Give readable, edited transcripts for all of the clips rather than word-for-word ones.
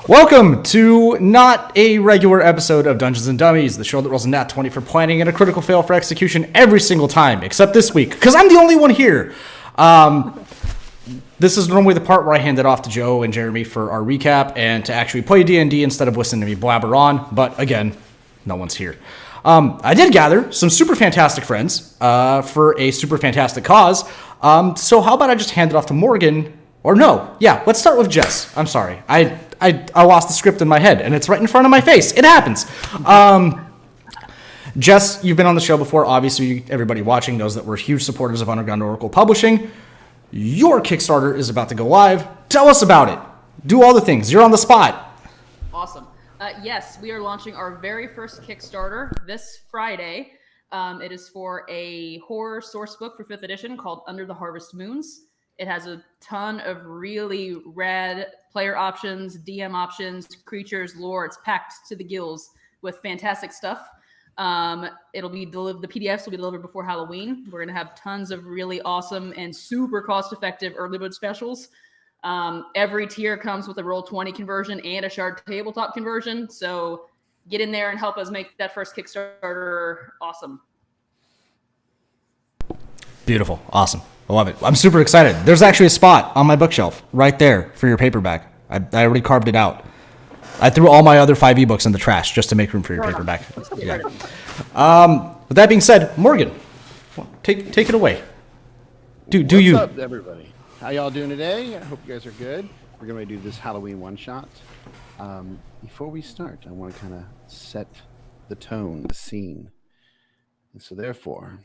Welcome to not a regular episode of Dungeons and Dummies, the show that rolls a nat 20 for planning and a critical fail for execution every single time, except this week, because I'm the only one here. This is normally the part where I hand it off to Joe and Jeremy for our recap and to actually play D&D instead of listening to me blabber on, but again, no one's here. I did gather some super fantastic friends for a super fantastic cause, so how about I just hand it off to Morgan. Or no, yeah, let's start with Jess. I'm sorry. I lost the script in my head, and it's right in front of my face. It happens. Jess, you've been on the show before. Obviously, everybody watching knows that we're huge supporters of Underground Oracle Publishing. Your Kickstarter is about to go live. Tell us about it. Do all the things. You're on the spot. Awesome. Yes, we are launching our very first Kickstarter this Friday. It is for a horror source book for 5th edition called Under the Harvest Moons. It has a ton of really rad player options, DM options, creatures, lore. It's packed to the gills with fantastic stuff. It'll be the PDFs will be delivered before Halloween. We're going to have tons of really awesome and super cost-effective early bird specials. Every tier comes with a Roll20 conversion and a Shard Tabletop conversion. So get in there and help us make that first Kickstarter awesome. Beautiful. Awesome. I love it. I'm super excited. There's actually a spot on my bookshelf right there for your paperback. I already carved it out. I threw all my other 5 ebooks in the trash just to make room for your paperback. Yeah. With that being said, Morgan, take it away. Do you? What's up, everybody? How y'all doing today? I hope you guys are good. We're going to do this Halloween one-shot. Before we start, I want to kind of set the tone, the scene. And so therefore,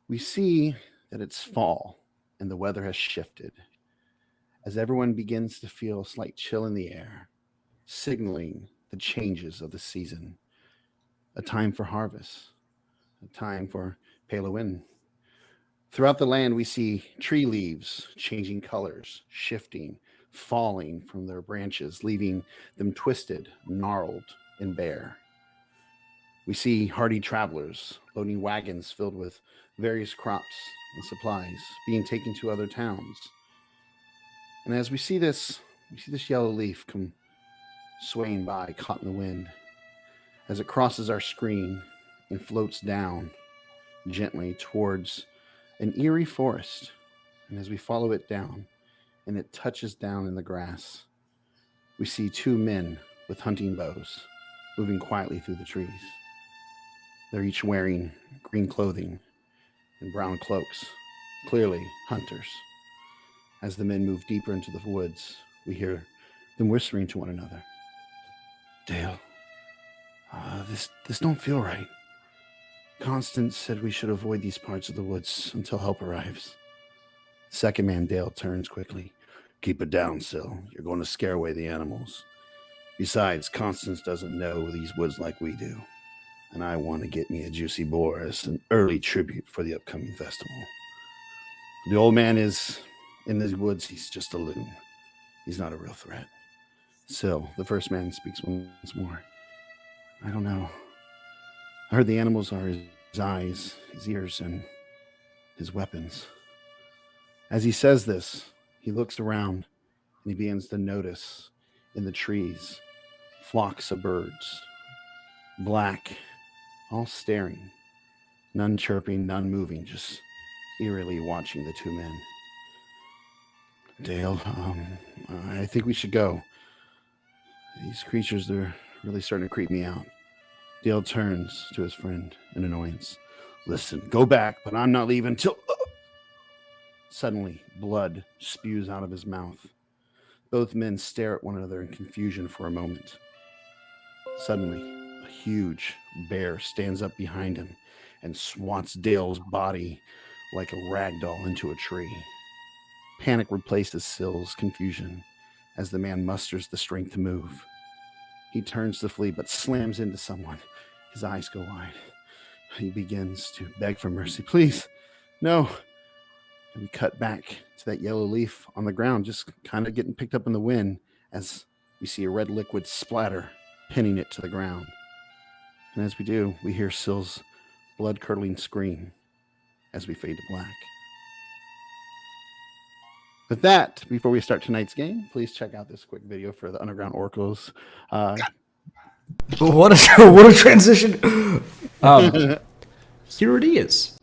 we see that it's fall and the weather has shifted as everyone begins to feel a slight chill in the air, signaling the changes of the season. A time for harvest, a time for Palowin. Throughout the land, we see tree leaves changing colors, shifting, falling from their branches, leaving them twisted, gnarled, and bare. We see hardy travelers loading wagons filled with various crops and supplies being taken to other towns. And as we see this yellow leaf come swaying by, caught in the wind, as it crosses our screen and floats down gently towards an eerie forest. And as we follow it down and it touches down in the grass, we see 2 men with hunting bows moving quietly through the trees. They're each wearing green clothing and brown cloaks, clearly hunters. As the men move deeper into the woods, we hear them whispering to one another. Dale, this don't feel right. Constance said we should avoid these parts of the woods until help arrives. Second man, Dale, turns quickly. Keep it down, Syl. You're going to scare away the animals. Besides, Constance doesn't know these woods like we do. And I want to get me a juicy boar as an early tribute for the upcoming festival. The old man is in the woods. He's just a loon. He's not a real threat. Syl, the first man, speaks once more. I don't know. I heard the animals are his eyes, his ears, and his weapons. As he says this, he looks around and he begins to notice in the trees flocks of birds, black, all staring, none chirping, none moving, just eerily watching the 2 men. Dale, I think we should go. These creatures, they're really starting to creep me out. Dale turns to his friend in annoyance. Listen, go back, but I'm not leaving till... Suddenly, blood spews out of his mouth. Both men stare at one another in confusion for a moment. Suddenly, a huge bear stands up behind him and swats Dale's body like a rag doll into a tree. Panic replaces Syl's confusion as the man musters the strength to move. He turns to flee, but slams into someone. His eyes go wide. He begins to beg for mercy. Please, no. And we cut back to that yellow leaf on the ground, just kind of getting picked up in the wind as we see a red liquid splatter, pinning it to the ground. And as we do, we hear Syl's blood-curdling scream as we fade to black. With that, before we start tonight's game, please check out this quick video for the Underground Oracles. What a transition. Here it is.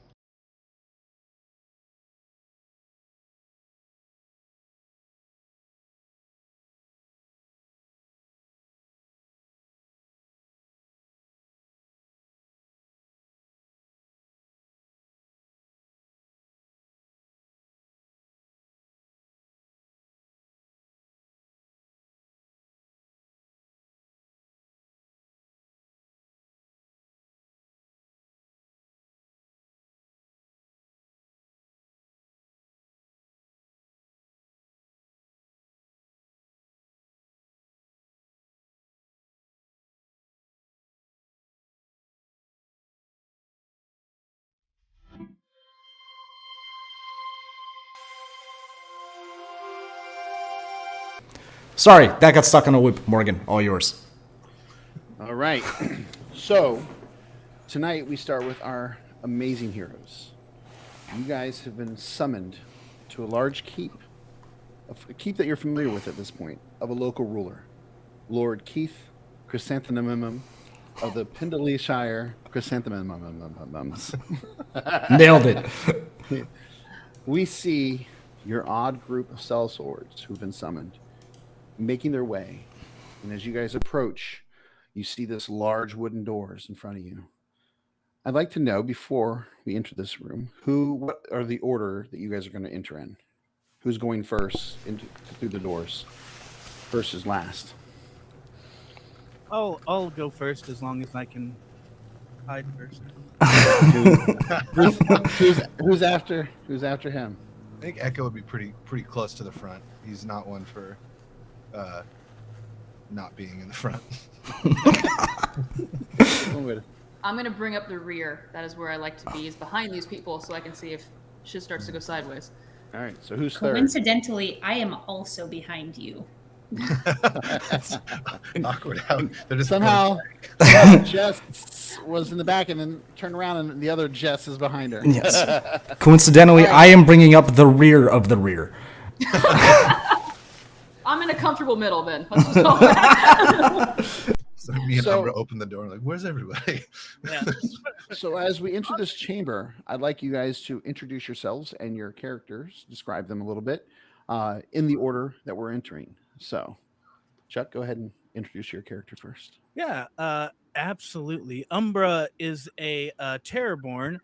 Sorry, that got stuck on a loop. Morgan, all yours. All right. So, tonight we start with our amazing heroes. You guys have been summoned to a large keep, a keep that you're familiar with at this point, of a local ruler, Lord Keith Chrysanthemum of the Pindley Shire Chrysanthemums. Nailed it. We see your odd group of sellswords who've been summoned making their way. And as you guys approach, you see this large wooden doors in front of you. I'd like to know, before we enter this room, what are the order that you guys are going to enter in? Who's going first through the doors versus last? I'll go first as long as I can hide first. Who's after him? I think Echo would be pretty close to the front. He's not one for not being in the front. I'm going to bring up the rear. That is where I like to be, is behind these people, so I can see if shit starts to go sideways. All right, so who's third? Coincidentally, I am also behind you. That's awkward. They're just Somehow Jess was in the back and then turned around and the other Jess is behind her. Yes. Coincidentally, I am bringing up the rear of the rear. I'm in a comfortable middle, then. Let's just go back. So me and Umbra open the door like, where's everybody? Yeah. So as we enter this chamber, I'd like you guys to introduce yourselves and your characters, describe them a little bit in the order that we're entering. So, Chuck, go ahead and introduce your character first. Yeah, absolutely. Umbra is a Terrorborn,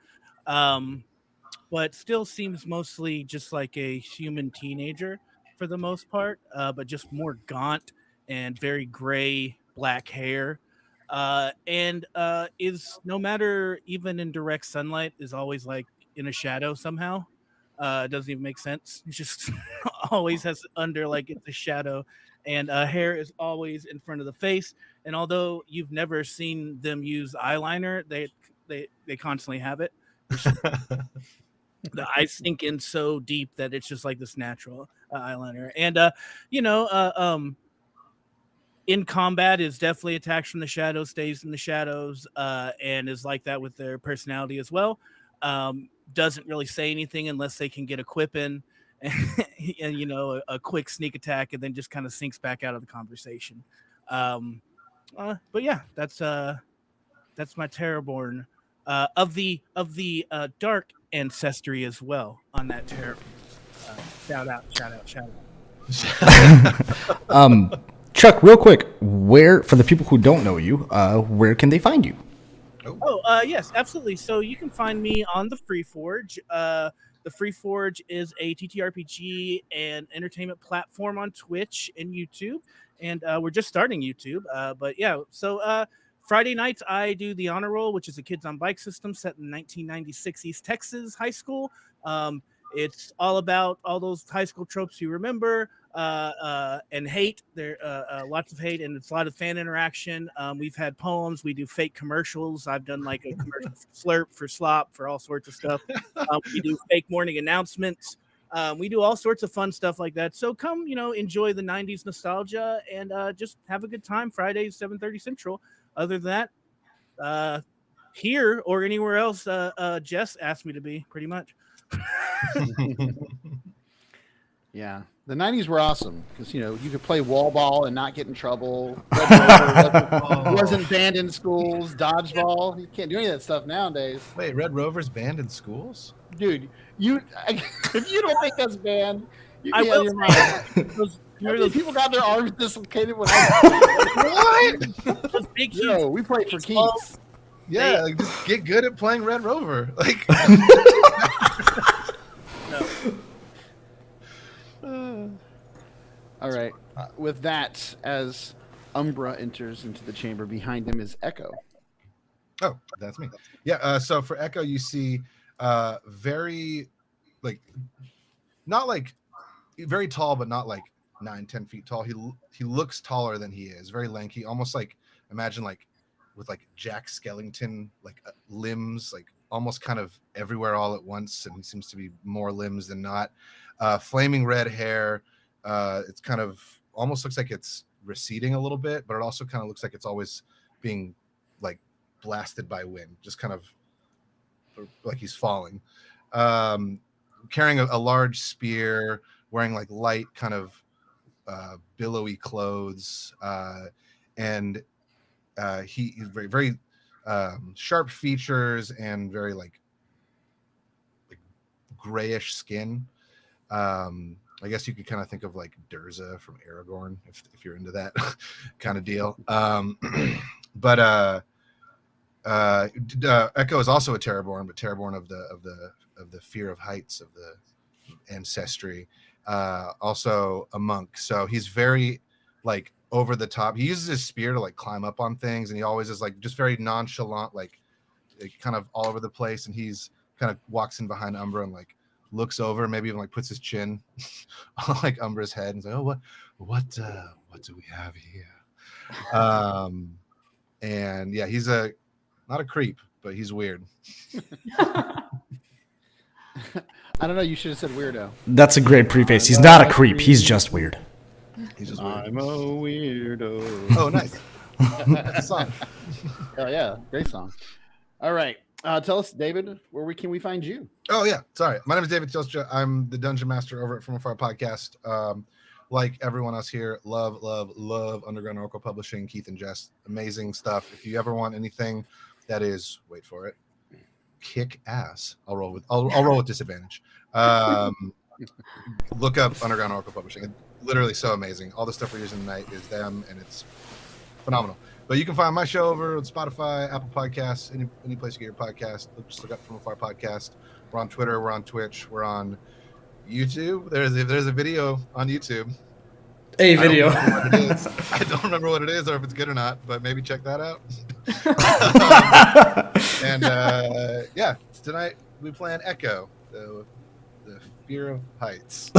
but still seems mostly just like a human teenager for the most part, but just more gaunt and very gray black hair. And is, no matter, even in direct sunlight, is always like in a shadow somehow. Doesn't even make sense. It's just always has under like it's a shadow, and hair is always in front of the face. And although you've never seen them use eyeliner, they constantly have it. The eyes sink in so deep that it's just like this natural eyeliner. And in combat is definitely attacks from the shadows, stays in the shadows, and is like that with their personality as well. Doesn't really say anything unless they can get a quip in and a quick sneak attack, and then just kind of sinks back out of the conversation. But yeah, that's my Terrorborn of the dark ancestry as well on that Terror. Shout out. Chuck, real quick, where, for the people who don't know you, where can they find you? Yes, absolutely. So you can find me on the Free Forge. The Free Forge is a TTRPG and entertainment platform on Twitch and YouTube, and we're just starting YouTube. But yeah, so Friday nights I do the Honor Roll, which is a Kids on Bike system set in 1996 East Texas high school. It's all about all those high school tropes you remember, and hate. There lots of hate, and it's a lot of fan interaction. We've had poems. We do fake commercials. I've done like a commercial for Slurp, for Slop, for all sorts of stuff. We do fake morning announcements. We do all sorts of fun stuff like that. So come, enjoy the 90s nostalgia and just have a good time. Fridays, 7:30 Central. Other than that, here or anywhere else, Jess asked me to be, pretty much. Yeah, the '90s were awesome because you could play wall ball and not get in trouble. Red Rover wasn't banned in schools. Dodgeball, you can't do any of that stuff nowadays. Wait, Red Rover's banned in schools? Dude, if you don't think that's banned, you I can't will your say, mind. those, How remember many those, people got their arms dislocated when I those big, huge Yo, we played for baseball- keeps. Yeah, like just get good at playing Red Rover. Like, All right. With that, as Umbra enters into the chamber, behind him is Echo. oh, that's me. Yeah. So for Echo, you see, very, like, not like very tall, but not like 9-10 feet tall. He looks taller than he is. Very lanky, almost like imagine like with like Jack Skellington like limbs, like almost kind of everywhere all at once, and he seems to be more limbs than not. Flaming red hair. It's kind of almost looks like it's receding a little bit, but it also kind of looks like it's always being like blasted by wind, just kind of like he's falling. Carrying a large spear, wearing like light kind of billowy clothes, and he's very very sharp features and very like grayish skin. I guess you could kind of think of like Durza from Aragorn if you're into that kind of deal. But Echo is also a Terraborn, but Terraborn of the fear of heights, of the ancestry. Also a monk, so he's very like over the top. He uses his spear to like climb up on things, and he always is like just very nonchalant, like kind of all over the place. And he's kind of walks in behind Umbra and like looks over, maybe even like puts his chin on like Umbra's head and say, "Oh, what do we have here?" And yeah, he's not a creep, but he's weird. I don't know. You should have said weirdo. That's a great preface. He's not a creep. He's just weird. He's just weird. I'm a weirdo. Oh, nice. That's a song. Oh yeah, great song. All right, tell us, David, where can we find you? Oh yeah, sorry. My name is David Tilstra. I'm the Dungeon Master over at From Afar Podcast. Like everyone else here, love Underground Oracle Publishing. Keith and Jess, amazing stuff. If you ever want anything that is, wait for it, kick ass, I'll roll with disadvantage. Look up Underground Oracle Publishing. It's literally so amazing. All the stuff we're using tonight is them, and it's phenomenal. But you can find my show over on Spotify, Apple Podcasts, any place you get your podcast. Just look up From Afar Podcast. We're on Twitter. We're on Twitch. We're on YouTube. There's a video on YouTube. A video. I don't remember what it is or if it's good or not, but maybe check that out. And yeah, tonight we play an Echo, the fear of heights.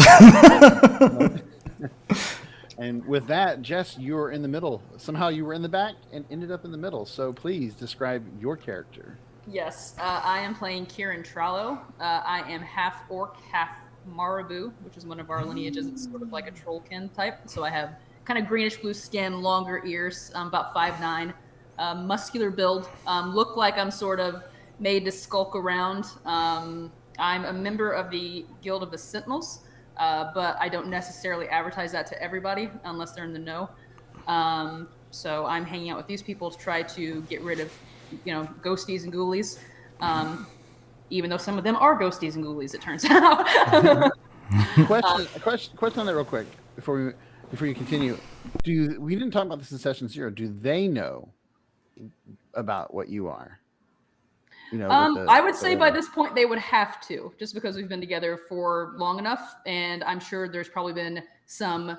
And with that, Jess, you're in the middle. Somehow you were in the back and ended up in the middle. So please describe your character. Yes, I am playing Kieran Trallo. I am half orc, half Marabou, which is one of our lineages. It's sort of like a trollkin type. So I have kind of greenish blue skin, longer ears, about 5'9", muscular build. Look like I'm sort of made to skulk around. I'm a member of the Guild of the Sentinels, but I don't necessarily advertise that to everybody unless they're in the know. So I'm hanging out with these people to try to get rid of, ghosties and ghoulies. Even though some of them are ghosties and ghoulies, it turns out. Question on that real quick before you continue. We didn't talk about this in session 0. Do they know about what you are? I would say by this point they would have to, just because we've been together for long enough, and I'm sure there's probably been some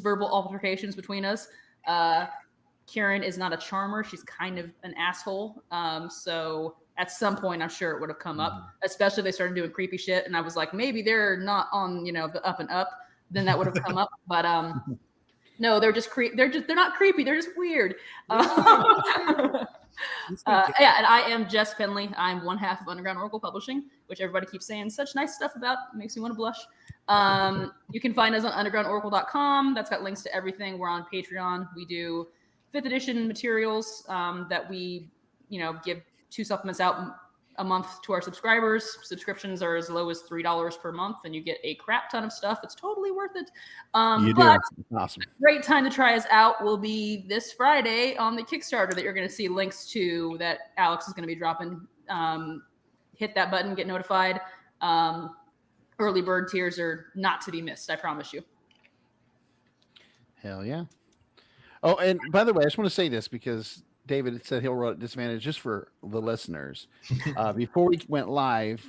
verbal altercations between us. Kieran is not a charmer; she's kind of an asshole. So at some point, I'm sure it would have come up, especially if they started doing creepy shit, and I was like, maybe they're not on, the up and up. Then that would have come up, but no, they're not creepy; they're just weird. Yeah, and I am Jess Penley. I'm one half of Underground Oracle Publishing, which everybody keeps saying such nice stuff about. It makes me want to blush. You can find us on undergroundoracle.com. That's got links to everything. We're on Patreon. We do 5th edition materials that we, give 2 supplements out a month to our subscribers. Subscriptions are as low as $3 per month, and you get a crap ton of stuff. It's totally worth it. You do. But It's awesome. great time to try us out will be this Friday on the Kickstarter that you're going to see links to that Alex is going to be dropping. Hit that button, get notified. Early bird tiers are not to be missed. I promise you. Hell yeah. Oh, and by the way, I just want to say this because David said he'll roll at disadvantage just for the listeners. Before we went live,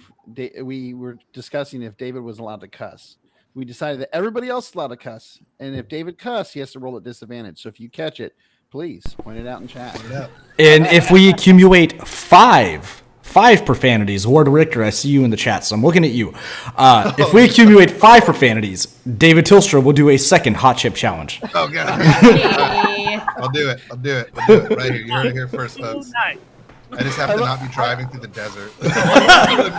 we were discussing if David was allowed to cuss. We decided that everybody else is allowed to cuss. And if David cuss, he has to roll at disadvantage. So if you catch it, please point it out in chat. And if we accumulate five profanities, Ward Richter, I see you in the chat, so I'm looking at you. If we accumulate 5 profanities, David Tilstra will do a second hot chip challenge. Oh god. Hey. I'll do it. I'll do it right here. You heard it here first, folks. Nice. I just have to not be driving through the desert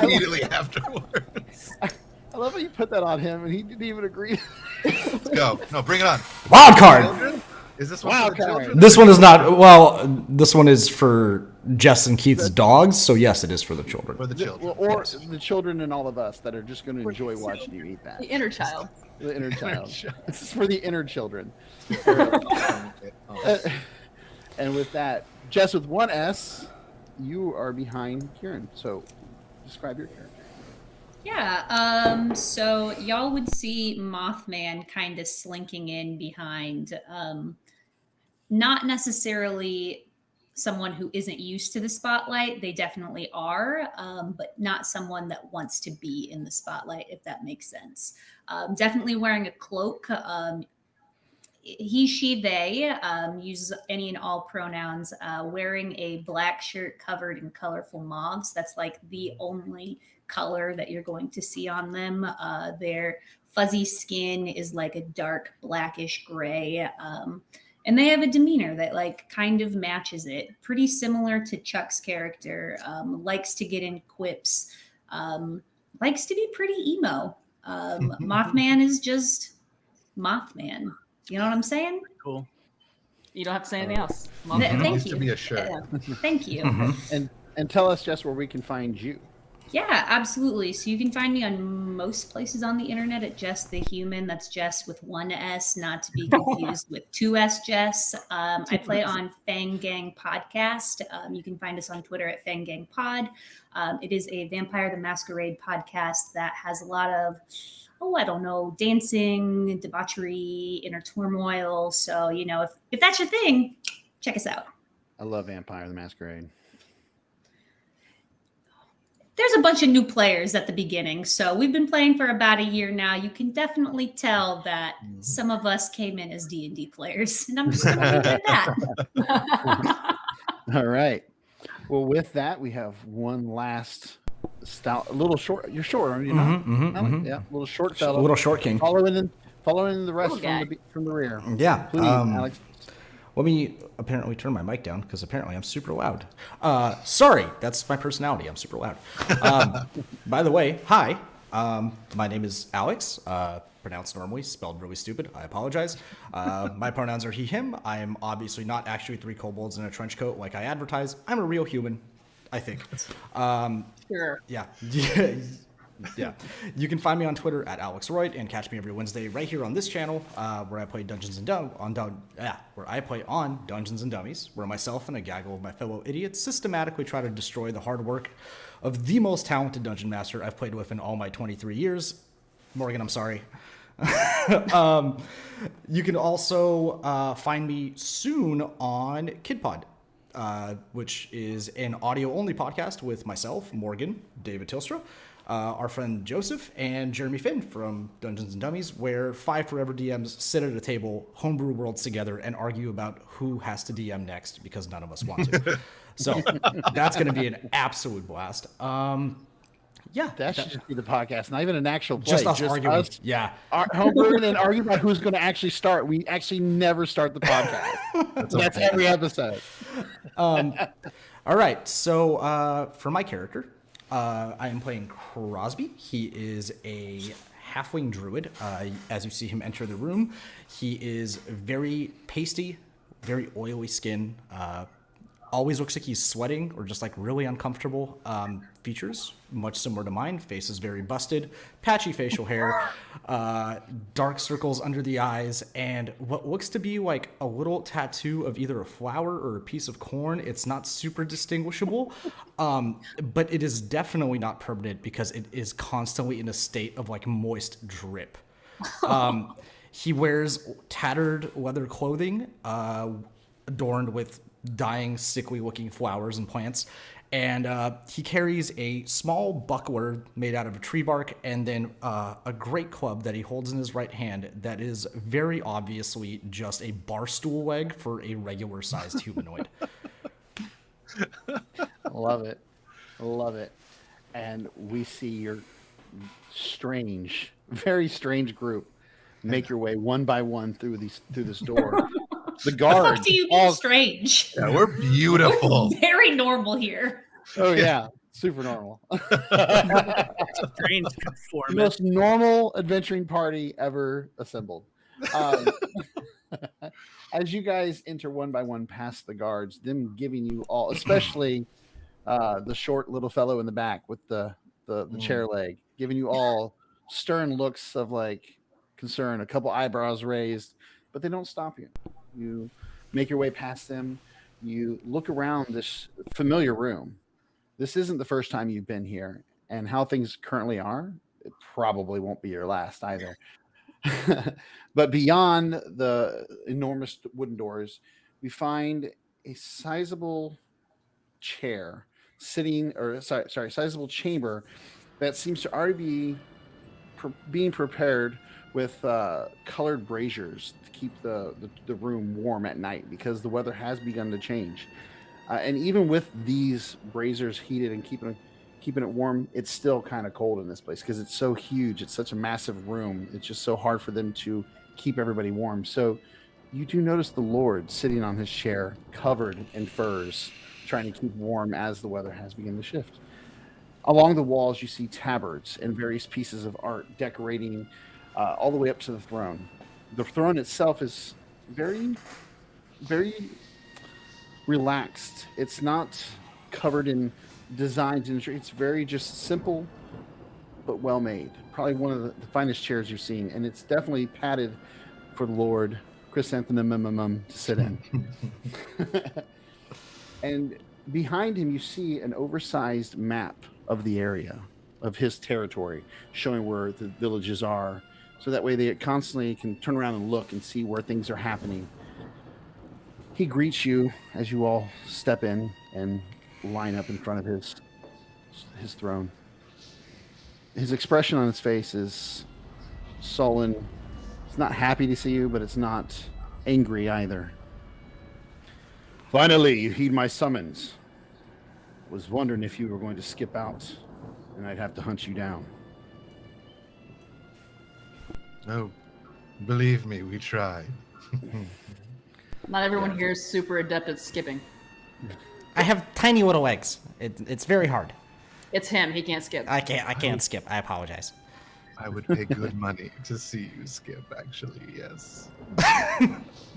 immediately afterwards. I love how you put that on him and he didn't even agree. Let's go. No, bring it on. Wild card. Children? Is this one Wild for the card. children? This one is not. Well, this one is for Jess and Keith's dogs, so yes, it is for the children. For the children. Or the children and all of us that are just going to enjoy watching you eat that. The inner child. The inner child. This is for the inner children. Oh. And with that, Jess with one S, you are behind Kieran. So describe your character. Yeah, so y'all would see Mothman kind of slinking in behind, not necessarily someone who isn't used to the spotlight. They definitely are, but not someone that wants to be in the spotlight, if that makes sense. Definitely wearing a cloak. He, she, they uses any and all pronouns, wearing a black shirt covered in colorful moths. That's like the only color that you're going to see on them. Their fuzzy skin is like a dark blackish gray. And they have a demeanor that like kind of matches it. Pretty similar to Chuck's character. Likes to get in quips. Likes to be pretty emo. Mothman is just Mothman. You know what I'm saying? Cool. You don't have to say anything else. Thank Used to you. be a shirt. Thank you. And tell us, Jess, where we can find you. Yeah, absolutely. So you can find me on most places on the internet at Jess the Human. That's Jess with one S, not to be confused with 2S Jess. I play on Fang Gang Podcast. You can find us on Twitter at Fang Gang Pod. It is a Vampire the Masquerade podcast that has a lot of, I don't know, dancing, debauchery, inner turmoil. So, you know, if that's your thing, check us out. I love Vampire the Masquerade. There's a bunch of new players at the beginning. So we've been playing for about a year now. You can definitely tell that some of us came in as D&D players. And I'm just going to leave it at that. All right. Well, with that, we have one last stout, a little short. You're short, aren't you? Yeah, a little short A fellow. little short king. Following the rest Little from the rear. Yeah. Please, Alex. Let me apparently turn my mic down because apparently I'm super loud. Sorry, that's my personality. I'm super loud. By the way, hi. My name is Alex. Pronounced normally, spelled really stupid. I apologize. My pronouns are he, him. I am obviously not actually 3 kobolds in a trench coat like I advertise. I'm a real human, I think. Sure. Yeah. Yeah. You can find me on Twitter at AlexRoyd and catch me every Wednesday right here on this channel where I play Dungeons and Dummies, where myself and a gaggle of my fellow idiots systematically try to destroy the hard work of the most talented dungeon master I've played with in all my 23 years. Morgan, I'm sorry. You can also find me soon on KidPod, which is an audio-only podcast with myself, Morgan, David Tilstra, our friend Joseph, and Jeremy Finn from Dungeons and Dummies, where 5 Forever DMs sit at a table, homebrew worlds together, and argue about who has to DM next because none of us want to. So that's going to be an absolute blast. Yeah, That should just be the podcast, not even an actual play. just us arguing. Yeah, homebrewing and arguing about who's going to actually start. We actually never start the podcast. That's every episode. All right, so for my character, I am playing Crosby. He is a halfling druid. As you see him enter the room, he is very pasty, very oily skin. Always looks like he's sweating or just like really uncomfortable. features, much similar to mine. Face is very busted, patchy facial hair, dark circles under the eyes, and what looks to be like a little tattoo of either a flower or a piece of corn. It's not super distinguishable, but it is definitely not permanent because it is constantly in a state of like moist drip. He wears tattered leather clothing, adorned with dying, sickly-looking flowers and plants. And he carries a small buckler made out of a tree bark and then a great club that he holds in his right hand that is very obviously just a bar stool leg for a regular-sized humanoid. Love it. Love it. And we see your strange, very strange group make your way one by one through this door. The guards. Fuck do you mean strange? Yeah, we're beautiful. We're very normal here. Oh yeah, super normal. Strange The conformist. most normal adventuring party ever assembled. As you guys enter one by one past the guards, them giving you all, especially the short little fellow in the back with the chair leg, giving you all stern looks of like concern, a couple eyebrows raised, but they don't stop you. You make your way past them. You look around this familiar room. This isn't the first time you've been here, and how things currently are, it probably won't be your last either. But beyond the enormous wooden doors, we find a sizable chair sizable chamber that seems to already be being prepared with colored braziers to keep the room warm at night because the weather has begun to change. And even with these braziers heated and keeping it warm, it's still kind of cold in this place because it's so huge. It's such a massive room. It's just so hard for them to keep everybody warm. So you do notice the Lord sitting on his chair, covered in furs, trying to keep warm as the weather has begun to shift. Along the walls, you see tabards and various pieces of art decorating all the way up to the throne. The throne itself is very, very relaxed. It's not covered in designs. It's very just simple, but well made. Probably one of the finest chairs you've seen, and it's definitely padded for Lord Chrysanthemum to sit in. And behind him, you see an oversized map of the area, of his territory, showing where the villages are, so that way they constantly can turn around and look and see where things are happening. He greets you as you all step in and line up in front of his throne. His expression on his face is sullen. It's not happy to see you, but it's not angry either. Finally, you heed my summons. Was wondering if you were going to skip out and I'd have to hunt you down. Oh, believe me, we tried. Not everyone here is super adept at skipping. I have tiny little legs. It's very hard. It's him. He can't skip. I can't skip. I apologize. I would pay good money to see you skip, actually, yes.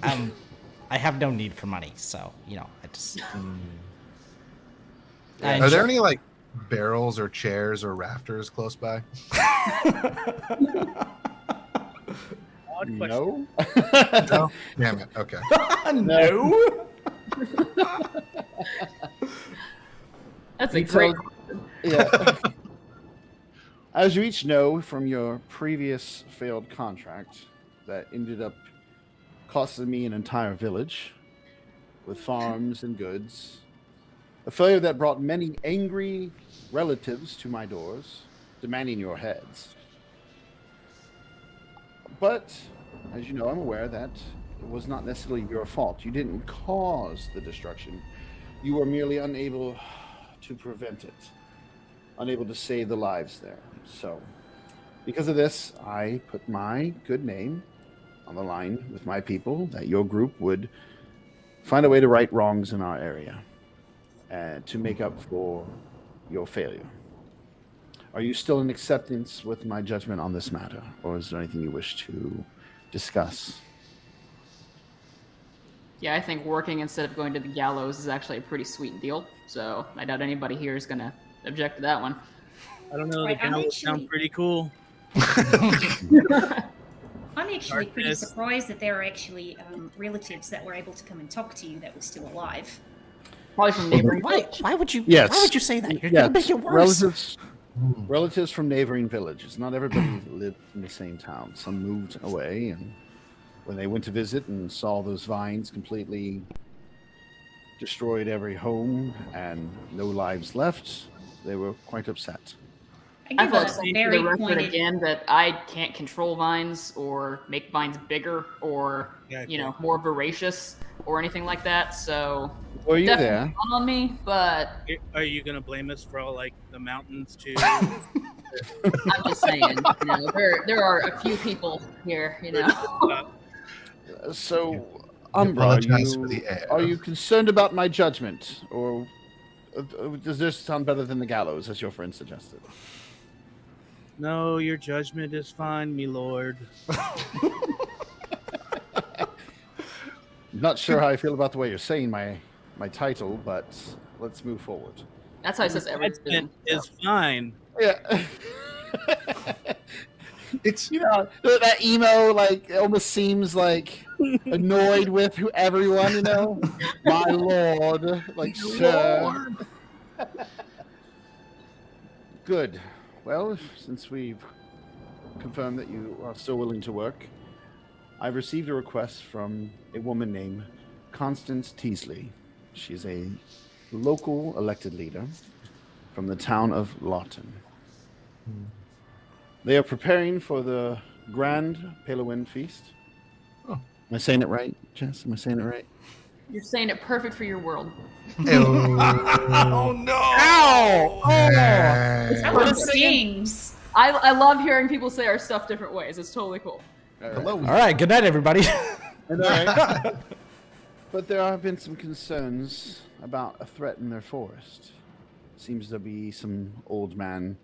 I have no need for money, so, I just... Are there any, like, barrels or chairs or rafters close by? Odd question. No? No? Damn it, okay. No? That's a great. Yeah. As you each know from your previous failed contract that ended up costing me an entire village with farms and goods, a failure that brought many angry relatives to my doors, demanding your heads. But, as you know, I'm aware that it was not necessarily your fault. You didn't cause the destruction. You were merely unable to prevent it, unable to save the lives there. So, because of this, I put my good name on the line with my people that your group would find a way to right wrongs in our area and to make up for your failure. Are you still in acceptance with my judgment on this matter, or is there anything you wish to discuss? Yeah, I think working instead of going to the gallows is actually a pretty sweet deal. So I doubt anybody here is gonna object to that one. I don't know. Right, The I'm gallows actually- sound pretty cool. I'm actually pretty Darkness. surprised that there are actually relatives that were able to come and talk to you that were still alive. Probably from neighboring. Why would you? Yes. Why would you say that? You're Yes, gonna make it worse. relatives from neighboring villages. Not everybody lived in the same town. Some moved away, and when they went to visit and saw those vines completely destroyed every home and no lives left, they were quite upset. I I've give also a seen very the record pointed. again that I can't control vines or make vines bigger or Yeah, more voracious or anything like that. So Were you definitely there? not on me, but Are you gonna blame us for all like the mountains too? I'm just saying, there are a few people here, So, We Umbra, apologize for the air. are you concerned about my judgment, or does this sound better than the gallows, as your friend suggested? No, your judgment is fine, me lord. Not sure how I feel about the way you're saying my title, but let's move forward. That's how he says everything. Judgment is fine. Yeah. It's That emo like almost seems like annoyed with everyone, My lord, like sir. Good. Well, since we've confirmed that you are still willing to work, I've received a request from a woman named Constance Teasley. She's a local elected leader from the town of Lawton. They are preparing for the Grand Palawin Feast. Oh. Am I saying it right, Jess? Am I saying it right? You're saying it perfect for your world. Oh no! Ow! That What one is saying? stings. I love hearing people say our stuff different ways. It's totally cool. Hello. All right. Good night, everybody. But there have been some concerns about a threat in their forest. Seems to be some old man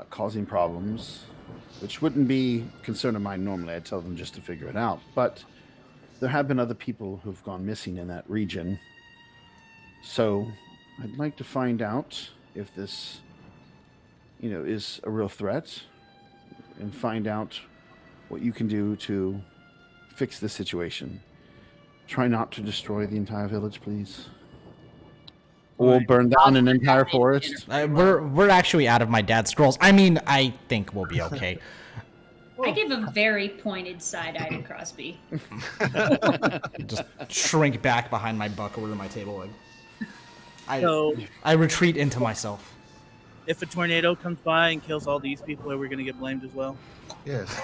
causing problems, which wouldn't be concern of mine normally. I'd tell them just to figure it out. But there have been other people who've gone missing in that region. So I'd like to find out if this, is a real threat, and find out what you can do to fix this situation. Try not to destroy the entire village, please. Or burn down an entire forest. We're actually out of my dad's scrolls. I mean, I think we'll be okay. I give a very pointed side eye to Crosby. Just shrink back behind my buck over to my table. So, I retreat into myself. if a tornado comes by and kills all these people, are we going to get blamed as well? Yes.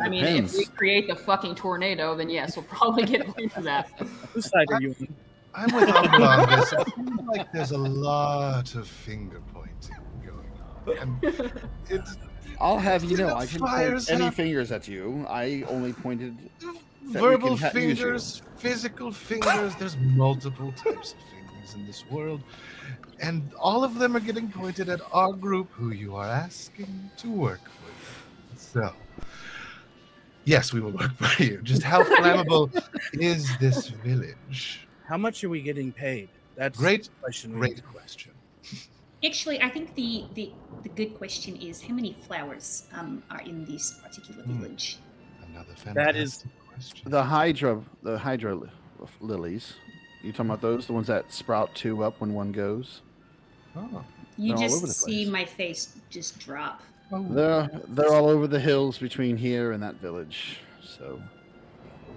I mean, Depends. if we create the fucking tornado, then yes, we'll probably get blamed for that. Whose side are you on? I'm with Umbra on this. I feel like there's a lot of finger pointing going on. And it's I'll have you know, The I can fires point any have- fingers at you. I only pointed. that we verbal can use you. fingers, physical fingers. There's multiple types of fingers in this world. And all of them are getting pointed at our group, who you are asking to work for you. So, yes, we will work for you. Just how flammable is this village? How much are we getting paid? That's Great, the question. we great need. question. Actually, I think the good question is how many flowers are in this particular village? Another fantastic That is- question. The hydra lilies. You talking about those? The ones that sprout two up when one goes? Oh. You They're all over the just see place. my face just drop. Oh. They're all over the hills between here and that village. So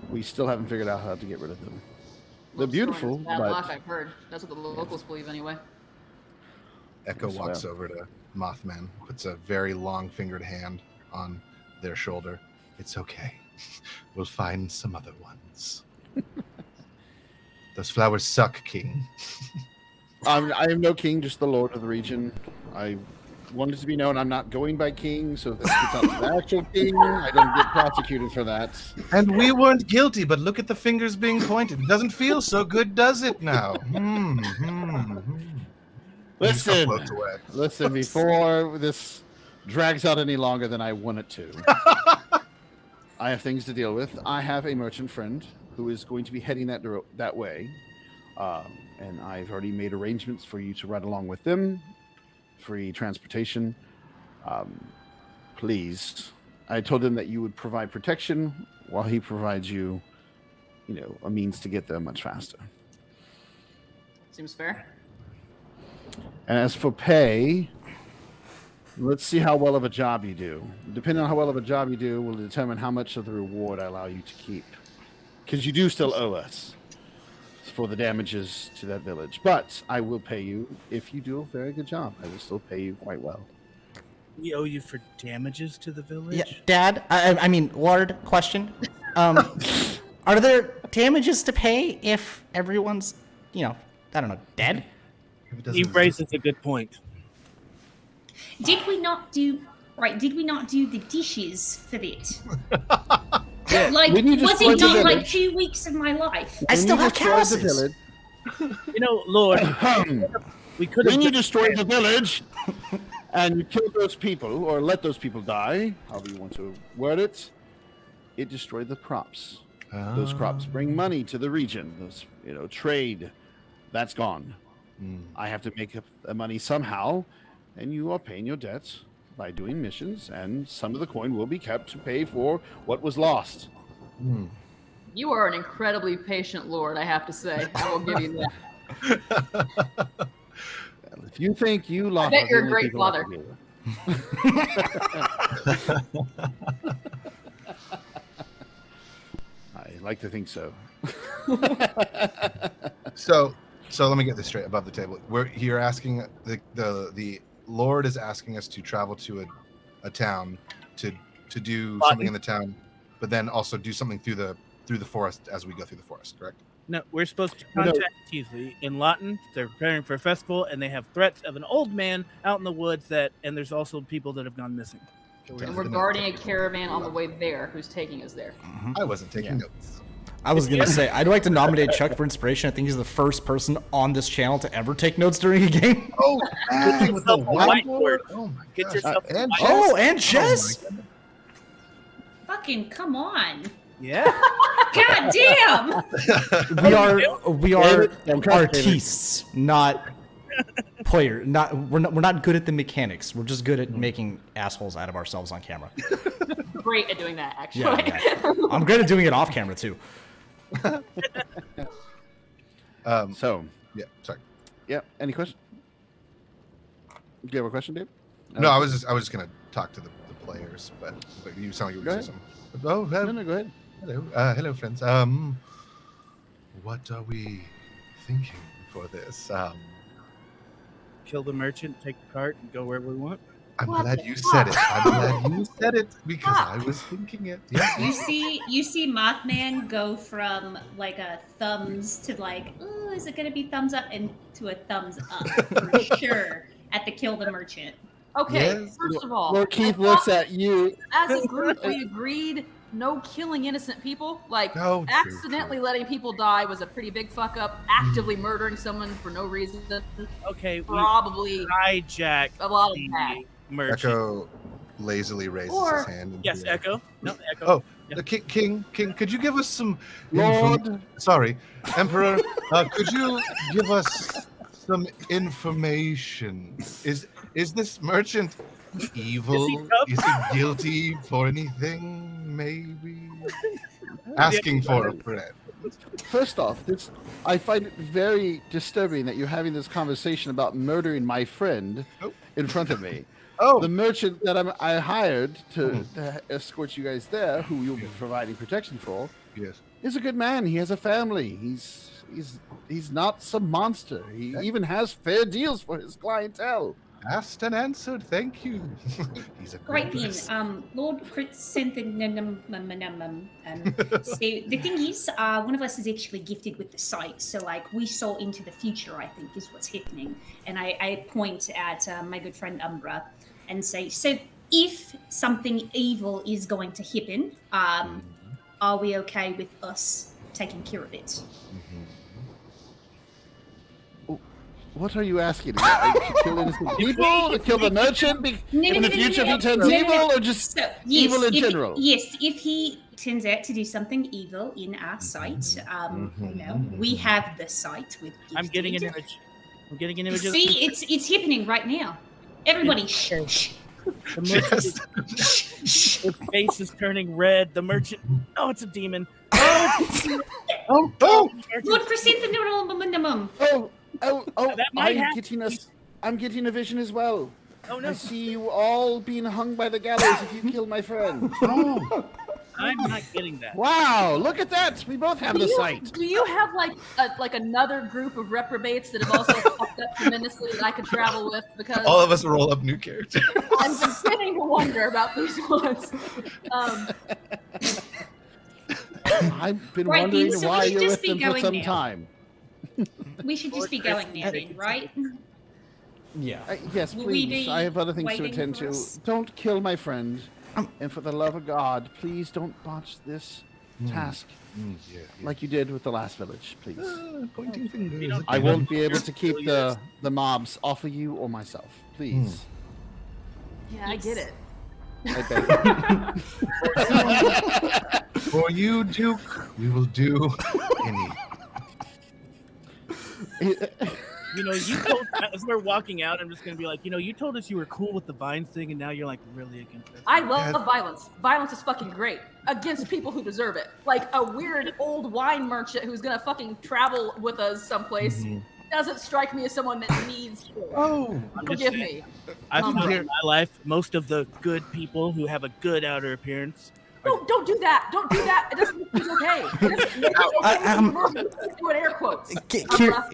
we still haven't figured out how to get rid of them. They're Little beautiful, story is bad but luck, I've heard. That's what the locals believe anyway. Echo Yes, walks well. over to Mothman, puts a very long-fingered hand on their shoulder. It's okay. We'll find some other ones. Those flowers suck, King. I am no king, just the lord of the region. I wanted to be known I'm not going by king, so if this gets out to the actual king, I don't get prosecuted for that. And we weren't guilty, but look at the fingers being pointed. It doesn't feel so good, does it now? Listen, Floats away. listen, before this drags out any longer than I want it to, I have things to deal with. I have a merchant friend who is going to be heading that way. And I've already made arrangements for you to ride along with them, free transportation. Please, I told him that you would provide protection while he provides you, a means to get there much faster. Seems fair. And as for pay, let's see how well of a job you do. Depending on how well of a job you do will determine how much of the reward I allow you to keep. Because you do still owe us for the damages to that village. But I will pay you if you do a very good job. I will still pay you quite well. We owe you for damages to the village? Yeah, Dad. I mean, Lord. Question. Are there damages to pay if everyone's, I don't know, dead? He raises a good point. Did we not do the dishes for it? Like, When you was destroyed it the not like village- 2 weeks of my life? I still When you have destroyed calluses. Lord, we could have. When you destroyed the village and you killed those people, or let those people die, however you want to word it, it destroyed the crops. Those crops bring money to the region. Those, trade, that's gone. I have to make up the money somehow, and you are paying your debts by doing missions, and some of the coin will be kept to pay for what was lost. You are an incredibly patient lord, I have to say. I will give you that. If you think you lost, bet you're a great father. I like to think so. So let me get this straight above the table. You're asking the Lord is asking us to travel to a town to do something in the town, but then also do something through the forest as we go through the forest, correct? No, we're supposed to contact Teasley in Lawton. They're preparing for a festival, and they have threats of an old man out in the woods and there's also people that have gone missing. And we're guarding a caravan on the way there who's taking us there. I wasn't taking notes. I was going to say, I'd like to nominate Chuck for inspiration. I think he's the first person on this channel to ever take notes during a game. Oh, Get with the yourself a whiteboard. Oh my Get gosh. yourself a And whiteboard. Oh, and chess! Fucking come on. Yeah. God damn. We are David, artistes, not player. We're not good at the mechanics. We're just good at making assholes out of ourselves on camera. Great at doing that, actually. Yeah. I'm good at doing it off camera too. So, Yeah, sorry. yeah. Any question? Do you have a question, Dave? No, I was just gonna talk to the players, but you sound like you were Go going to say something. Oh, No, go ahead. hello, friends. What are we thinking for this? Kill the merchant, take the cart, and go wherever we want. I'm What glad the you fuck? said it. I'm glad you said it because I was thinking it. Yeah. You see Mothman go from like a thumbs to like, oh, is it gonna be thumbs up, and to a thumbs up for sure at the kill the merchant. Okay, Yes. first of all, Lord Keith I looks thought at you. as a group we agreed no killing innocent people. Like, No, true, accidentally letting people die was a pretty big fuck up. Actively murdering someone for no reason, Okay, we probably hijack a lot of the that. merchant. Echo lazily raises Or- his hand. into Yes, the air. Echo. No, Echo. Oh, Yeah. the King, could you give us some Lord. Sorry, Emperor. Could you give us some information? Is this merchant evil? Is he tough? Is he guilty for anything? Maybe asking for a friend. First off, I find it very disturbing that you're having this conversation about murdering my friend Oh. in front of me. Oh, The merchant that I hired to escort you guys there, who you'll be providing protection for, yes. is a good man. He has a family. He's not some monster. He even has fair deals for his clientele. Asked and answered. Thank you. He's a Great good bean. person. Lord Chrysanthemum. So the thing is, one of us is actually gifted with the sight. So like we saw into the future, I think is what's happening. And I point at my good friend Umbra and say, so if something evil is going to happen, are we okay with us taking care of it? What are you asking? To kill innocent people? To kill the merchant? In the future, if he turns evil, or just evil in general? Yes, if he turns out to do something evil in our sight, we have the sight with. I'm getting an image. See, it's happening right now. Everybody, shh. The merchant its face is turning red. The merchant. Oh, it's a demon. Oh, Good chrysanthemum. That might I'm getting a vision as well. Oh no! I see you all being hung by the gallows if you kill my friend. Oh, I'm not getting that. Wow! Look at that. We both have the sight. Do you have like another group of reprobates that have also fucked up tremendously that I could travel with? Because All of us roll up new characters. I'm beginning to wonder about these ones. I've been Right, wondering so why we should you're just with be them for going some now. time. We should just be going now, then, right? Yeah. Yes, Will we please. be I have other things to waiting attend for to. us? Don't kill my friend. And for the love of God, please don't botch this task like you did with the last village, please. Pointing fingers. I won't be able to keep the mobs off of you or myself. Please. Yeah, I get it. I beg. For you, Duke, we will do any. You told as we're walking out, I'm just gonna be like, you told us you were cool with the vines thing, and now you're like really against it. I love violence. Violence is fucking great against people who deserve it. Like a weird old wine merchant who's gonna fucking travel with us someplace doesn't strike me as someone that needs to. Oh, Forgive me. I've found in my life most of the good people who have a good outer appearance. Don't do that. Don't do that. It doesn't make it okay. It doesn't make it okay. Doing air quotes.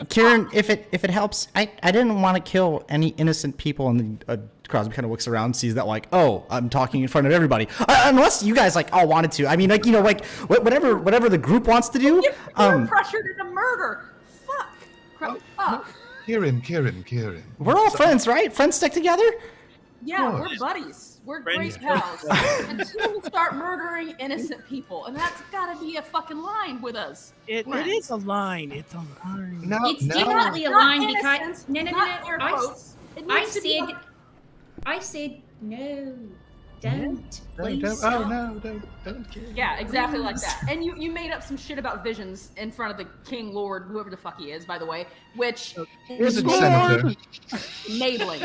Kieran, if it helps, I didn't want to kill any innocent people, and Crosby kind of looks around, sees that like, oh, I'm talking in front of everybody. Unless you guys like all wanted to. I mean, whatever the group wants to do. You're pressured into murder. Fuck. Kieran. We're all friends, right? Friends stick together. Yeah, we're buddies. We're great pals. Until we start murdering innocent people, and that's gotta be a fucking line with us. It is a line. It's a line. No, It's no. definitely a line because Not air quotes. It I needs to be said no. Don't. Please Don't, stop. oh no, don't kill. Yeah, exactly like that. And you made up some shit about visions in front of the king, lord, whoever the fuck he is, by the way, which Here's is a senator. enabling.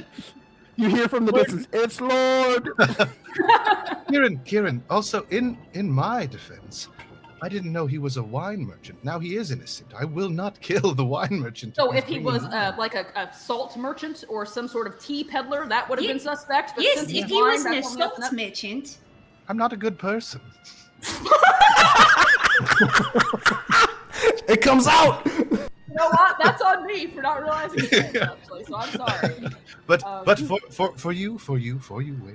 You hear from the distance, it's Lord! Kieran, also in my defense, I didn't know he was a wine merchant. Now he is innocent. I will not kill the wine merchant. So if he was like a salt merchant or some sort of tea peddler, that would have been suspect. But Yes, since if he's he wine, was an that's only assault merchant. I'm not a good person. It comes out. You know what? That's on me for not realizing it, actually. So I'm sorry. But for you, wait.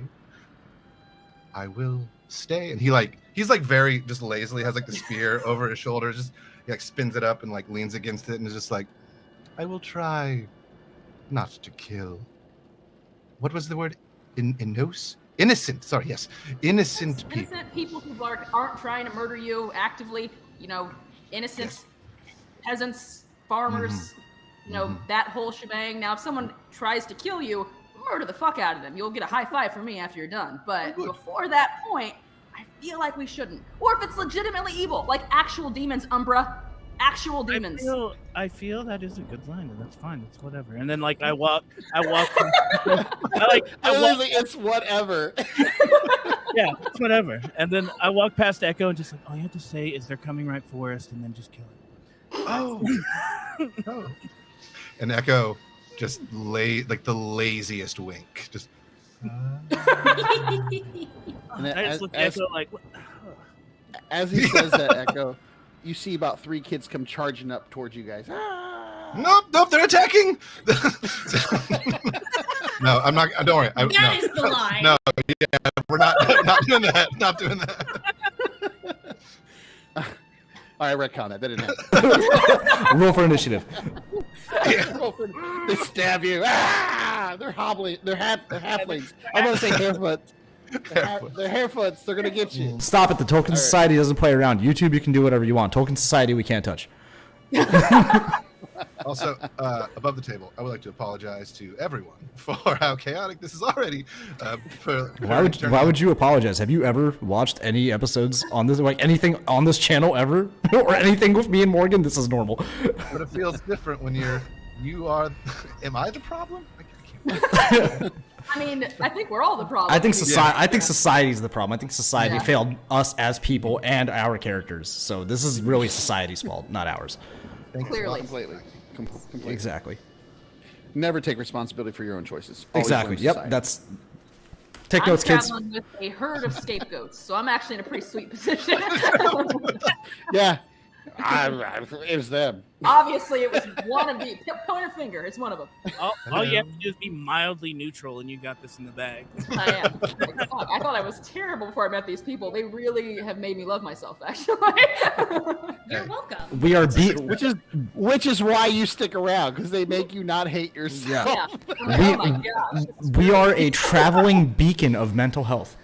I will stay. And he's like very just lazily has like the spear over his shoulder, just he like spins it up and like leans against it and is just like, I will try not to kill. What was the word? Innocent. Sorry, yes. Innocent people. Innocent people who aren't trying to murder you actively. Innocent peasants, farmers. That whole shebang. Now, if someone tries to kill you, murder the fuck out of them. You'll get a high five from me after you're done. But before that point, I feel like we shouldn't. Or if it's legitimately evil, like actual demons, Umbra. Actual demons. I feel that is a good line, and that's fine. It's whatever. And then I walk. It's whatever. Yeah, it's whatever. And then I walk past Echo and just like, all you have to say is they're coming right for us, and then just kill it. Oh. Oh. And Echo just the laziest wink. Just And I just look at Echo like, what? as he says that, Echo, you see about 3 kids come charging up towards you guys. Nope, they're attacking. No, I'm not. Don't worry. That is the line. No, yeah, we're not doing that. Not doing that. All right, retcon that. That didn't happen. Roll for initiative. They stab you. They're hobbling. They're halflings. I'm gonna say hairfoot. They're harefoots. They're gonna get you. Stop it. The Token Society doesn't play around. YouTube, you can do whatever you want. Token Society, we can't touch. Also, above the table, I would like to apologize to everyone for how chaotic this is already. Why would you apologize? Have you ever watched any episodes on this, like anything on this channel ever, or anything with me and Morgan? This is normal. But it feels different when you are. Am I the problem? I mean, I think we're all the problem. I think society's the problem. I think society failed us as people and our characters. So this is really society's fault, not ours. Clearly. Completely. Exactly. Never take responsibility for your own choices. Always Exactly. blame Yep. society. That's. Take I'm notes, kids. traveling with a herd of scapegoats, so I'm actually in a pretty sweet position. Yeah. It was them. Obviously, it was one of the point a finger. It's one of them. All you have to do is be mildly neutral, and you got this in the bag. I am. Like, fuck, I thought I was terrible before I met these people. They really have made me love myself. Actually, You're welcome. We are Which is why you stick around, because they make you not hate yourself. yeah. Oh my gosh. we are a traveling beacon of mental health.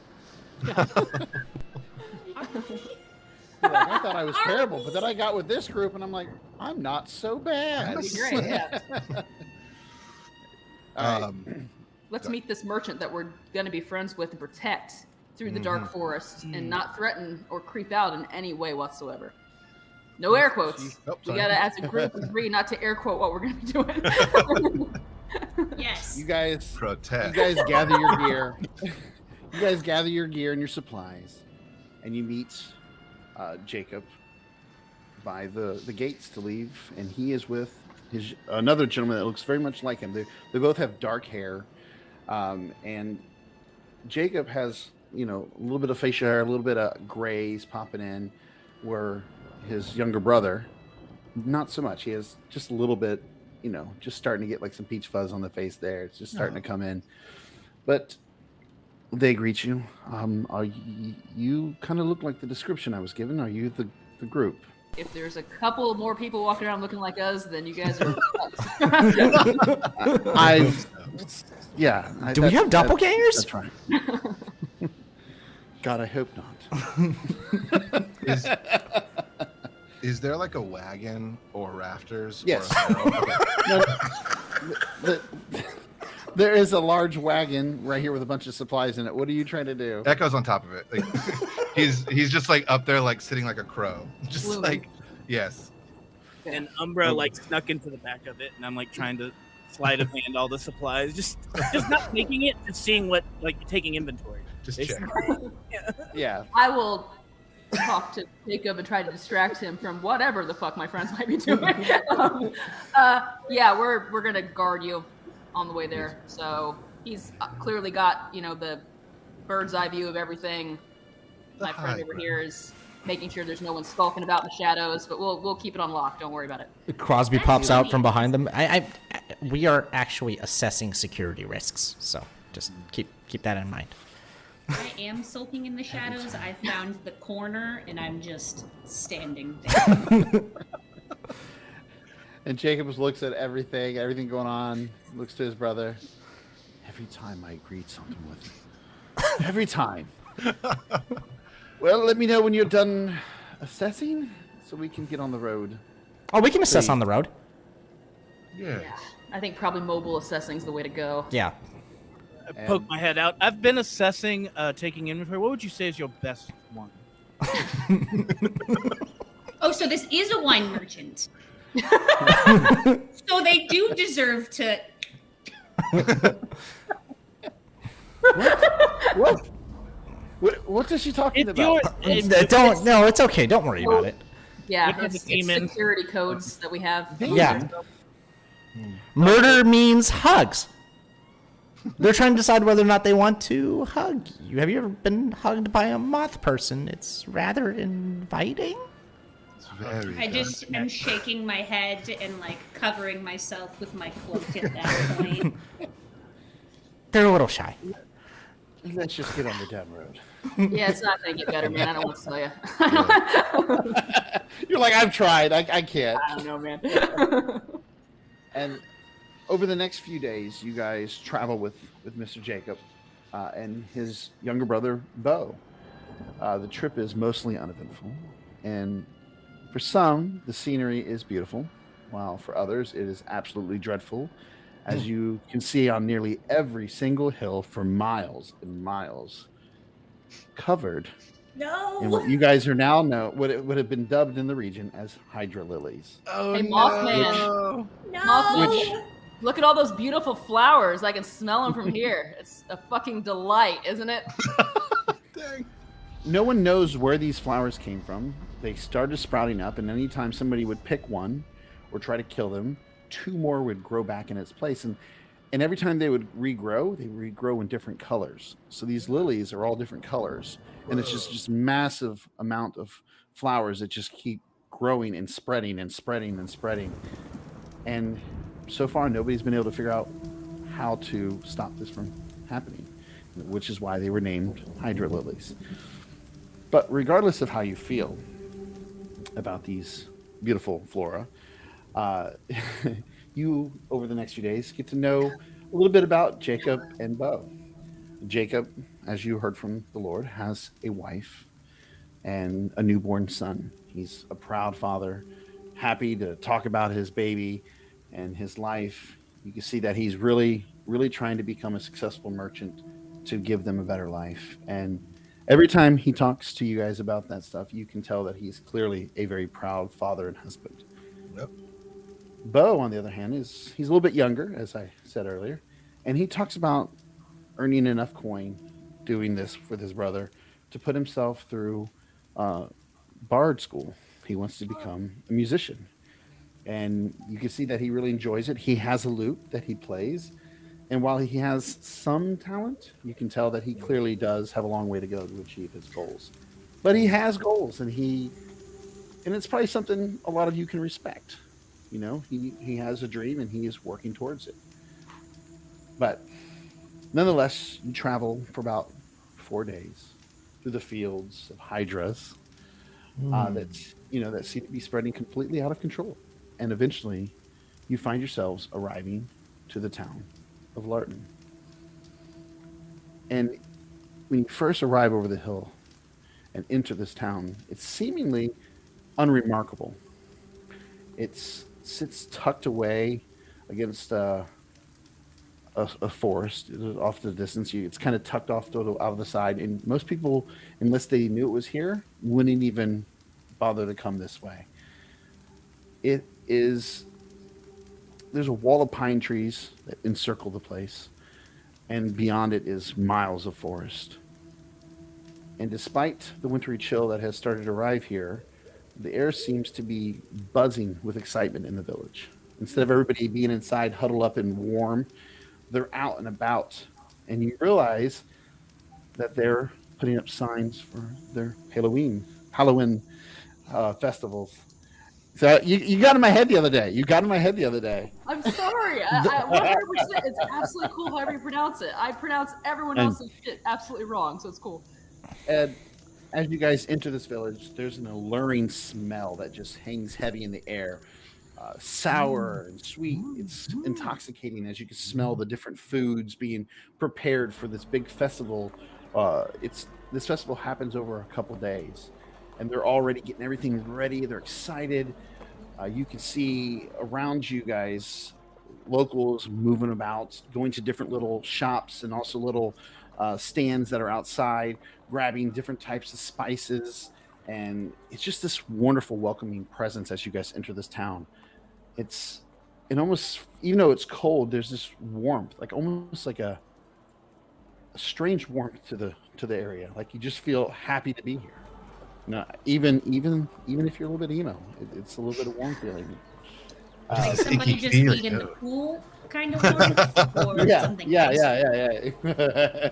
Like, I thought I was terrible, but then I got with this group, and I'm like, I'm not so bad. That'd be great. Yeah. All right. Let's meet this merchant that we're going to be friends with and protect through the dark forest and not threaten or creep out in any way whatsoever. No air quotes. Oh, We sorry. got to, as a group, agree not to air quote what we're going to be doing. Yes. You guys Protect. gather your gear. You guys gather your gear and your supplies, and you meet Jacob by the gates to leave, and he is with another gentleman that looks very much like him. They both have dark hair, and Jacob has a little bit of facial hair, a little bit of grays popping in, where his younger brother, not so much. He has just a little bit, just starting to get like some peach fuzz on the face there. It's just starting to come in, but they greet you. Are you kind of look like the description I was given? Are you the group? If there's a couple more people walking around looking like us, then you guys are. Do we have doppelgangers? That's right. God, I hope not. Is there like a wagon or rafters? Yes. Or No, there is a large wagon right here with a bunch of supplies in it. What are you trying to do? Echo's on top of it. Like, he's just like up there, like sitting like a crow. Just Blooming. like, yes. And Umbra like snuck into the back of it, and I'm like trying to sleight of hand all the supplies, just not taking it, just seeing what, like taking inventory. Just Basically. check. Yeah. I will talk to Jacob and try to distract him from whatever the fuck my friends might be doing. Yeah, we're gonna guard you on the way there. So he's clearly got the bird's eye view of everything. The My friend high over ground. here is making sure there's no one skulking about in the shadows, but we'll keep it on lock. Don't worry about it. Crosby pops out from behind them. We are actually assessing security risks, so just keep that in mind. I am sulking in the shadows. I found the corner, and I'm just standing there. And Jacob looks at everything going on, looks to his brother. Every time I greet something with you. Every time. Well, let me know when you're done assessing so we can get on the road. Oh, we can assess Please. on the road. Yeah. Yeah, I think probably mobile assessing's the way to go. Yeah. I poke my head out. I've been assessing, taking inventory. What would you say is your best one? Oh, so this is a wine merchant. So they do deserve to. What is she talking It's about? No, it's okay. Don't worry about it. Yeah, Look at it's the demon. security codes that we have. Yeah. Murder means hugs. They're trying to decide whether or not they want to hug you. Have you ever been hugged by a moth person? It's rather inviting. It's very. I just am shaking my head and like covering myself with my cloak at that point. They're a little shy. Let's just get on the damn road. Yeah, it's not gonna get better, man. I don't want to tell you. You're like, I've tried. I can't. I don't know, man. And over the next few days, you guys travel with Mr. Jacob and his younger brother, Bo. The trip is mostly uneventful. And for some, the scenery is beautiful. while for others it is absolutely dreadful, as you can see on nearly every single hill for miles and miles, covered in what No. you guys are now know what it would have been dubbed in the region as hydra lilies. Oh Hey, no! Mothman. No. Mothman. Look at all those beautiful flowers. I can smell them from here. It's a fucking delight, isn't it? Dang. No one knows where these flowers came from. They started sprouting up, and anytime somebody would pick one or try to kill them, two more would grow back in its place. And every time they would regrow, they regrow in different colors. So these lilies are all different colors, and it's just massive amount of flowers that just keep growing and spreading and spreading and spreading. And so far, nobody's been able to figure out how to stop this from happening, which is why they were named hydra lilies. But regardless of how you feel about these beautiful flora, you, over the next few days, get to know a little bit about Jacob and Bo. Jacob, as you heard from the Lord, has a wife and a newborn son. He's a proud father, happy to talk about his baby and his life. You can see that he's really, really trying to become a successful merchant to give them a better life. And every time he talks to you guys about that stuff, you can tell that he's clearly a very proud father and husband. Yep. Bo, on the other hand, he's a little bit younger, as I said earlier, and he talks about earning enough coin doing this with his brother to put himself through bard school. He wants to become a musician, and you can see that he really enjoys it. He has a lute that he plays, and while he has some talent, you can tell that he clearly does have a long way to go to achieve his goals. But he has goals, and it's probably something a lot of you can respect. You know, he has a dream and he is working towards it. But nonetheless, you travel for about 4 days through the fields of hydras that seem to be spreading completely out of control. And eventually, you find yourselves arriving to the town of Larton. And when you first arrive over the hill and enter this town, it's seemingly unremarkable. It sits tucked away against a forest off to the distance. It's kind of tucked off out of the side, and most people, unless they knew it was here, wouldn't even bother to come this way. There's a wall of pine trees that encircle the place, and beyond it is miles of forest. And despite the wintry chill that has started to arrive here, the air seems to be buzzing with excitement in the village. Instead of everybody being inside, huddled up and warm, they're out and about. And you realize that they're putting up signs for their Halloween festivals. So you got in my head the other day. I'm sorry. 100%. It's absolutely cool however you pronounce it. I pronounce everyone else's shit absolutely wrong, so it's cool. And as you guys enter this village, there's an alluring smell that just hangs heavy in the air. Sour and sweet. It's intoxicating as you can smell the different foods being prepared for this big festival. This festival happens over a couple days, and they're already getting everything ready. They're excited. You can see around you guys locals moving about, going to different little shops and also little stands that are outside, grabbing different types of spices. And it's just this wonderful welcoming presence as you guys enter this town. It's almost, even though it's cold, there's this warmth, like almost like a strange warmth to the area. Like you just feel happy to be here. No, even if you're a little bit emo, it's a little bit of warm feeling. Like somebody just peed in the pool kind of warmth, or something else. Yeah.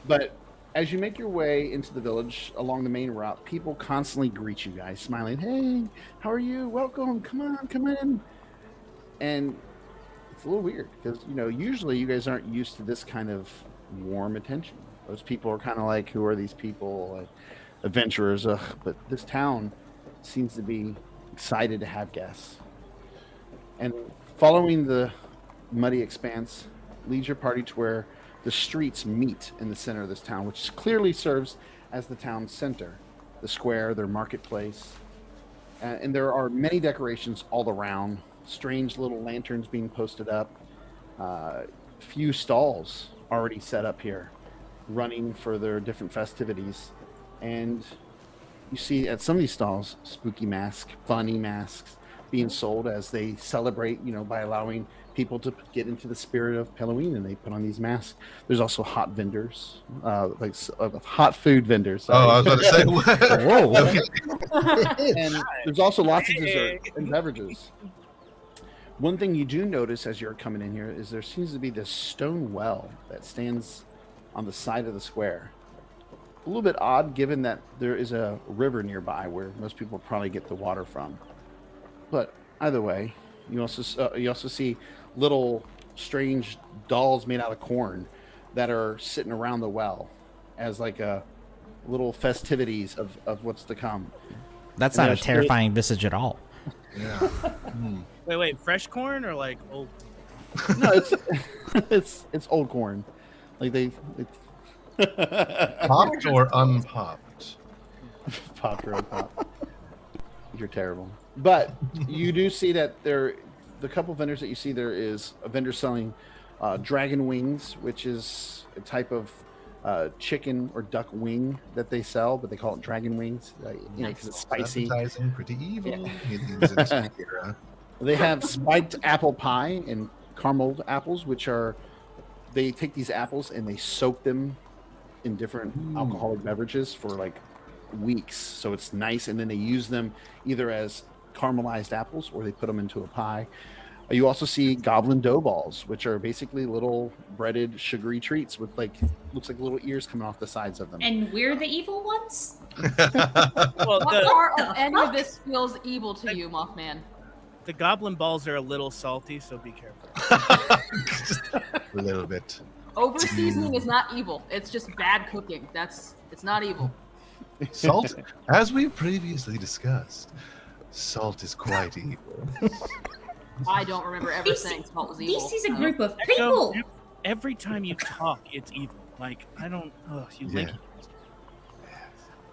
But as you make your way into the village along the main route, people constantly greet you guys, smiling. Hey, how are you? Welcome. Come on, come in. And it's a little weird because, usually you guys aren't used to this kind of warm attention. Those people are kind of like, who are these people? Like adventurers. But this town seems to be excited to have guests. And following the muddy expanse leads your party to where the streets meet in the center of this town, which clearly serves as the town's center, the square, their marketplace. And there are many decorations all around. Strange little lanterns being posted up. Few stalls already set up here, running for their different festivities. And you see at some of these stalls, spooky masks, funny masks being sold as they celebrate, by allowing people to get into the spirit of Halloween, and they put on these masks. There's also hot vendors, hot food vendors. Sorry. Oh, I was about to say, whoa. And there's also lots of dessert and beverages. One thing you do notice as you're coming in here is there seems to be this stone well that stands on the side of the square. A little bit odd, given that there is a river nearby where most people probably get the water from. But either way, you also see little strange dolls made out of corn that are sitting around the well as like a little festivities of what's to come. That's not a terrifying visage at all. yeah. Wait, fresh corn or like old? No, it's old corn. Like they Popped or unpopped? popped or unpopped. You're terrible. But you do see that the couple vendors that you see there is a vendor selling dragon wings, which is a type of chicken or duck wing that they sell, but they call it dragon wings, because it's spicy. Appetizing, pretty evil. Yeah. They have spiked apple pie and carameled apples, they take these apples and they soak them in different alcoholic beverages for like weeks. So it's nice. And then they use them either as caramelized apples or they put them into a pie. You also see goblin dough balls, which are basically little breaded sugary treats with looks like little ears coming off the sides of them. And we're the evil ones? Well, What part of any of this feels evil to you, Mothman? the goblin balls are a little salty, so be careful. A little bit. Over seasoning is not evil. It's just bad cooking. It's not evil. Salt, as we previously discussed, salt is quite evil. I don't remember ever saying salt was evil. This is a group of people. Every time you talk, it's evil. Like, I don't. Oh, you link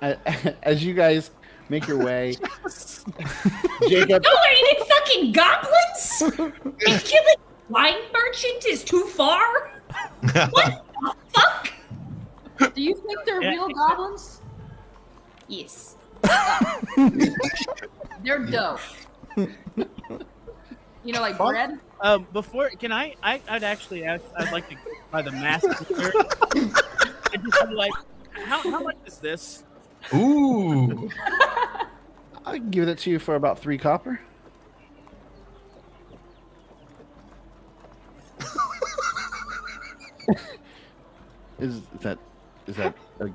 it. As you guys make your way, Jacob. No, are you fucking goblins? And killing wine merchant is too far? What the fuck? Do you think they're real goblins? Yes. They're dough. You know, like bread? Before, can I'd actually ask, I'd like to buy the mask. And just be like, how much is this? Ooh. I can give that to you for about 3 copper. Is that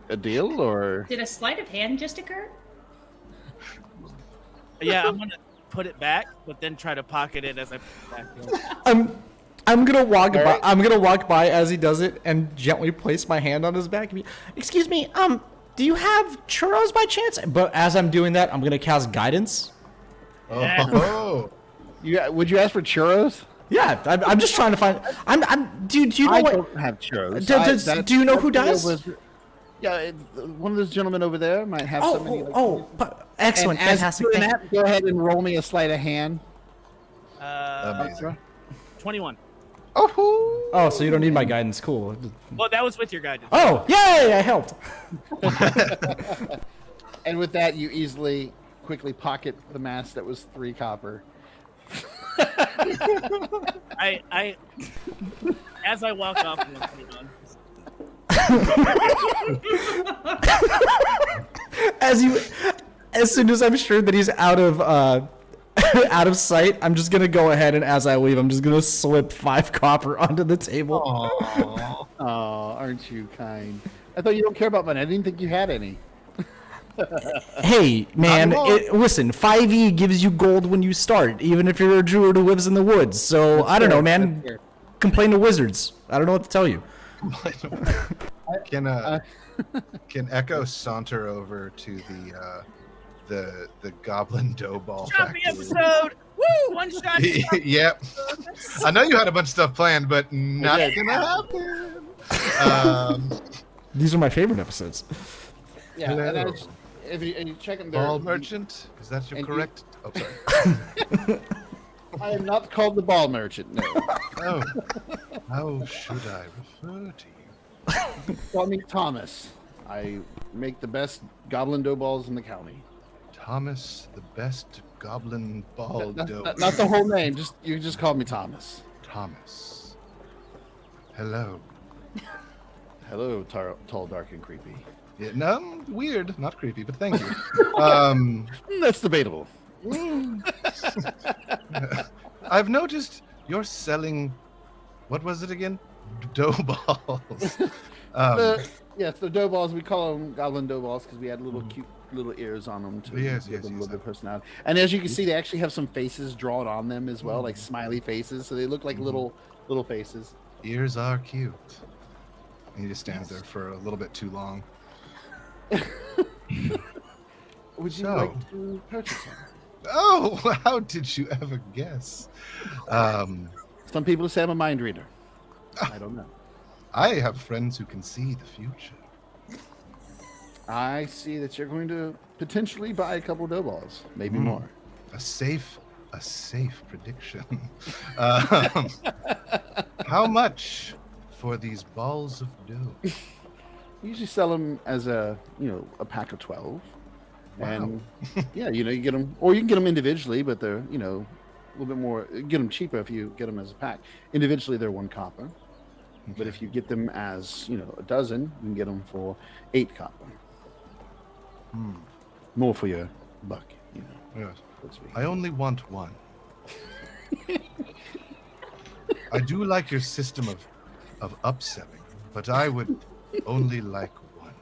a deal or? Did a sleight of hand just occur? Yeah, I'm gonna put it back, but then try to pocket it as I put it back. I'm gonna walk by. I'm gonna walk by as he does it and gently place my hand on his back. And be, excuse me, do you have churros by chance? But as I'm doing that, I'm gonna cast guidance. Oh. Would you ask for churros? Yeah, I'm just trying to find. Do you know I what? don't have churros. Do you know who does? Yeah, one of those gentlemen over there might have somebody. Excellent, and fantastic. As that, go ahead and roll me a sleight of hand. Amazing. 21. Oh, so you don't need my guidance. Cool. Well, that was with your guidance. Oh, yay! I helped. And with that, you quickly pocket the mask that was 3 copper. I as I walk off, I'm like, as soon as I'm sure that he's out of sight, I'm just gonna go ahead and as I leave, I'm just gonna slip 5 copper onto the table. Aww. Oh, aren't you kind? I thought you don't care about money. I didn't think you had any. Hey, man, listen, 5e gives you gold when you start, even if you're a druid who lives in the woods. So, I don't know, man. Complain to wizards. I don't know what to tell you. Can Echo saunter over to the goblin dough ball Shot the factory? episode! Woo! One shot! Yep. I know you had a bunch of stuff planned, but not gonna happen. These are my favorite episodes. Yeah, if you check them, Ball merchant? Is that your and correct? Oh, sorry. I am not called the ball merchant. No. Oh, how should I refer to you? Call me Thomas. I make the best goblin dough balls in the county. Thomas, the best goblin ball dough. Not the whole name. You just call me Thomas. Thomas. Hello. Hello, tall, dark, and creepy. Yeah, no, weird, not creepy, but thank you. That's debatable. I've noticed you're selling. What was it again? Dough balls. Yes, the dough balls. We call them goblin dough balls because we had little cute little ears on them to Yes, give them a little bit yes. of personality. And as you can see, they actually have some faces drawn on them as well, like smiley faces. So they look like little faces. Ears are cute. And he just stands there for a little bit too long. Would you So- like to purchase them? Oh, how did you ever guess? Some people say I'm a mind reader. I don't know. I have friends who can see the future. I see that you're going to potentially buy a couple dough balls, maybe more. A safe prediction. How much for these balls of dough? Usually sell them as a pack of 12. And yeah, you get them, or you can get them individually, but they're, a little bit more, get them cheaper if you get them as a pack. Individually, they're 1 copper. But if you get them as, a dozen, you can get them for 8 copper. More for your buck, Yes. so to speak. I only want one. I do like your system of upselling, but I would only like one.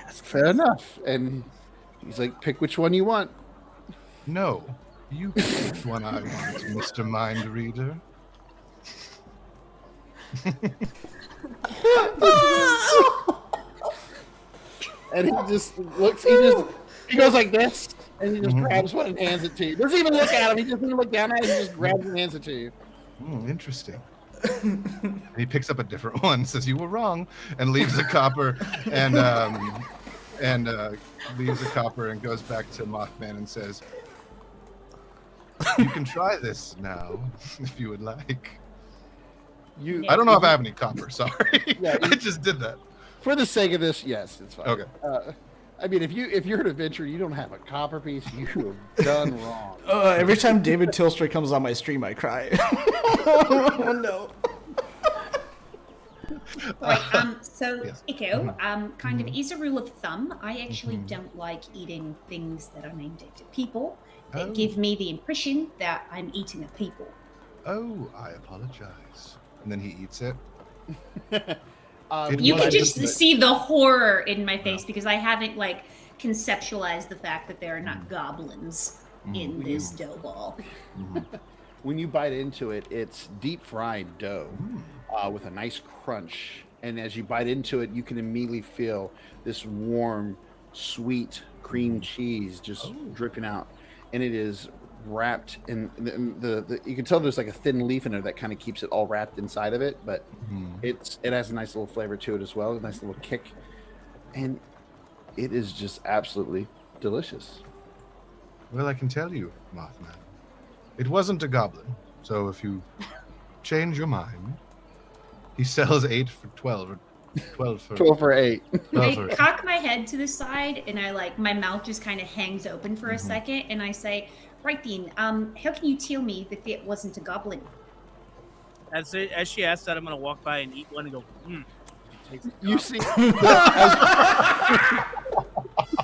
Fair enough. And he's like, pick which one you want. No, you pick which one I want, Mr. Mind Reader. And he just looks, he goes like this, and he just grabs one and hands it to you. Doesn't even look at him. He doesn't even look down at it. He just grabs and hands it to you. Interesting. And he picks up a different one, says you were wrong, and leaves the copper and leaves the copper and goes back to Mothman and says, "You can try this now if you would like." I don't know if I have any copper. Sorry, Yeah, I just did that. For the sake of this, yes, it's fine. Okay. I mean, if you're an adventurer, you don't have a copper piece, you have done wrong. Every time David Tilstray comes on my stream, I cry. Oh no. Right. So, Yes. Echo, kind of as a rule of thumb, I actually don't like eating things that are named after people that Oh. give me the impression that I'm eating a people. Oh, I apologize. And then he eats it. You Well, can I just just- see the horror in my face because I haven't conceptualized the fact that there are not goblins in this dough ball. When you bite into it, it's deep fried dough with a nice crunch. And as you bite into it, you can immediately feel this warm, sweet cream cheese just dripping out. And it is wrapped in the you can tell there's like a thin leaf in there that kind of keeps it all wrapped inside of it, but it has a nice little flavor to it as well, a nice little kick, and it is just absolutely delicious. Well, I can tell you, Mothman, it wasn't a goblin. So if you change your mind, he sells 8 for 12 or 12 for 12 for 8. 12 I for cock my head to the side and my mouth just kind of hangs open for a second and I say, right then, how can you tell me that it wasn't a goblin? As she asks that, I'm gonna walk by and eat one and go, You see,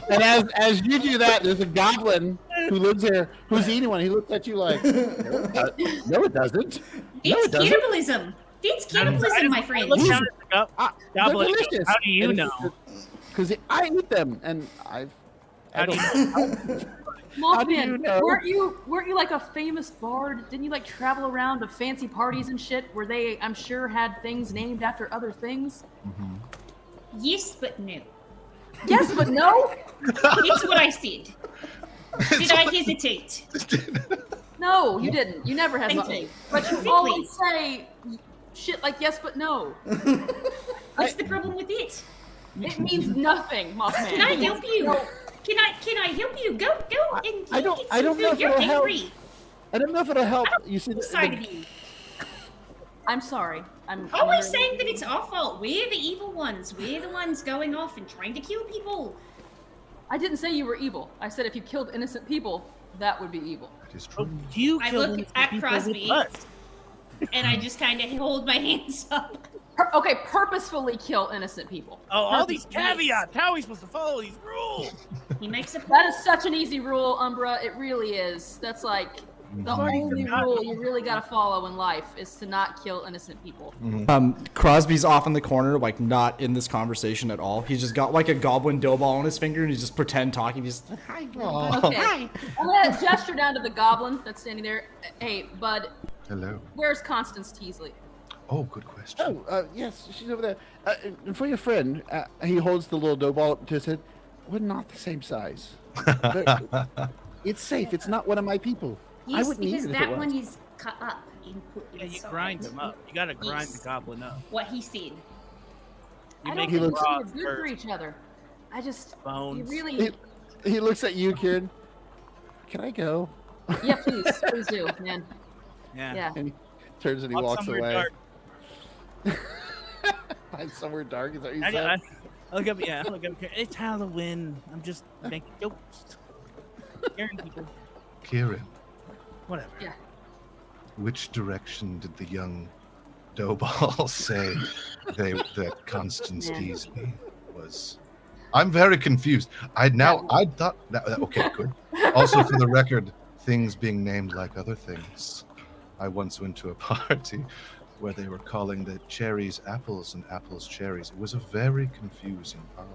and as you do that, there's a goblin who lives there who's eating one. He looks at you like, no, it doesn't. It's cannibalism. It's cannibalism, my friend. Look down at the They're goblin. delicious. How do you know? Because I eat them, and I How do don't you know. Mothman, know? weren't you like a famous bard? Didn't you travel around to fancy parties and shit where they, I'm sure, had things named after other things? Yes, but no. Yes, but no. It's what I said. Did I hesitate? No, you didn't. You never Thank hesitated. you. But you Exactly. always say shit like yes, but no. What's the problem with it? It means nothing, Mothman. Can I help you? Can I help you? Go and I don't get some know food. if You're it'll help. hungry. I don't know if it'll help. You see, I'm sorry to you. I'm sorry. I'm Always saying that it's our fault. We're the evil ones. We're the ones going off and trying to kill people. I didn't say you were evil. I said if you killed innocent people, that would be evil. That is true. You I killed look innocent at people Crosby. with us. And I just kind of hold my hands up. Okay, purposefully kill innocent people. Oh, all these Yes. caveats. How are we supposed to follow these rules? He makes a That is such an easy rule, Umbra. It really is. That's like the only rule you really gotta follow in life is to not kill innocent people. Crosby's off in the corner, like not in this conversation at all. He's just got like a goblin dough ball on his finger, and he's just pretend talking. He's hi. Okay, I'm gonna gesture down to the goblin that's standing there. Hey, bud, Hello. where's Constance Teasley? Oh, good question. Oh, yes, she's over there. And for your friend, he holds the little dough ball up to his head. We're not the same size. It's safe. It's not one of my people. I Yes, wouldn't because eat it if that it one was. is cut up and put Yeah, you inside. grind them up. You gotta grind Yes. the goblin up. What he said. You I make don't it think raw we're good for first. each other. I just, you Bones. really, He looks at you, kid. Can I go? yeah, please do, man. Yeah. Yeah. And he turns and he Walk walks somewhere away. dark. Find somewhere dark. Is that what you I said? look up. Yeah, look up here. It's Halloween. I'm just making jokes. Scaring people. Kieran, Whatever. Yeah. which direction did the young Doughball say that Constance Yeah. Teasley was? I'm very confused. I thought that okay, good. Also, for the record, things being named like other things. I once went to a party where they were calling the cherries apples and apples cherries. It was a very confusing party.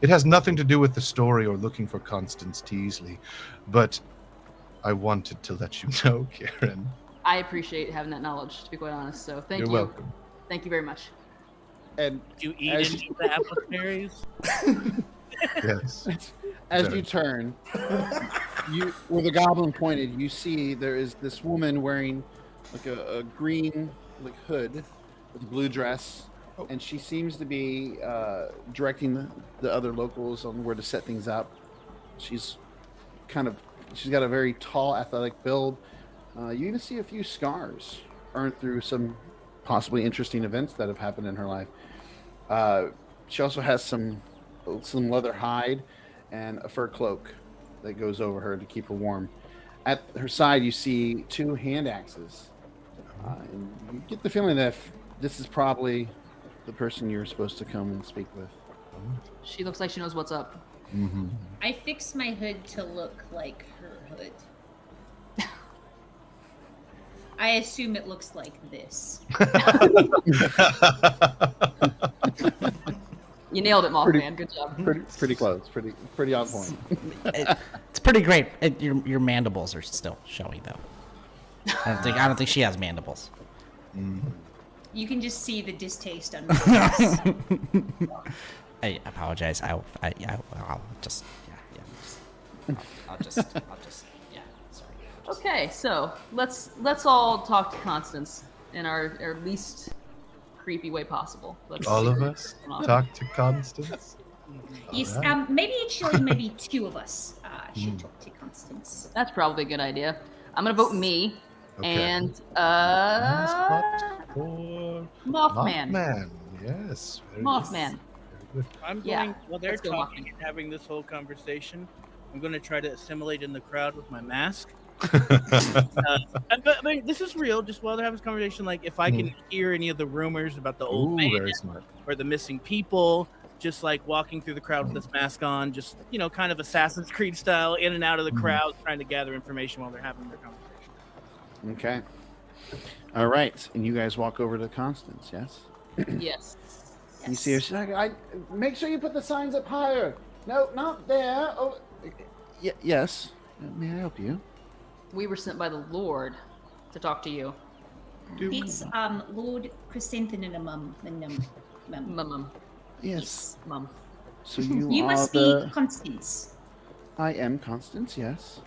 It has nothing to do with the story or looking for Constance Teasley, but I wanted to let you know, Kieran. I appreciate having that knowledge, to be quite honest. So thank You're you. welcome. Thank you very much. And Do you eat As any of the apple cherries? Yes. as Very. you turn, where the goblin pointed, you see there is this woman wearing like a green like hood with a blue dress, and she seems to be directing the other locals on where to set things up. She's got a very tall, athletic build. You even see a few scars earned through some possibly interesting events that have happened in her life. She also has some leather hide and a fur cloak that goes over her to keep her warm. At her side, you see two hand axes. And you get the feeling that this is probably the person you're supposed to come and speak with. She looks like she knows what's up. Mm-hmm. I fix my hood to look like her hood. I assume it looks like this. You nailed it, Mothman. Good job. Pretty close. Pretty on point. It's pretty great. Your mandibles are still showing though. I don't think she has mandibles. You can just see the distaste on my face. I apologize. I'll just yeah. Sorry. Okay, so let's all talk to Constance in our least creepy way possible. Let's All see of what's us going on. talk to Constance. Yes, Alright. maybe two of us should talk to Constance. That's probably a good idea. I'm gonna vote me Okay. and Spot for Mothman. Mothman. Yes. Very Mothman. good. Very good. I'm Yeah, going, while they're let's go, talking Mothman. and having this whole conversation, I'm going to try to assimilate in the crowd with my mask. But this is real. Just while they're having this conversation, like if I can hear any of the rumors about the old Ooh, man very smart. or the missing people, just like walking through the crowd with this mask on, just kind of Assassin's Creed style, in and out of the crowd, trying to gather information while they're having their conversation. Okay. All right. And you guys walk over to Constance, yes? Yes. You see her. She's like, make sure you put the signs up higher. No, not there. Oh, yes. May I help you? We were sent by the Lord to talk to you. It's Lord Chrysanthemum. Mum. Yes. Mum. So you, You are must the... be Constance. I am Constance, yes.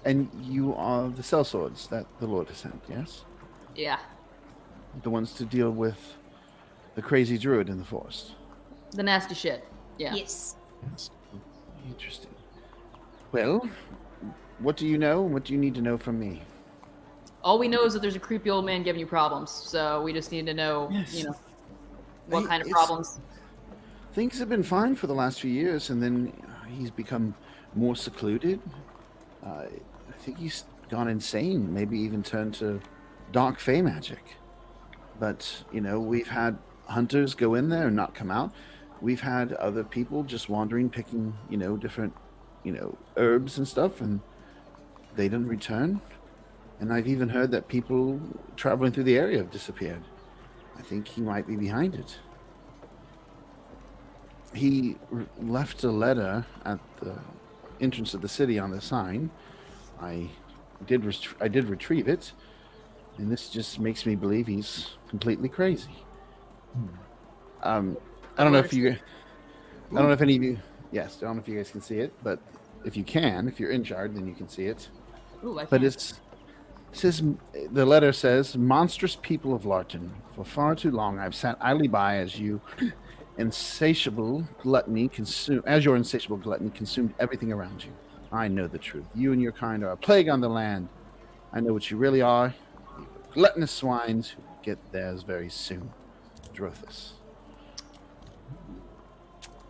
And you are the sellswords that the Lord has sent, yes? Yeah. The ones to deal with the crazy druid in the forest. The nasty shit. Yeah. Yes. Interesting. Well, what do you know? What do you need to know from me? All we know is that there's a creepy old man giving you problems. So we just need to know, Yes. what kind of It's- problems. Things have been fine for the last few years, and then he's become more secluded. I think he's gone insane, maybe even turned to dark fey magic. But, we've had hunters go in there and not come out. We've had other people just wandering, picking, different, herbs and stuff, and they didn't return. And I've even heard that people traveling through the area have disappeared. I think he might be behind it. He left a letter at the entrance of the city on the sign. I did retrieve it, and this just makes me believe he's completely crazy. I don't know if you, I don't know if any of you, yes, I don't know if you guys can see it, but if you can, if you're in charge, then you can see it. Ooh, I But can't. the letter says, "Monstrous people of Larton, for far too long I've sat idly by as your insatiable gluttony consumed everything around you. I know the truth. You and your kind are a plague on the land. I know what you really are. You gluttonous swines who get theirs very soon. Drothus."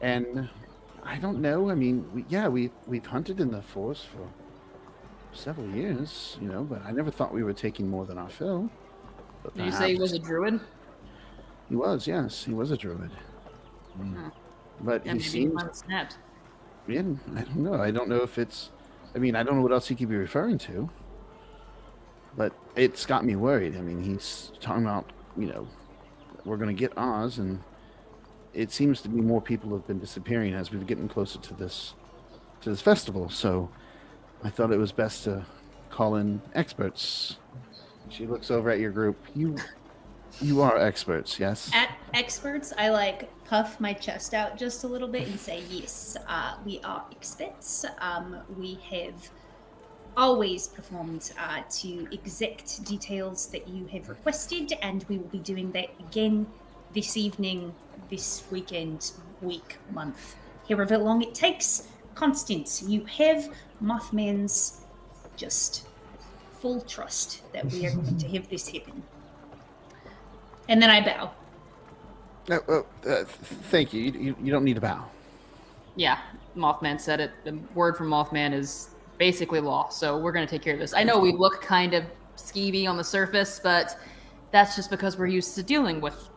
And I don't know. I mean, we've hunted in the forest for several years, but I never thought we were taking more than our fill. But Did you say he was a perhaps- druid? He was, yes, he was a druid. But Yeah, he maybe he seems, finally snapped. I don't know. I don't know if it's, I don't know what else he could be referring to. But it's got me worried. I mean, he's talking about, we're going to get Oz, and it seems to be more people have been disappearing as we're getting closer to this festival. So I thought it was best to call in experts. She looks over at your group. You are experts, yes? At experts, I puff my chest out just a little bit and say, yes, we are experts. We have always performed to exact details that you have requested, and we will be doing that again this evening, this weekend, week, month, however long it takes. Constance, you have Mothman's just full trust that we are going to have this happen. And then I bow. Thank you. You don't need to bow. Yeah, Mothman said it. The word from Mothman is basically law, so we're going to take care of this. I know we look kind of skeevy on the surface, but that's just because we're used to dealing with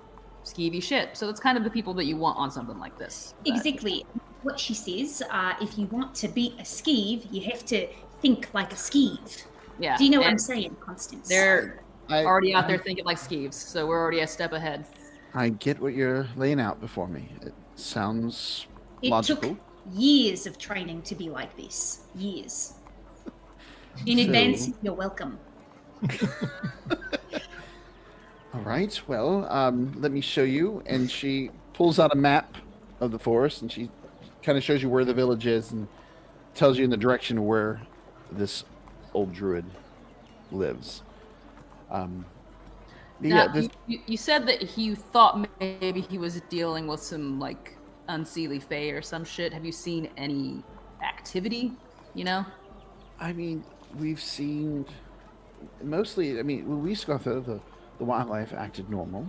skeevy shit. So it's kind of the people that you want on something like this. Exactly. What she says, if you want to beat a skeeve, you have to think like a skeeve. Yeah. Do you know what and I'm saying, Constance? They're already out there thinking like skeeves, so we're already a step ahead. I get what you're laying out before me. It sounds It logical. took years of training to be like this. Years. In advance, you're welcome. All right. Well, let me show you. And she pulls out a map of the forest, and she kind of shows you where the village is and tells you in the direction of where this old druid lives. Now, you said that you thought maybe he was dealing with some unseelie fae or some shit. Have you seen any activity? I mean, we've seen mostly. I mean, when we used to go through the wildlife acted normal,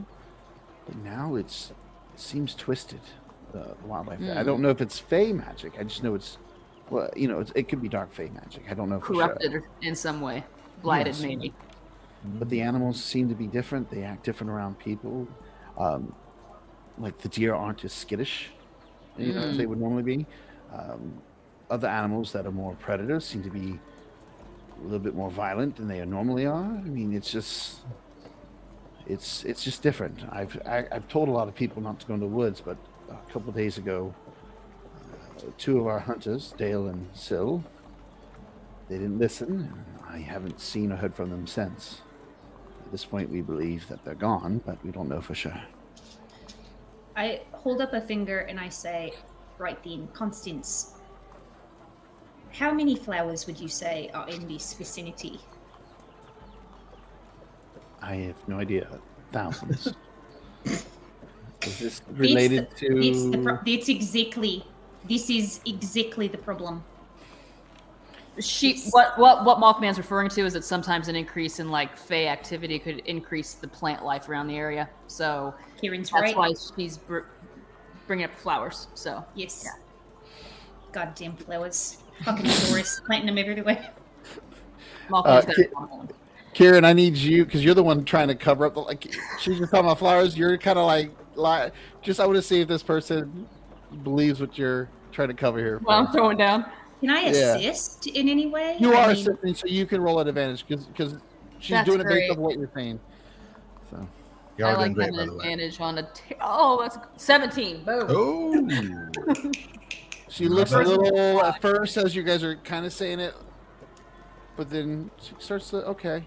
but now it seems twisted. The wildlife. I don't know if it's fae magic. I just know it's, well, it could be dark fae magic. I don't know for Corrupted sure. in some way, blighted Yes. maybe. But the animals seem to be different. They act different around people. Like the deer aren't as skittish, as they would normally be. Other animals that are more predators seem to be a little bit more violent than they normally are. I mean, it's just different. I've told a lot of people not to go in the woods, but a couple of days ago, two of our hunters, Dale and Syl, they didn't listen. And I haven't seen or heard from them since. At this point, we believe that they're gone, but we don't know for sure. I hold up a finger and I say, right then, Constance, how many flowers would you say are in this vicinity? I have no idea. Thousands. Is this related to? That's exactly This is exactly the problem. What Mothman's referring to is that sometimes an increase in like Fey activity could increase the plant life around the area. So Kieran's that's right. why she's bringing up flowers. So Yes. yeah. Goddamn flowers. Fucking tourists planting them everywhere. Mothman's got a problem. Kieran, I need you because you're the one trying to cover up the like. She's just talking about flowers. You're kind of like just. I want to see if this person believes what you're trying to cover here. Well, I'm throwing down. Can I assist in any way? You I are mean, assisting, so you can roll at advantage because she's That's doing it based great. off what you're saying. So You I are like doing great, having by an the way. advantage on that's 17. Boom. Oh, she looks a Not bad. little at first as you guys are kind of saying it, but then she starts to okay.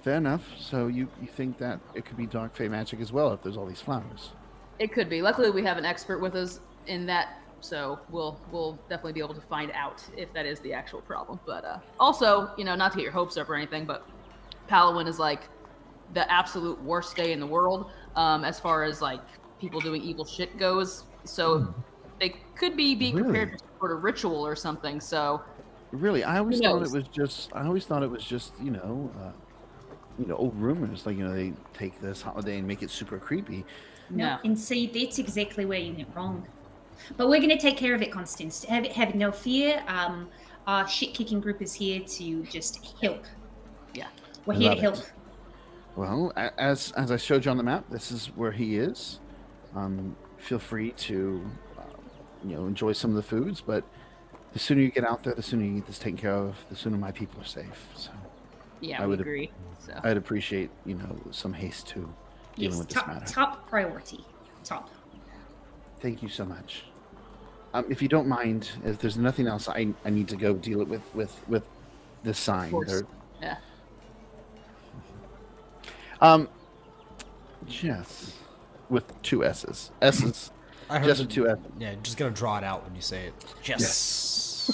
Fair enough. So you think that it could be dark fey magic as well if there's all these flowers. It could be. Luckily, we have an expert with us in that, so we'll definitely be able to find out if that is the actual problem. But also, not to get your hopes up or anything, but Palawan is like the absolute worst day in the world as far as like people doing evil shit goes. So they could be being prepared for some sort of ritual or something. So really, I always thought it knows? was just old rumors. Like they take this holiday and make it super creepy. no. And see, that's exactly where you went wrong. But we're going to take care of it, Constance. Have no fear. Our shit-kicking group is here to just help. yeah. We're here to Love help. it. Well, as I showed you on the map, this is where he is. Feel free to enjoy some of the foods, but the sooner you get out there, the sooner you get this taken care of, the sooner my people are safe. So Yeah, I we would agree. So I'd appreciate some haste to dealing Yes, with this matter. top priority. Top. Thank you so much. If you don't mind, if there's nothing else, I need to go deal it with this sign. of course. There- Yeah. Yes, with two S's. S's. I heard Just the- with two S's. Yeah, just gotta draw it out when you say it. Yes.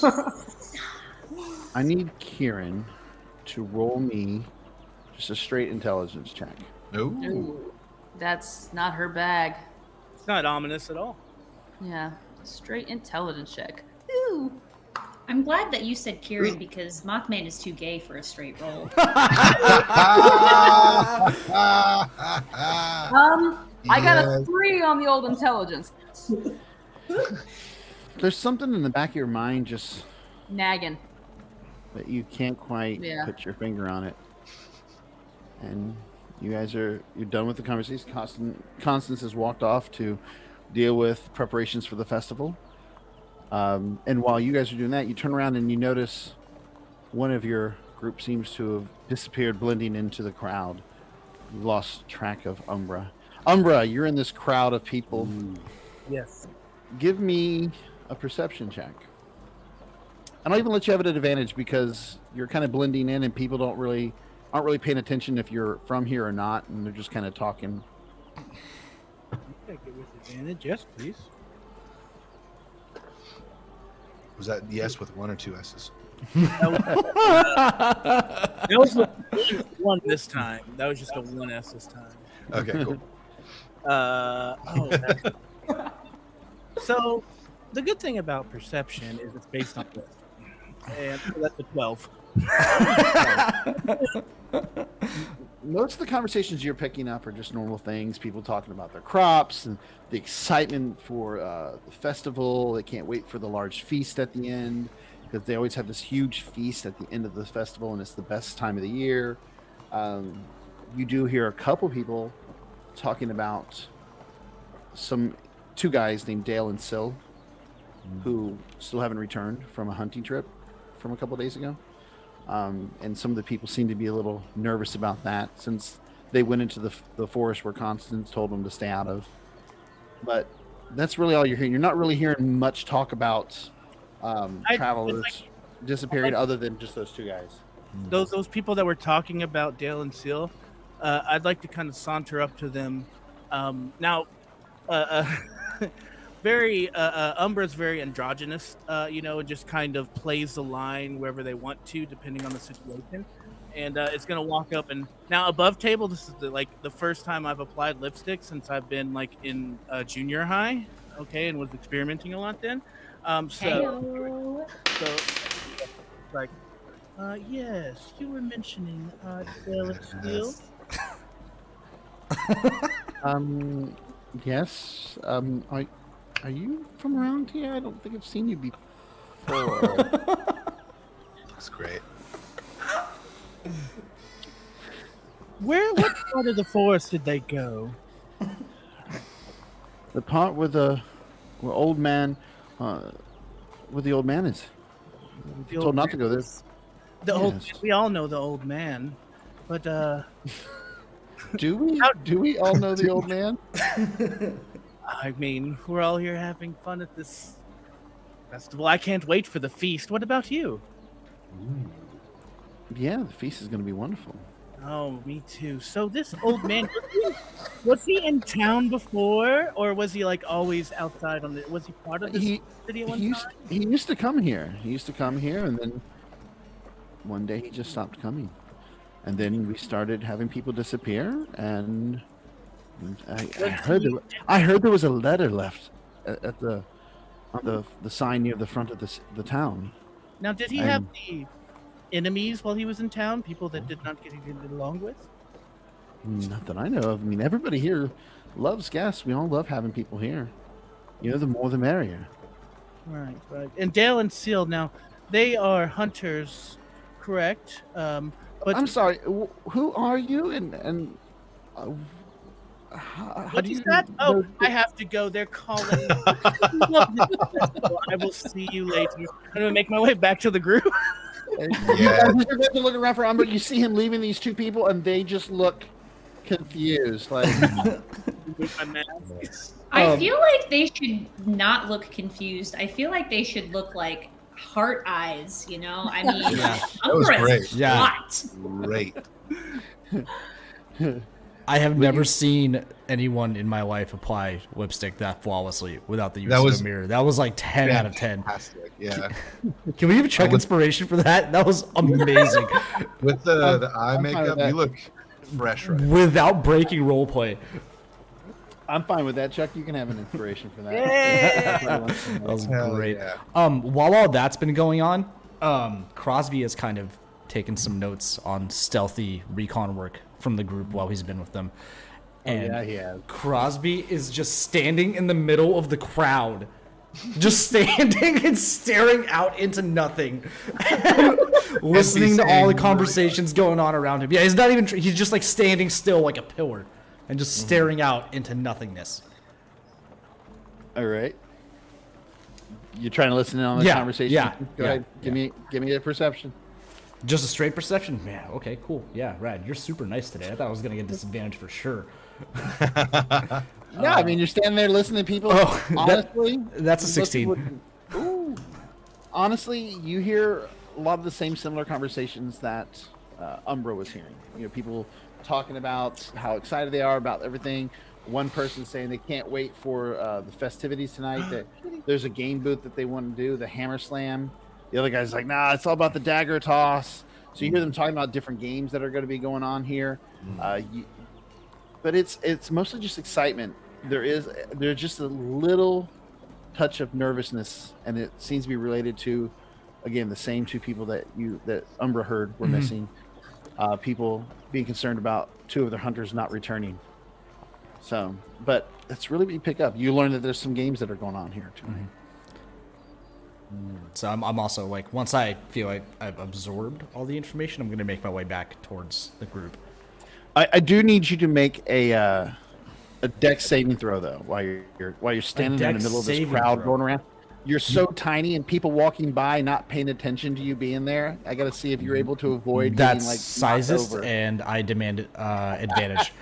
I need Kieran to roll me just a straight intelligence check. oh, Ooh, that's not her bag. It's not ominous at all. Yeah. Straight intelligence check. Ooh. I'm glad that you said Kieran because Mothman is too gay for a straight roll. I got a Yes. 3 on the old intelligence. There's something in the back of your mind just Nagging. that you can't quite Yeah. put your finger on it. And you're done with the conversation. Constance has walked off to deal with preparations for the festival. And while you guys are doing that, you turn around and you notice one of your group seems to have disappeared, blending into the crowd. You lost track of Umbra. Umbra, you're in this crowd of people. Yes. Give me a perception check. And I'll even let you have it at advantage because you're kind of blending in and people aren't really paying attention if you're from here or not, and they're just kind of talking. Take it with advantage. Yes, please. was that yes with 1 or 2 S's? That was one this time. That was just a 1S this time. Okay, cool. So the good thing about perception is it's based on this. And so that's a 12. Most of the conversations you're picking up are just normal things, people talking about their crops and the excitement for the festival. They can't wait for the large feast at the end because they always have this huge feast at the end of the festival, and it's the best time of the year. You do hear a couple people talking about two guys named Dale and Syl who still haven't returned from a hunting trip from a couple days ago. And some of the people seem to be a little nervous about that since they went into the forest where Constance told them to stay out of. But that's really all you're hearing. You're not really hearing much talk about travelers disappearing other than just those two guys. Those people that were talking about Dale and Seal, I'd like to kind of saunter up to them. Umbra's very androgynous, and just kind of plays the line wherever they want to, depending on the situation. And it's gonna walk up and now above table. This is the first time I've applied lipstick since I've been in junior high. okay, and was experimenting a lot then. Heyo. So like, yes, you were mentioning Dale of Steel. Yes. Are you from around here? I don't think I've seen you before. That's great. What part of the forest did they go? The part where where old man, where the old man is. The Told old not to man go there. is- The old. Yes. We all know the old man, but Do we? Do we all know the old man? I mean, we're all here having fun at this festival. I can't wait for the feast. What about you? Yeah, the feast is going to be wonderful. Oh, me too. So this old man, was he in town before, or was he like always outside on the? Was he part of the city at one time? He used to come here. He used to come here, and then one day he just stopped coming. And then we started having people disappear, and I heard there was a letter left at on the sign near the front of the town. Now, did he have the enemies while he was in town? People that did not get along with? Not that I know of. I mean, everybody here loves guests. We all love having people here. You know, the more the merrier. Right. And Dale and Seal, now, they are hunters, correct? But I'm sorry. Who are you? And how do you? that? Oh, I have to go. They're calling. I will see you later. I'm gonna make my way back to the group. Yeah. You're going to look around for Umbra. You see him leaving these two people, and they just look confused. Like, My mask. I feel like they should not look confused. I feel like they should look like heart eyes, you know? I mean, Yeah, that was Umbra's great. Yeah. hot. Great. I have never seen anyone in my life apply lipstick that flawlessly without the use That of was a mirror. That was like 10 out of 10. Fantastic. Yeah. Can we even check inspiration for that? That was amazing. With the eye I'm fine with makeup, that. you look fresh right now. Without breaking roleplay. I'm fine with that, Chuck. You can have an inspiration for that. That was Hell great. yeah. While all that's been going on, Crosby has kind of taken some notes on stealthy recon work from the group while he's been with them. And yeah, he has. Crosby is just standing in the middle of the crowd, just standing and staring out into nothing, listening to all the conversations going on around him. Yeah, he's not even. He's just like standing still like a pillar, and just staring out into nothingness. All right. You're trying to listen in on the Yeah, conversation? yeah, Go yeah, ahead. Give me a perception. Just a straight perception? Yeah, okay, cool. Yeah, Rad, you're super nice today. I thought I was going to get disadvantage for sure. Yeah, I mean, you're standing there listening to people. Oh, Honestly, that's a most 16. people- Ooh. Honestly, you hear a lot of the same similar conversations that Umbra was hearing. You know, people talking about how excited they are about everything. One person saying they can't wait for the festivities tonight. That there's a game booth that they want to do, the Hammer Slam. The other guy's like, nah, it's all about the dagger toss. So you hear them talking about different games that are going to be going on here. But it's mostly just excitement. There's just a little touch of nervousness, and it seems to be related to, again, the same two people that Umbra heard were missing. People being concerned about two of their hunters not returning. So, but that's really what you pick up. You learn that there's some games that are going on here too. So I'm also like, once I feel like I've absorbed all the information, I'm going to make my way back towards the group. I do need you to make a dex saving throw though while you're standing there in the dex middle of this saving crowd throw. going around. You're so tiny, and people walking by not paying attention to you being there. I got to see if you're able to avoid That's getting like sizest, knocked over. and I demand advantage.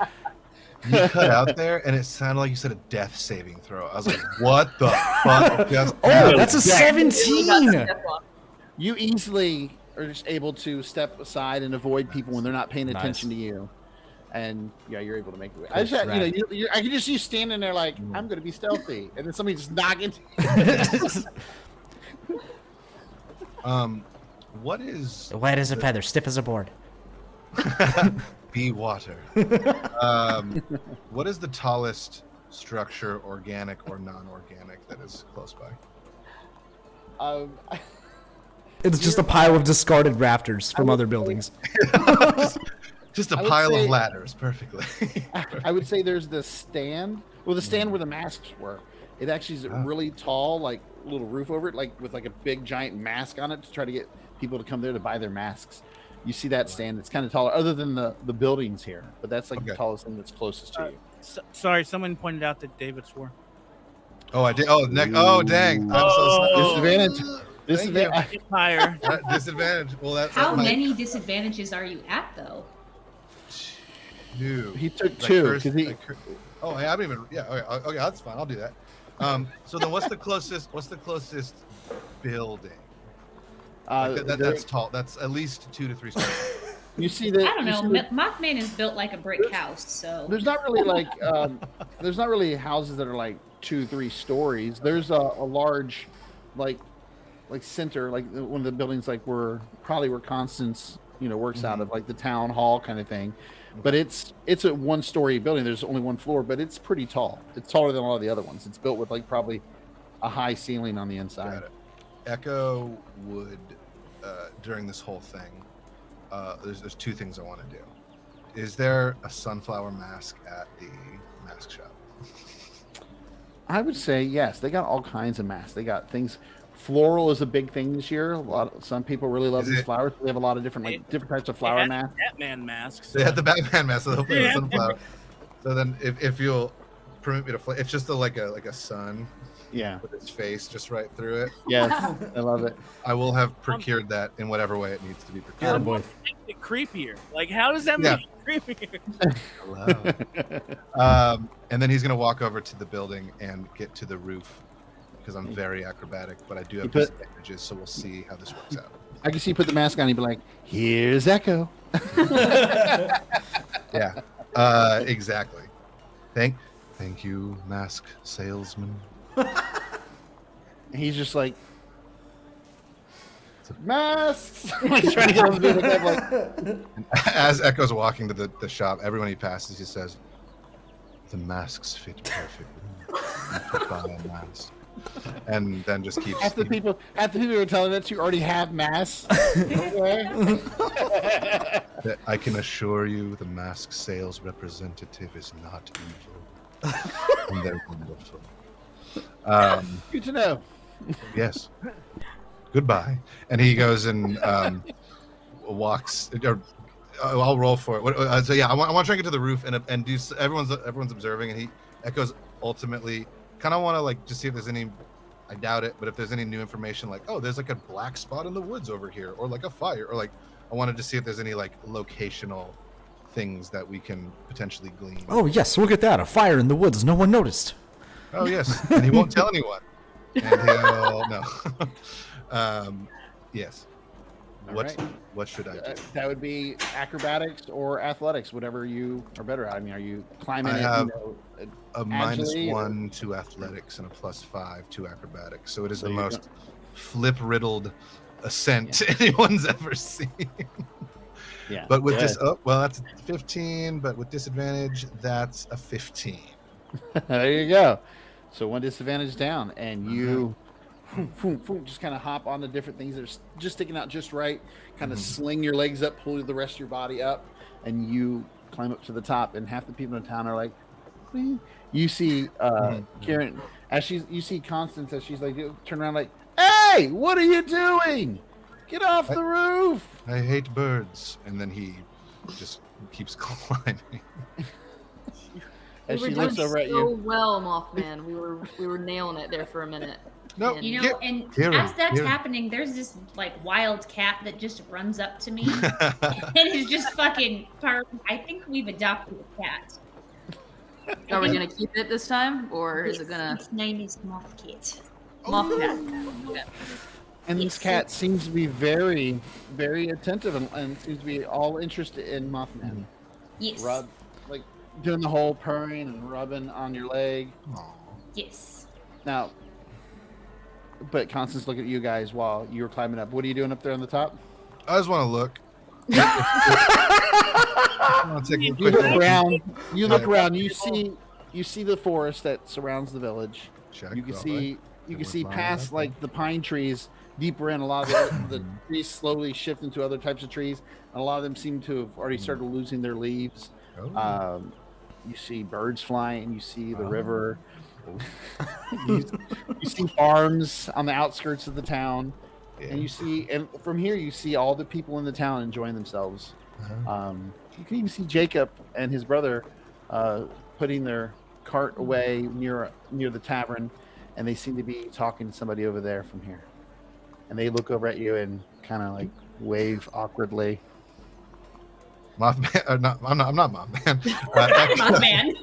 You cut out there, and it sounded like you said a death saving throw. I was like, "What the fuck?" Just Oh, happened? that's a 17! You easily are just able to step aside and avoid people when they're not paying Nice. attention to you, and yeah, you're able to make it. Cool. I just, Rad. I can just see you standing there like I'm going to be stealthy, and then somebody just knocking. What is Light as a feather, stiff as a board. be water? What is the tallest structure, organic or non-organic, that is close by? It's just a pile of discarded rafters from other buildings. Just a I would pile say- of ladders, perfectly. I would say there's the stand. Well, the stand where the masks were. It actually is really tall, like little roof over it, like with like a big giant mask on it to try to get people to come there to buy their masks. You see that stand? It's kind of taller, other than the buildings here, but that's like the Okay. tallest thing that's closest to you. Sorry, someone pointed out that David swore. Oh, I did. Oh, oh, dang. I'm so sorry. Disadvantage. Disadvantage. Get higher. Disadvantage. Well, that's How my many disadvantages are you at, though? two. He took Like two cursed- because he. like oh, I haven't even. Yeah. Okay. That's fine. I'll do that. So then, what's the closest? What's the closest building? That's tall. That's at least 2 to 3 stories. You see that? I don't know. Mothman is built like a brick house, so There's not really like there's not really houses that are like 2-3 stories. There's a large like center, like one of the buildings like where Constance works out of, like the town hall kind of thing. But it's a 1-story building. There's only 1 floor, but it's pretty tall. It's taller than a lot of the other ones. It's built with like probably a high ceiling on the inside. Got it. Echo would during this whole thing. There's 2 things I want to do. Is there a sunflower mask at the mask shop? I would say yes. They got all kinds of masks. They got things. Floral is a big thing this year. Some people really love Is these it- flowers. They have a lot of different types of flower They had masks. Batman masks. They had the Batman mask, so they'll put Yeah. a sunflower. So then, if you'll permit me to play, it's just like a sun Yeah. with its face just right through it. Yes. I love it. I will have procured that in whatever way it needs to be procured. Attaboy. Make it creepier. Like, how does that Yeah. make it creepier? Hello. And then he's gonna walk over to the building and get to the roof because I'm very acrobatic, but I do have disadvantages, so we'll see how this works out. I can see you put the mask on and be like, here's Echo. Yeah, exactly. Thank you, mask salesman. And he's just like, masks. Like trying to get him to do it. Like, As Echo's walking to the shop, everyone he passes, he says, "The masks fit perfectly. You could buy a mask." And then just keeps. half the people are telling us you already have masks. Okay. I can assure you, the mask sales representative is not evil, and they're wonderful. Good to know. Yes. Goodbye. And he goes and walks. Or, I'll roll for it. So yeah, I want to try and get to the roof and do. Everyone's observing, and he Echoes ultimately kind of want to like just see if there's any. I doubt it, but if there's any new information, like there's like a black spot in the woods over here, or like a fire, or like I wanted to see if there's any like locational things that we can potentially glean. Oh yes, look at that! A fire in the woods. No one noticed. Oh yes, and he won't tell anyone. And he'll no. Yes. All What right. what should I do? That would be acrobatics or athletics, whatever you are better at. I mean, are you climbing? I it, have you know, A agility or- -1 to athletics and a +5 to acrobatics. So it is So the you're most flip-riddled ascent anyone's ever seen. Yeah. But with good. that's a 15. But with disadvantage, that's a 15. There you go. So 1 disadvantage down, and you Mm-hmm. just kind of hop on the different things that are just sticking out just right. Kind of Mm-hmm. sling your legs up, pull the rest of your body up, and you climb up to the top. And half the people in town are like, "Wee." You see Karen as you see Constance as she's like turn around like, "Hey, what are you doing? Get off the roof!" I hate birds. And then he just keeps climbing. As We she were looks doing over at so you. well, Mothman. We were nailing it there for a minute. No, And- you know, Get- and Kieran, as that's Kieran. happening, there's this like wild cat that just runs up to me and is just fucking purring. I think we've adopted a cat. Are we gonna keep it this time, or is it gonna Its name is Mothkit. Mothcat? Okay. And this Yes. cat seems to be very, very attentive and seems to be all interested in Mothman. Yes. Rub, like doing the whole purring and rubbing on your leg. Yes. Now, but Constance, look at you guys while you were climbing up. What are you doing up there on the top? I just want to look. I wanna take a You quick look look. around. You look Yeah. around. You see you see the forest that surrounds the village. Check. You can all see right. you can We're see fine past with that. like the pine trees deeper in. A lot of the trees slowly shift into other types of trees, and a lot of them seem to have already started losing their leaves. Oh. You see birds flying. You see the Oh. river. you see farms on the outskirts of the town, Yeah. and from here you see all the people in the town enjoying themselves. Uh-huh. You can even see Jacob and his brother putting their cart away near the tavern, and they seem to be talking to somebody over there from here. And they look over at you and kind of like wave awkwardly. Mothman, not, I'm not Mothman. Mothman.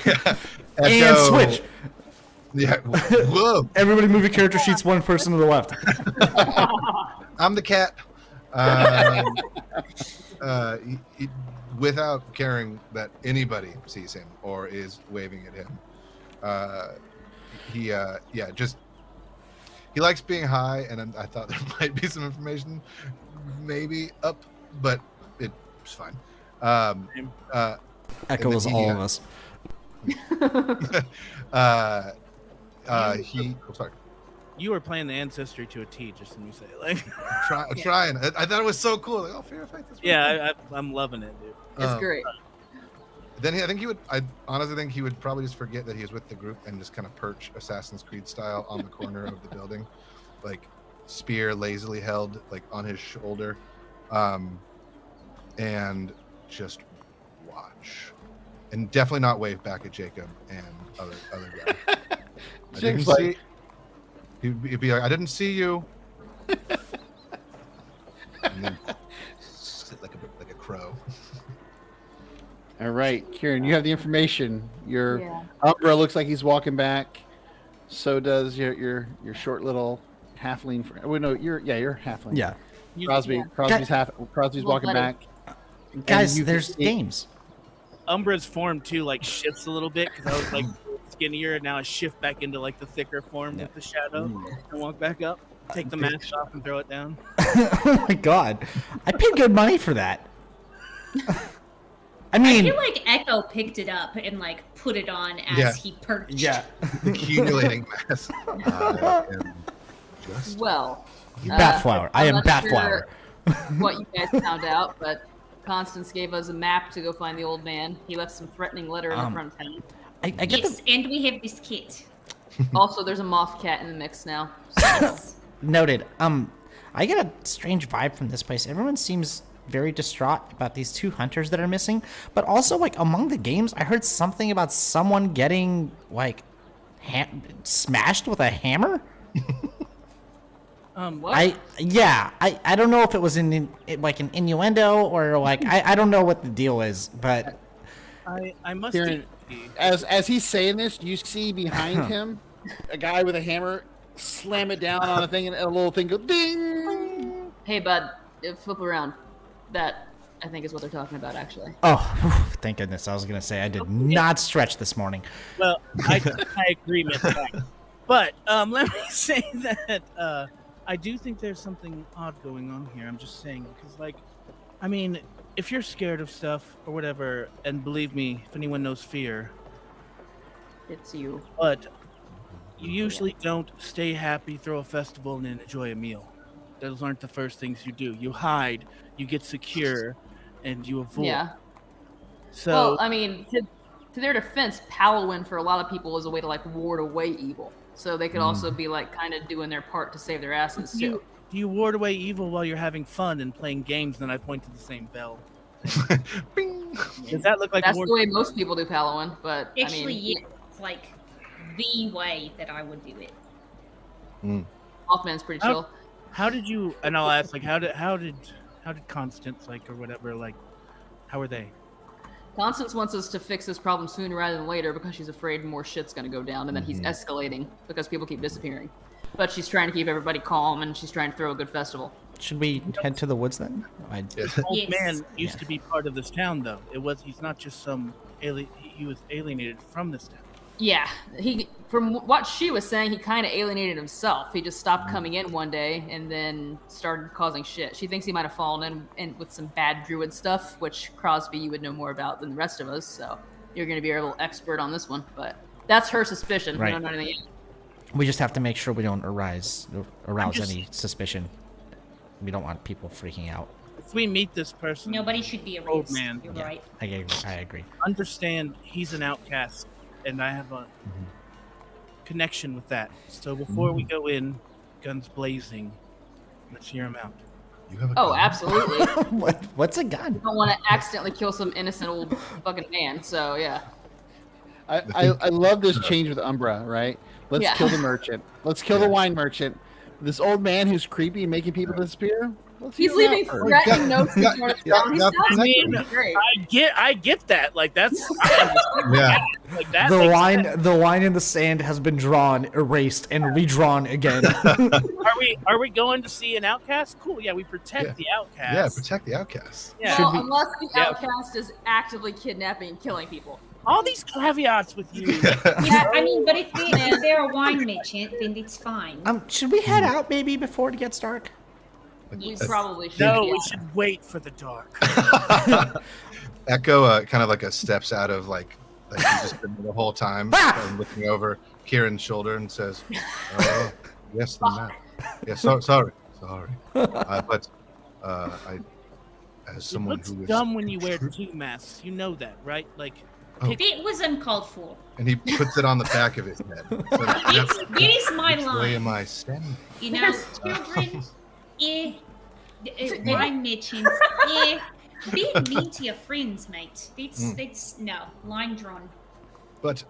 Yeah, And Echo- switch. Yeah. Whoa. Everybody move your character sheets one person to the left. I'm the cat. Without caring that anybody sees him or is waving at him, he likes being high, and I thought there might be some information maybe up, but it's fine. Echo is he, all of us. I'm sorry. You were playing the ancestry to a T, just let me say. Like, I'm trying. I thought it was so cool. Like, oh, fear of faith. That's really yeah, I'm loving it, dude. It's great. Then I think he would. I honestly think he would probably just forget that he was with the group and just kind of perch Assassin's Creed style on the corner of the building, like spear lazily held like on his shoulder, and just watch, and definitely not wave back at Jacob and other guy. I didn't Jacob's see. He'd be like, I didn't see you. And then sit like a crow. All right, Kieran, you have the information. Your Yeah. Umbra looks like he's walking back. So does your short little halfling friend. Oh, no, you're halfling. Yeah. Crosby's Little walking buddy. back. Guys, you can there's see- games. Umbra's form too like shifts a little bit because I was like skinnier, and now I shift back into like the thicker form with the shadow and walk back up, take the mask off and throw it down. Oh my god. I paid good money for that. I I mean, feel like Echo picked it up and like put it on as Yeah. he perched. yeah. Accumulating mass. Well, Batflower. I I'm am not Batflower. sure what you guys found out, but Constance gave us a map to go find the old man. He left some threatening letter in the front of town. I get Yes, and we have this kit. Also, there's a moth cat in the mix now. Yes. Noted. I get a strange vibe from this place. Everyone seems very distraught about these two hunters that are missing, but also like among the games, I heard something about someone getting like smashed with a hammer. What? I don't know if it was like an innuendo or like I don't know what the deal is, but I must. Kieran, as he's saying this, you see behind him a guy with a hammer slam it down on a thing, and a little thing go ding. Hey, bud, flip around. That, I think, is what they're talking about, actually. oh, thank goodness. I was gonna say I did not stretch this morning. Well, I agree with that. But let me say that I do think there's something odd going on here. I'm just saying because, like, I mean, if you're scared of stuff or whatever, and believe me, if anyone knows fear, It's you. but you usually don't stay happy, throw a festival, and then enjoy a meal. Those aren't the first things you do. You hide, you get secure, and you avoid. Yeah. So, Well, I mean, to their defense, Palowin for a lot of people is a way to like ward away evil. So they could also be like kind of doing their part to save their asses too. do you ward away evil while you're having fun and playing games? Then I point to the same bell. Bing. Does that look like That's more? the way most people do Palowin, but Actually, I mean, yeah, it's like the way that I would do it. Mothman's pretty chill. How did you? And I'll ask, like, how did Constance, like, or whatever, like, how are they? Constance wants us to fix this problem sooner rather than later because she's afraid more shit's gonna go down and then he's escalating because people keep disappearing. But she's trying to keep everybody calm and she's trying to throw a good festival. Should we head to the woods then? Old Yes. man used to be part of this town, though. He's not just some alien. He was alienated from this town. Yeah, from what she was saying, he kind of alienated himself. He just stopped coming in one day and then started causing shit. She thinks he might have fallen in with some bad druid stuff, which Crosby you would know more about than the rest of us. So you're going to be a little expert on this one, but that's her suspicion. Right. We don't know anything yet. We just have to make sure we don't arouse just- any suspicion. We don't want people freaking out. If we meet this person, Nobody should be erased. Old man. You're Yeah, right. I agree. understand he's an outcast, and I have a connection with that. So before we go in, guns blazing, let's hear him out. You have a Oh, gun? absolutely. What's a gun? Don't want to accidentally kill some innocent old fucking man. So yeah. I love this change with Umbra, right? Let's Yeah. kill the merchant. Let's kill the wine merchant. This old man who's creepy and making people disappear. Let's He's hear him leaving out first. threatening notes in front of his got- town. He's got not connected. great. I get that. Like that's Yeah. like that. The makes line, sense. the line in the sand has been drawn, erased, and redrawn again. Are we going to see an outcast? Cool. Yeah, we protect Yeah. the outcast. Yeah, protect the outcasts. Yeah. Should Well, be- unless the Yeah. outcast is actively kidnapping and killing people. All these caveats with you. Yeah, I mean, but if they're a wine merchant, then it's fine. Should we head out maybe before it gets dark? We Yes. probably should. No, yeah. we should wait for the dark. Echo kind of like a steps out of like he's just been there the whole time and looking over Kieran's shoulder and says, "Oh, yes, the map. Yes, sorry. But I, as It someone looks who is dumb when you wear two masks. You know that, right? Like, Oh. It was uncalled for. and he puts it on the back of his head. So It is my which way line. am I standing? You know, children, wine merchants, being mean to your friends, mate. That's no line drawn. But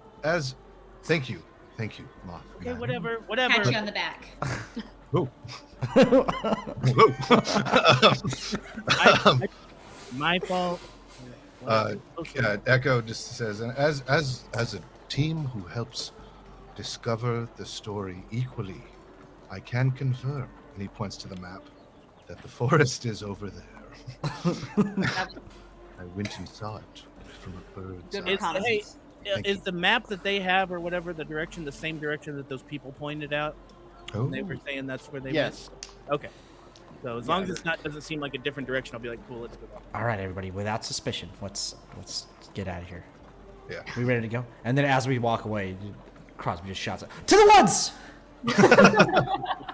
thank you, Moth. okay, Man. whatever. Pat you on the back. Ooh. I, my fault. Yeah, Echo just says, and as a team who helps discover the story equally, I can confirm, and he points to the map, that the forest is over there. I went and saw it from a bird's Good eye. reconnaissance. Thank Is you. the map that they have or whatever the direction the same direction that those people pointed out? Oh, They were saying that's where they Yes. went. Okay. So as long as it's not doesn't seem like a different direction, I'll be like, cool, let's go. All right, everybody, without suspicion, let's get out of here. yeah. We ready to go? And then as we walk away, Crosby just shouts, "To the woods!"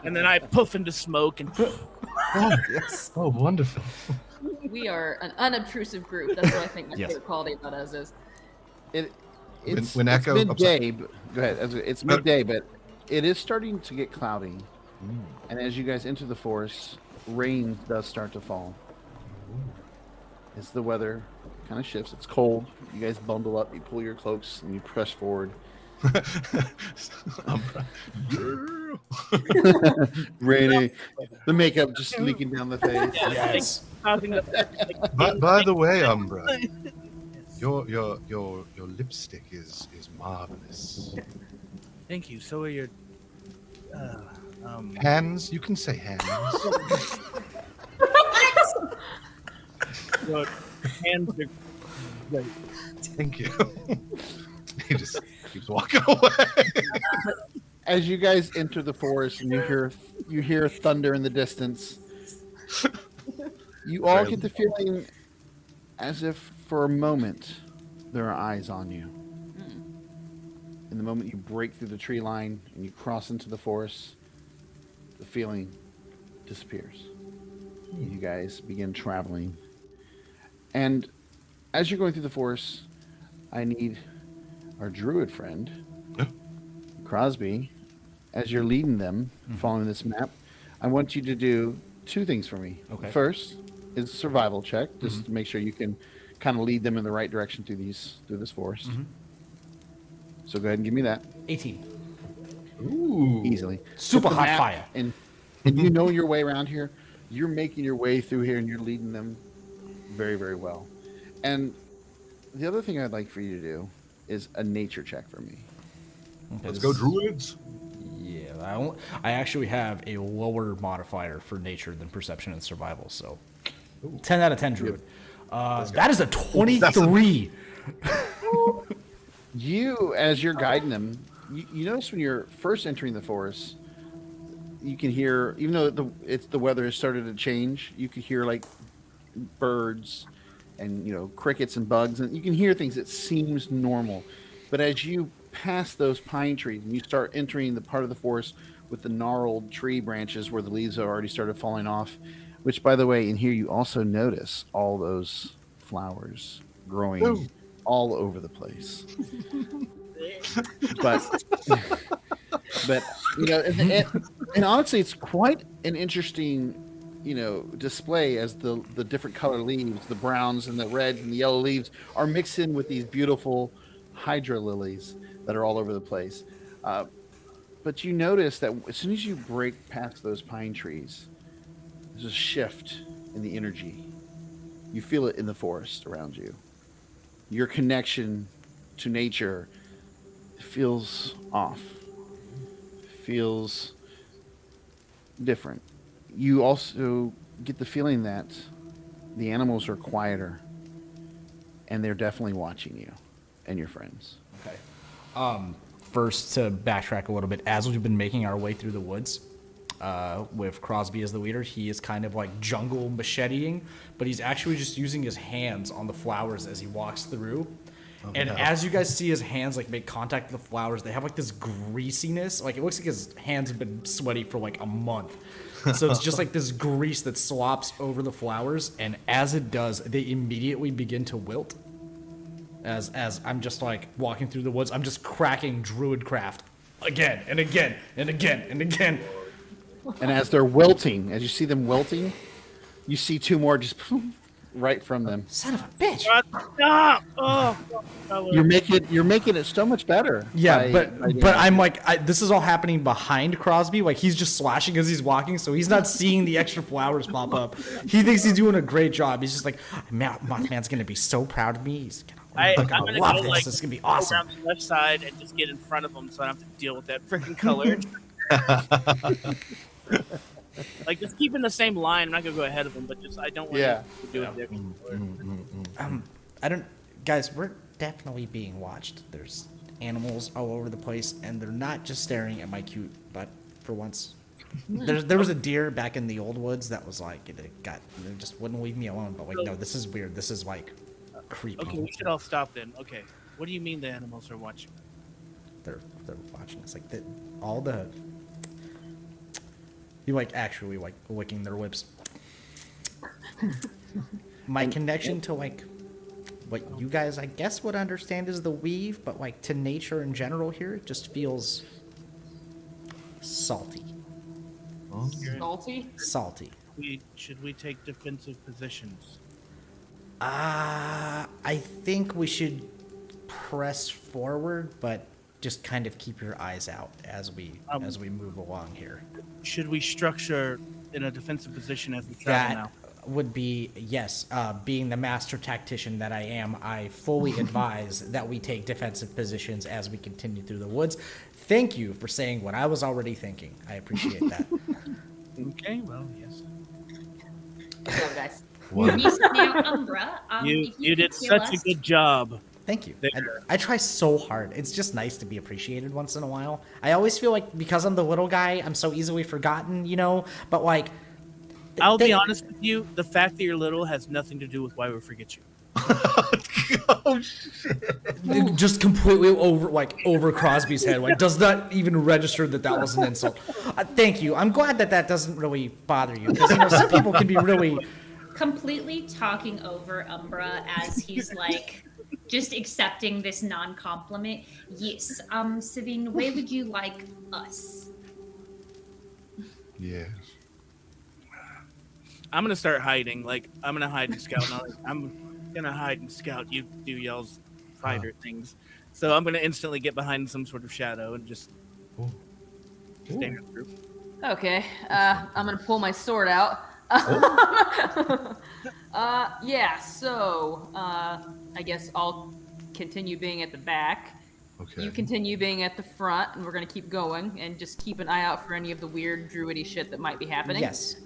And then I poof into smoke and Oh, yes. Oh, wonderful. We are an unobtrusive group. That's what I think my Yes. favorite quality about us is. It's when Echo- I'm midday. Go ahead. It's midday, but it is starting to get cloudy. And as you guys enter the forest, rain does start to fall. As the weather kind of shifts, it's cold. You guys bundle up, you pull your cloaks, and you press forward. Rainy, the makeup just leaking down the face. Yes. causing the By the way, Umbra, your lipstick is marvelous. Thank you. So are your Hands, you can say hands. your hands are great. Thank you. He just keeps walking away. As you guys enter the forest and you hear thunder in the distance, you all get the feeling as if for a moment there are eyes on you. In the moment you break through the tree line and you cross into the forest, the feeling disappears. You guys begin traveling. And as you're going through the forest, I need our druid friend, Crosby, as you're leading them, following this map, I want you to do two things for me. Okay. First is a survival check, just to make sure you can kind of lead them in the right direction through this forest. So go ahead and give me that 18. Ooh. easily. Super With the hot map, fire. And you know your way around here. You're making your way through here, and you're leading them very, very well. And the other thing I'd like for you to do is a nature check for me. Let's go, druids. Yeah, I actually have a lower modifier for nature than perception and survival, so 10 out of 10 druid. That is a 23. You, as you're guiding them, you notice when you're first entering the forest, you can hear, even though the weather has started to change, you can hear like birds and crickets and bugs, and you can hear things that seems normal. But as you pass those pine trees and you start entering the part of the forest with the gnarled tree branches where the leaves have already started falling off, which, by the way, in here you also notice all those flowers growing all over the place. but and honestly, it's quite an interesting display as the different color leaves, the browns and the reds and the yellow leaves are mixed in with these beautiful hydra lilies that are all over the place. But you notice that as soon as you break past those pine trees, there's a shift in the energy. You feel it in the forest around you. Your connection to nature feels off, feels different. You also get the feeling that the animals are quieter, and they're definitely watching you and your friends. Okay. First, to backtrack a little bit, as we've been making our way through the woods, with Crosby as the leader, he is kind of like jungle macheteing, but he's actually just using his hands on the flowers as he walks through. As you guys see his hands like make contact with the flowers, they have like this greasiness. Like it looks like his hands have been sweaty for like a month. So it's just like this grease that slops over the flowers, and as it does, they immediately begin to wilt. As I'm just like walking through the woods, I'm just cracking Druidcraft again and again and again and again. And as they're wilting, as you see them wilting, you see two more just right from them. Son of a bitch. Stop! Oh, You're making it so much better. Yeah, but I'm like, this is all happening behind Crosby. Like he's just slashing as he's walking, so he's not seeing the extra flowers pop up. He thinks he's doing a great job. He's just like, Mothman's gonna be so proud of me. He's gonna love this. This is gonna be awesome. Around the left side and just get in front of them, so I don't have to deal with that freaking color. Like just keeping the same line. I'm not gonna go ahead of them, but just I don't want to do it different. I don't, guys. We're definitely being watched. There's animals all over the place, and they're not just staring at my cute butt for once. There was a deer back in the old woods that was like it just wouldn't leave me alone. But like, no, this is weird. This is like creepy. Okay, we should all stop then. Okay, what do you mean the animals are watching? They're watching us like all the. You like actually like licking their lips. My connection to like what you guys I guess would understand is the weave, but like to nature in general here, it just feels salty. Salty? Salty. Should we take defensive positions? I think we should press forward, but just kind of keep your eyes out as we move along here. Should we structure in a defensive position as we travel now? That would be, yes. Being the master tactician that I am, I fully advise that we take defensive positions as we continue through the woods. Thank you for saying what I was already thinking. I appreciate that. Okay, well, yes. Good job, guys. Now, Umbra, You did such a good job. Thank you. I try so hard. It's just nice to be appreciated once in a while. I always feel like because I'm the little guy, I'm so easily forgotten, But like, I'll be honest with you. The fact that you're little has nothing to do with why we forget you. Oh shit! Just completely over Crosby's head. Like does not even register that was an insult. Thank you. I'm glad that doesn't really bother you because some people can be really completely talking over Umbra as he's like just accepting this non-compliment. Yes. Savine, where would you like us? Yes. I'm gonna start hiding. Like I'm gonna hide and scout. I'm gonna hide and scout. You do y'all's fighter things. So I'm gonna instantly get behind some sort of shadow and just stay in the group. Okay, I'm gonna pull my sword out. Yeah, so I guess I'll continue being at the back. Okay. You continue being at the front, and we're gonna keep going and just keep an eye out for any of the weird druidy shit that might be happening. Yes.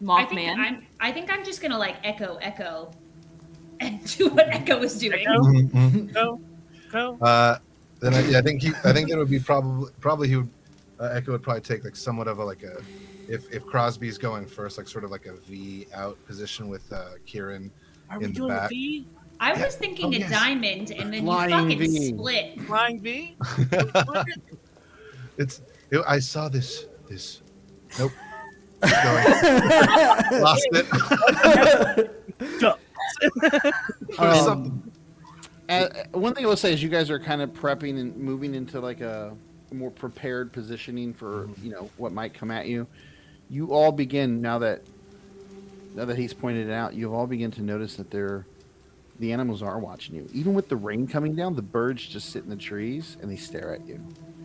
Mothman. I think I'm just gonna like echo and do what Echo is doing. Go. Then I think it would be probably he would Echo would probably take like somewhat of a if Crosby's going first, like sort of like a V out position with Kieran Are we in the doing a back. V? I Yeah. was thinking Oh, a yes. diamond, and then Flying you fucking V. split. Flying V? I saw this. Nope. Keep going. Lost it. Go. Something. One thing I will say is you guys are kind of prepping and moving into like a more prepared positioning for what might come at you. You all begin now that he's pointed it out. You all begin to notice that the animals are watching you. Even with the rain coming down, the birds just sit in the trees and they stare at you.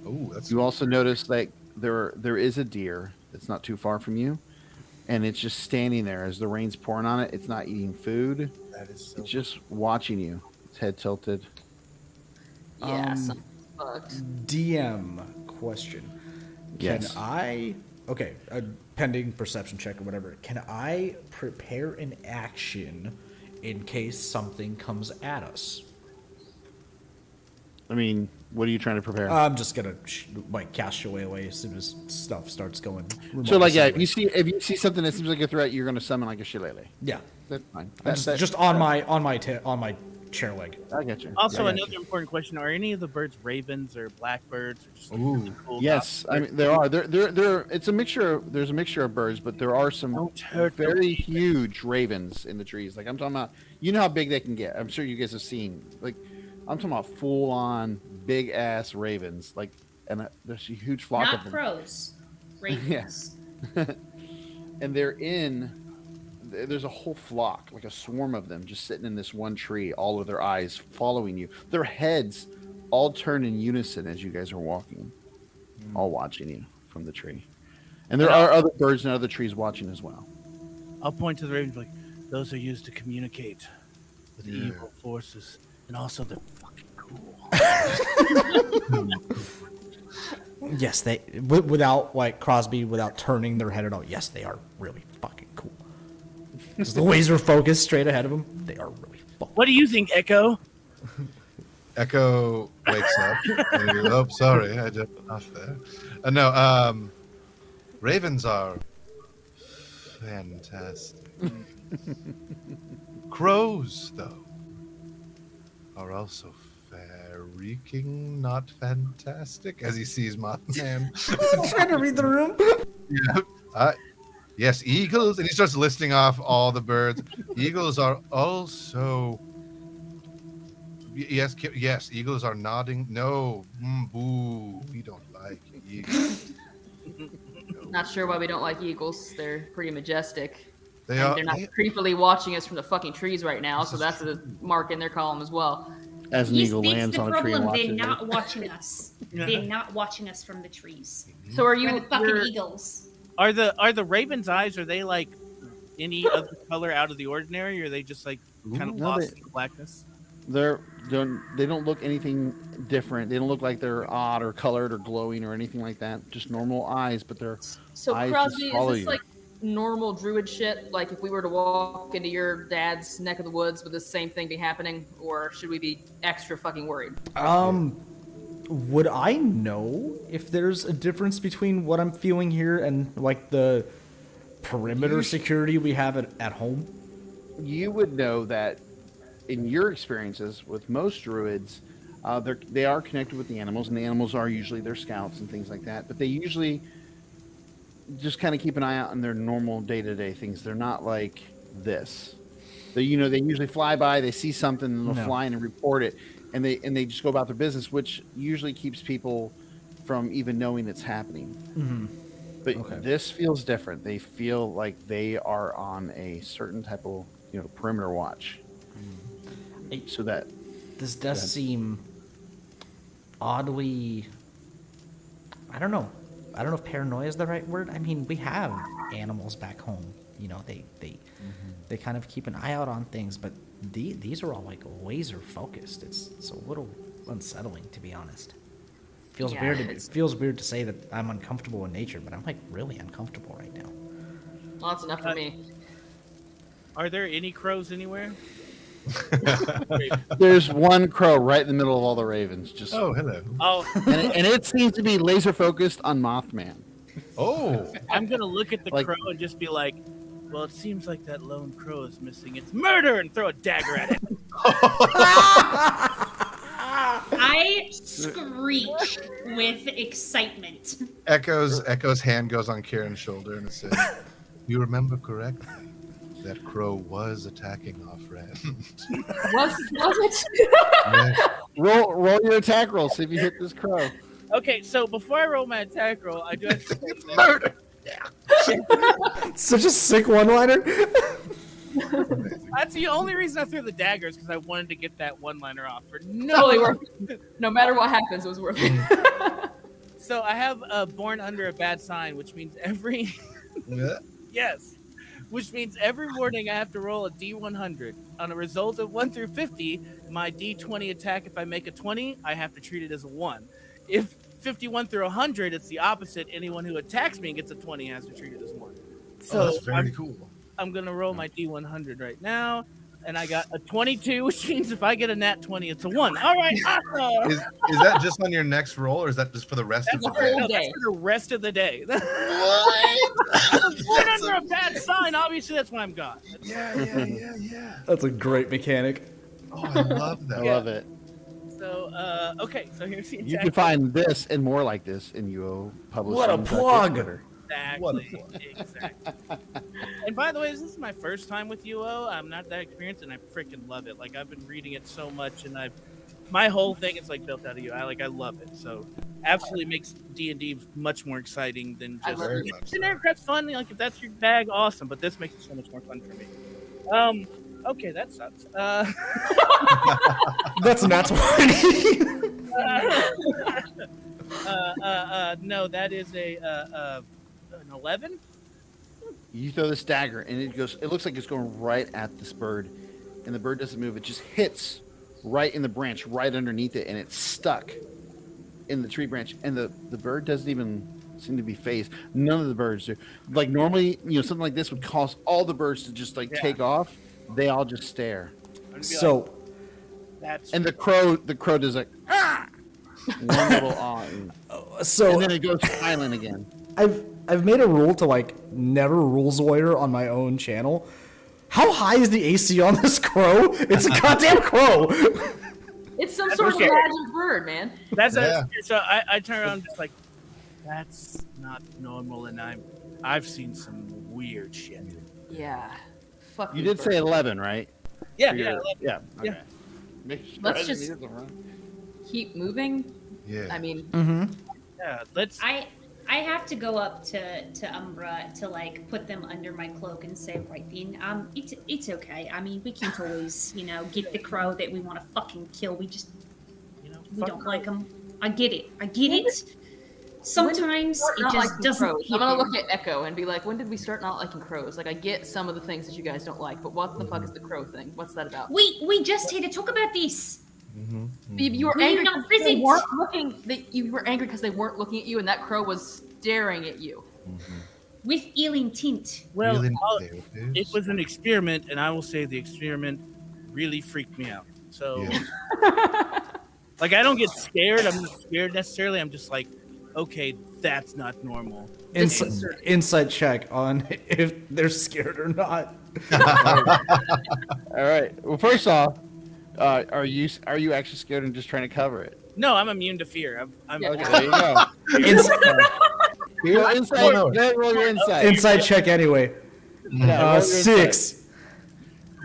Oh, that's You also notice that there is a deer that's not too far from you, and it's just standing there as the rain's pouring on it. It's not eating food. that is so It's just watching you. Its head tilted. Yeah, something's fucked. DM question. Yes. Okay, a pending perception check or whatever. Can I prepare an action in case something comes at us? I mean, what are you trying to prepare? I'm just gonna cast away as soon as stuff starts going. So, like, yeah, remotely if you see something that seems like a threat, you're going to summon like a shillelagh. yeah, That's fine. just on my chair leg. I got you. Also, I got another you. important question: are any of the birds ravens or blackbirds? Or just Ooh. really cool Yes, I mean there are. It's a mixture. There's a mixture of birds, but there are some Don't hurt the very huge ravens in the trees. Like I'm talking about. You know how big they can get. I'm sure you guys have seen. Like I'm talking about full on big ass ravens. Like and there's a huge flock of Not them. crows. Ravens. And there's a whole flock, like a swarm of them, just sitting in this one tree, all with their eyes following you. Their heads all turn in unison as you guys are walking, all watching you from the tree. And there are other birds and other trees watching as well. I'll point to the ravens like, those are used to communicate with evil forces, and also they're fucking cool. Yes, they without Crosby, without turning their head at all. Yes, they are really fucking cool. Just the laser focus straight ahead of them. They are really fucking. What do you think, Echo? Echo wakes up. And he goes, oh, sorry, I jumped off there. No, ravens are fantastic. Crows, though, are also freaking not fantastic. As he sees Mothman. Trying to read the room. Yeah. Yes, eagles, and he starts listing off all the birds. Eagles are also. Yes, eagles are nodding. No, boo, we don't like eagles. Not sure why we don't like eagles. They're pretty majestic. They And are. they're not creepily watching us from the fucking trees right now, so that's a mark in their column as well. As an Yes, eagle that's lands the on a tree and problem. watches They're it. not watching us. They're not watching us from the trees. So are We're you? the fucking you're- eagles. Are the ravens' eyes? Are they like any other color out of the ordinary, or are they just like kind of No, lost they- in blackness? They don't look anything different. They don't look like they're odd or colored or glowing or anything like that. Just normal eyes, but they're So eyes Crosby, just follow is this you. like normal druid shit? Like if we were to walk into your dad's neck of the woods, would the same thing be happening, or should we be extra fucking worried? Would I know if there's a difference between what I'm feeling here and like the perimeter security we have at home? You would know that in your experiences with most druids, they are connected with the animals, and the animals are usually their scouts and things like that. But they usually just kind of keep an eye out on their normal day-to-day things. They're not like this. They usually fly by, they see something, and they'll No. fly in and report it, and they just go about their business, which usually keeps people from even knowing it's happening. But Okay. this feels different. They feel like they are on a certain type of perimeter watch. So that This does seem oddly. I don't know. I don't know if paranoia is the right word. I mean, we have animals back home. They kind of keep an eye out on things, but these are all like laser focused. It's a little unsettling, to be honest. Feels Yeah, weird. it's- It feels weird to say that I'm uncomfortable in nature, but I'm like really uncomfortable right now. Well, that's enough for me. Are there any crows anywhere? there's one crow right in the middle of all the ravens, just Oh, hello. Oh, and it seems to be laser focused on Mothman. Oh, I'm gonna look at the Like- crow and just be like, "Well, it seems like that lone crow is missing. It's murder!" and throw a dagger at it. I screech with excitement. Echo's hand goes on Kieran's shoulder and it says, "You remember correctly. That crow was attacking our friend." Was it? Yes. Roll your attack roll. See if you hit this crow. Okay, so before I roll my attack roll, I do have to It's murder. Such a sick one-liner. That's the only reason I threw the daggers because I wanted to get that one-liner off. For no, Totally worth it. No matter what happens, it was worth it. so I have born under a bad sign, which means every Yeah. yes, which means every morning I have to roll a D100. On a result of 1 through 50, my D20 attack. If I make a 20, I have to treat it as a 1. If 51 through 100, it's the opposite. Anyone who attacks me and gets a 20 has to treat it as 1. So Oh, that's very cool. I'm gonna roll my D100 right now, and I got a 22, which means if I get a nat 20, it's a 1. All right, awesome. Is that just on your next roll, or is that just for the rest of That's the for, day? whole no, that's day. for the rest of the day. What? Born under a bad sign. Obviously, that's why I'm gone. Yeah. That's a great mechanic. Oh, I love I that. love it. So, okay. So here's the You attack. can find this and more like this in UO Publishing. What a plug. Exactly. Exactly. And by the way, this is my first time with UO. I'm not that experienced, and I freaking love it. Like I've been reading it so much, and my whole thing is like built out of UO. I love it. So absolutely makes D&D much more exciting than I just love it. generic crap's fun. Like if that's your bag, awesome. But this makes it so much more fun for me. Okay, that sucks. That's not 20. No, that is an 11. You throw this dagger, and it goes. It looks like it's going right at this bird, and the bird doesn't move. It just hits right in the branch, right underneath it, and it's stuck in the tree branch. And the bird doesn't even seem to be phased. None of the birds do. Like normally, something like this would cause all the birds to just take off. They all just stare. I'm gonna be So like, that's And the crow does like one little awe, and so then it goes silent again. I've made a rule to like never rules lawyer on my own channel. How high is the AC on this crow? It's a goddamn crow. It's some sort of okay. magic bird, man. That's Yeah. so I turn around and just like, that's not normal, and I've seen some weird shit. Yeah. Fuck You these did say birds. 11, right? Yeah, For yeah. your- yeah. Okay. Yeah. Make sure Let's I didn't just- need it to run. Keep moving. Yeah. I mean, Yeah, let's. I have to go up to Umbra to like put them under my cloak and say, right then, it's okay. I mean, we can't always, get the crow that we want to fucking kill. We just we fuck don't crow. like them. I get it. Sometimes start it not just liking doesn't. crows. hit I'm gonna you. look at Echo and be like, when did we start not liking crows? Like, I get some of the things that you guys don't like, but what the fuck is the crow thing? What's that about? We just had to talk about this. You were Will you angry not because they visit? weren't looking. You were angry because they weren't looking at you, and that crow was staring at you. With ill intent. Well, Feeling it therapist. was an experiment, and I will say the experiment really freaked me out. So, Yeah. like, I don't get scared. I'm not scared necessarily. I'm just like, okay, that's not normal. Insight check on if they're scared or not. All right. Well, first off, are you actually scared and just trying to cover it? No, I'm immune to fear. I'm Yeah. Okay, there you go. Roll insight. Oh, no. Go ahead, roll your insight. Insight check anyway. Yeah, roll your 6. insight.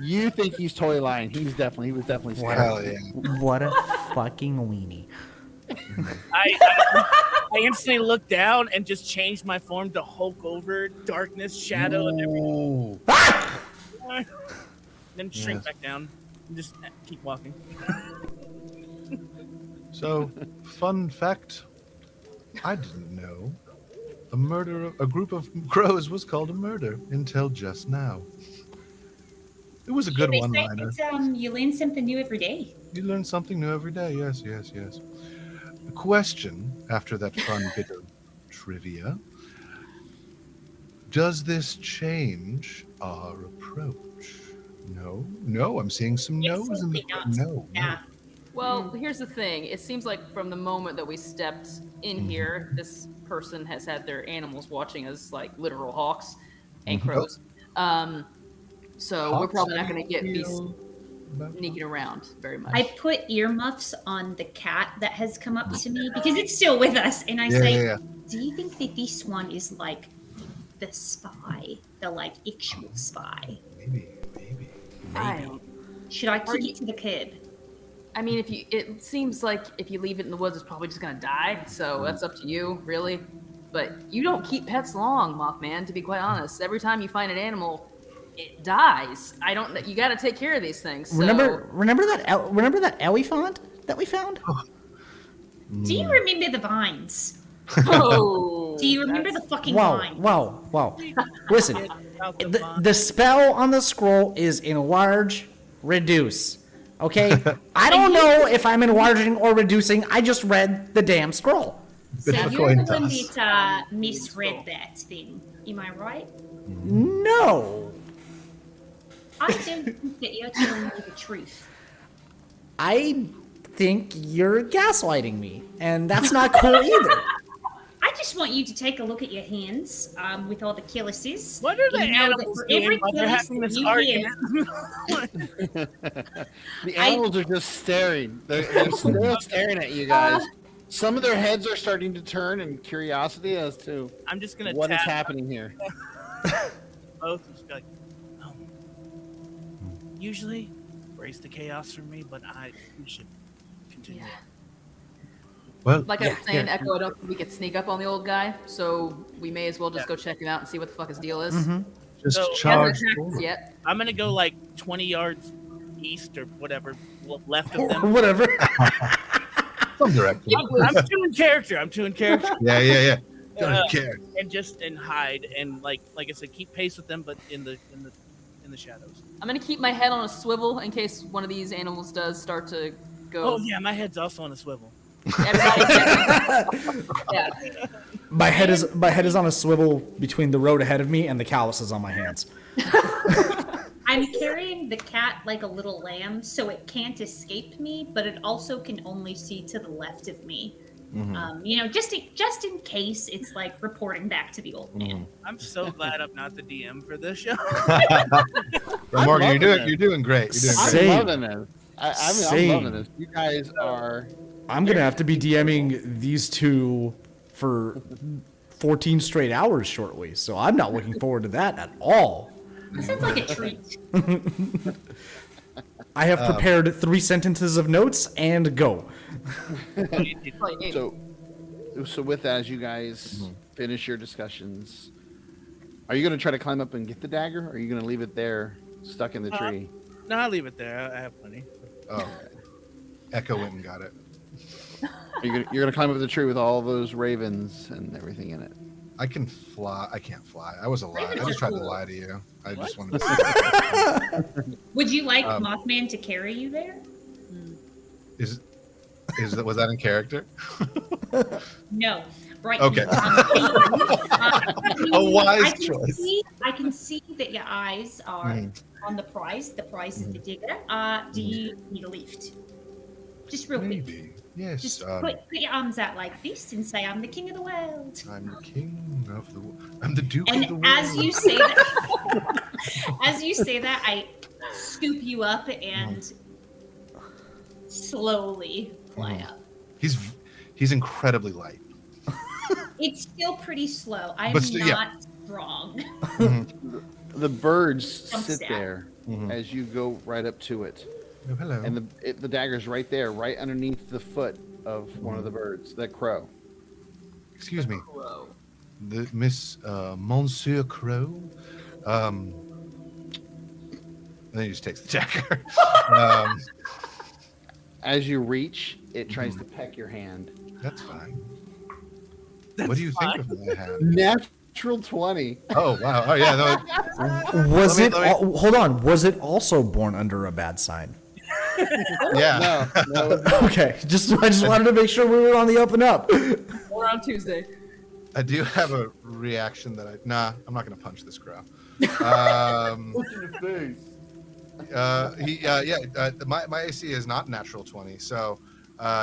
You think he's totally lying? He was definitely scared. Hell yeah. What a fucking weenie. I instantly looked down and just changed my form to Hulk over, darkness, shadow, and everything. Ooh. Then shrink Yes. back down and just keep walking. So, fun fact, I didn't know a group of crows was called a murder until just now. It was a good They say one-liner. it's, you learn something new every day. You learn something new every day. Yes. A question after that fun bit of trivia. Does this change our approach? No, I'm seeing some no's in the Absolutely not. no. Nah. Well, here's the thing. It seems like from the moment that we stepped in here, this person has had their animals watching us like literal hawks and crows. So we're probably not going to get be sneaking around very much. I put earmuffs on the cat that has come up to me because it's still with us, and I say, "Do you think that this one is like the spy, the like actual spy? Maybe. Should I kick it to the curb?" I mean, it seems like if you leave it in the woods, it's probably just gonna die. So that's up to you, really. But you don't keep pets long, Mothman. To be quite honest, every time you find an animal, it dies. I don't. You got to take care of these things. So. Remember that elephant that we found? Do you remember the vines? Oh, Do you remember the fucking vines? Wow. Listen, the spell on the scroll is enlarge, reduce. Okay? I don't know if I'm enlarging or reducing. I just read the damn scroll. So you're the one that misread that thing. Am I right? No. I don't think that you're telling me the truth. I think you're gaslighting me, and that's not cool either. I just want you to take a look at your hands with all the killuses. What are the You know that animals for doing every while they're killis having that this you argument? The animals are just staring. They're still staring at you guys. Some of their heads are starting to turn in curiosity as to I'm just gonna what is tap happening here. both and just be like, usually raise the chaos from me, but we should continue. Yeah. Well, Like I was saying, Echo, I don't think we could sneak up on the old guy, so we may as well just go check him out and see what the fuck his deal is. just So- He charge hasn't attacked us forward. yet. I'm gonna go like 20 yards east or whatever left of Or them. whatever. Some direction. I'm too in character. Yeah. Don't Uh, care. and hide and like I said, keep pace with them, but in the shadows. I'm gonna keep my head on a swivel in case one of these animals does start to go. Oh yeah, my head's also on a swivel. Everybody, yeah. My head is on a swivel between the road ahead of me and the calluses on my hands. I'm carrying the cat like a little lamb, so it can't escape me, but it also can only see to the left of me. Just in case it's like reporting back to the old man. I'm so glad I'm not the DM for this show. Well, Morgan, loving you're doing great. You're doing I'm great. Same. loving this. I'm Same. loving this. You guys are. I'm gonna have to be DMing these two for 14 straight hours shortly, so I'm not looking forward to that at all. That sounds like a treat. I have prepared 3 sentences of notes and go. So with that, as you guys finish your discussions, are you going to try to climb up and get the dagger, or are you going to leave it there, stuck in the tree? No, I'll leave it there. I have plenty. Oh, Echo went and got it. You're going to climb up the tree with all those ravens and everything in it. I can fly. I can't fly. I was a lie. I Ravens just are tried to cool. lie to you. I just wanted to say. Would you like Mothman to carry you there? Was that in character? No. Right. Okay. A wise choice. I can see that your eyes are on the prize. The prize is the digger. Do you need a lift? Just real quick. Maybe. Yes. Just put your arms out like this and say, "I'm the king of the world." I'm the king of the world. I'm the duke of the And world. as you say that, I scoop you up and slowly fly up. He's incredibly light. It's still pretty slow. I'm But still, yeah. not strong. The birds Jump sit stab. there as you go right up to it. Oh, hello. And the dagger's right there, right underneath the foot of one of the birds, that crow. Excuse me, Monsieur Crow. And then he just takes the dagger. As you reach, it tries to peck your hand. That's fine. What do you think of my hand? Natural 20. Oh wow! Oh yeah. Hold on. Was it also born under a bad sign? Yeah. No. Okay, I just wanted to make sure we were on the up and up. Or on Tuesday. I do have a reaction that I'm not gonna punch this crow. Look in your face. My AC is not natural 20, so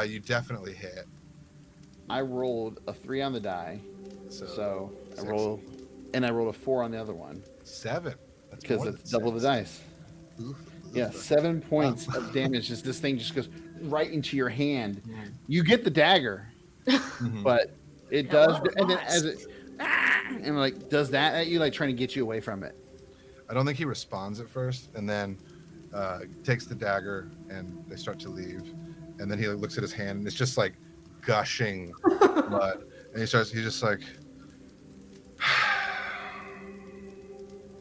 you definitely hit. I rolled a 3 on the die, so I six. rolled a 4 on the other one 7. That's because more it's than double the 6. dice. Oof, Yeah, oof. 7 points of damage. As this thing just goes right into your hand. Mhm. You get the dagger, Mhm. but it Hello, does, and then boss. as it and like does that at you, like trying to get you away from it. I don't think he responds at first, and then takes the dagger, and they start to leave. And then he looks at his hand, and it's just like gushing blood. And he's just like,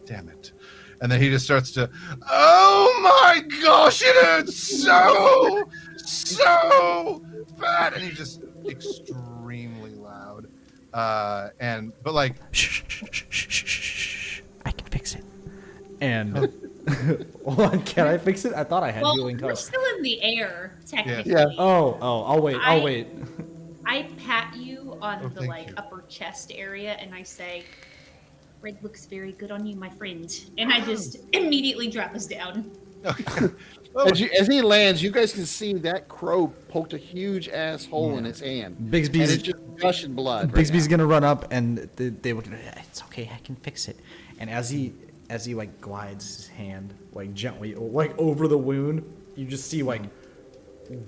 damn it. And then he just starts to, oh my gosh, it hurts so bad. And he's just extremely loud. But like, Shh, shh, shh, shh, shh, shh. I can fix it. And what, can I fix it? I thought I had Well, healing we're touch. still in the air, technically. Yeah. Oh, I'll wait. I'll I- wait. I pat you on the thank like you. upper chest area, and I say, "Red looks very good on you, my friend." And I just immediately drop us down. As he lands, you guys can see that crow poked a huge ass hole in its hand, and Bigsby's it's just gushing blood. Right Bigsby's now. gonna run up, and they will. It's okay. I can fix it. And as he like glides his hand like gently like over the wound, you just see like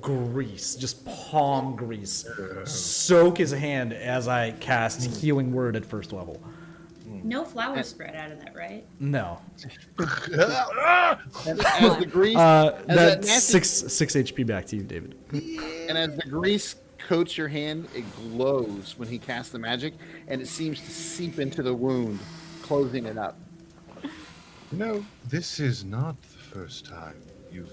grease, just palm grease, soak his hand as I cast Healing Word at first level. No flowers spread out of that, right? No, And as the grease, that that's nasty- six HP back to you, David. and as the grease coats your hand, it glows when he casts the magic, and it seems to seep into the wound, closing it up. no, this is not the first time you've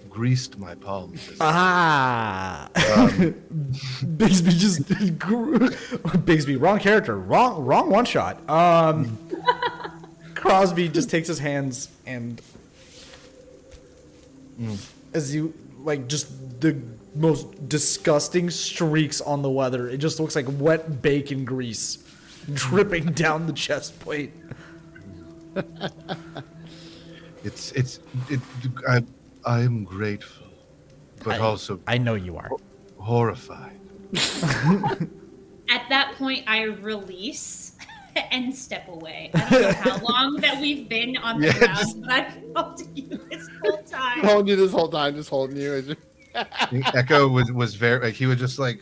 greased my palms. Ah, Bigsby just grew. Bigsby, wrong character, wrong one shot. Crosby just takes his hands and as you like just the most disgusting streaks on the leather. It just looks like wet bacon grease dripping down the chest plate. I am grateful, but also I know you are. horrified. At that point, I release and step away. I don't know how long that we've been on the Yeah, ground, just- but I've held you this whole time. Holding you this whole time, just holding you. as you- I think Echo was very like he was just like,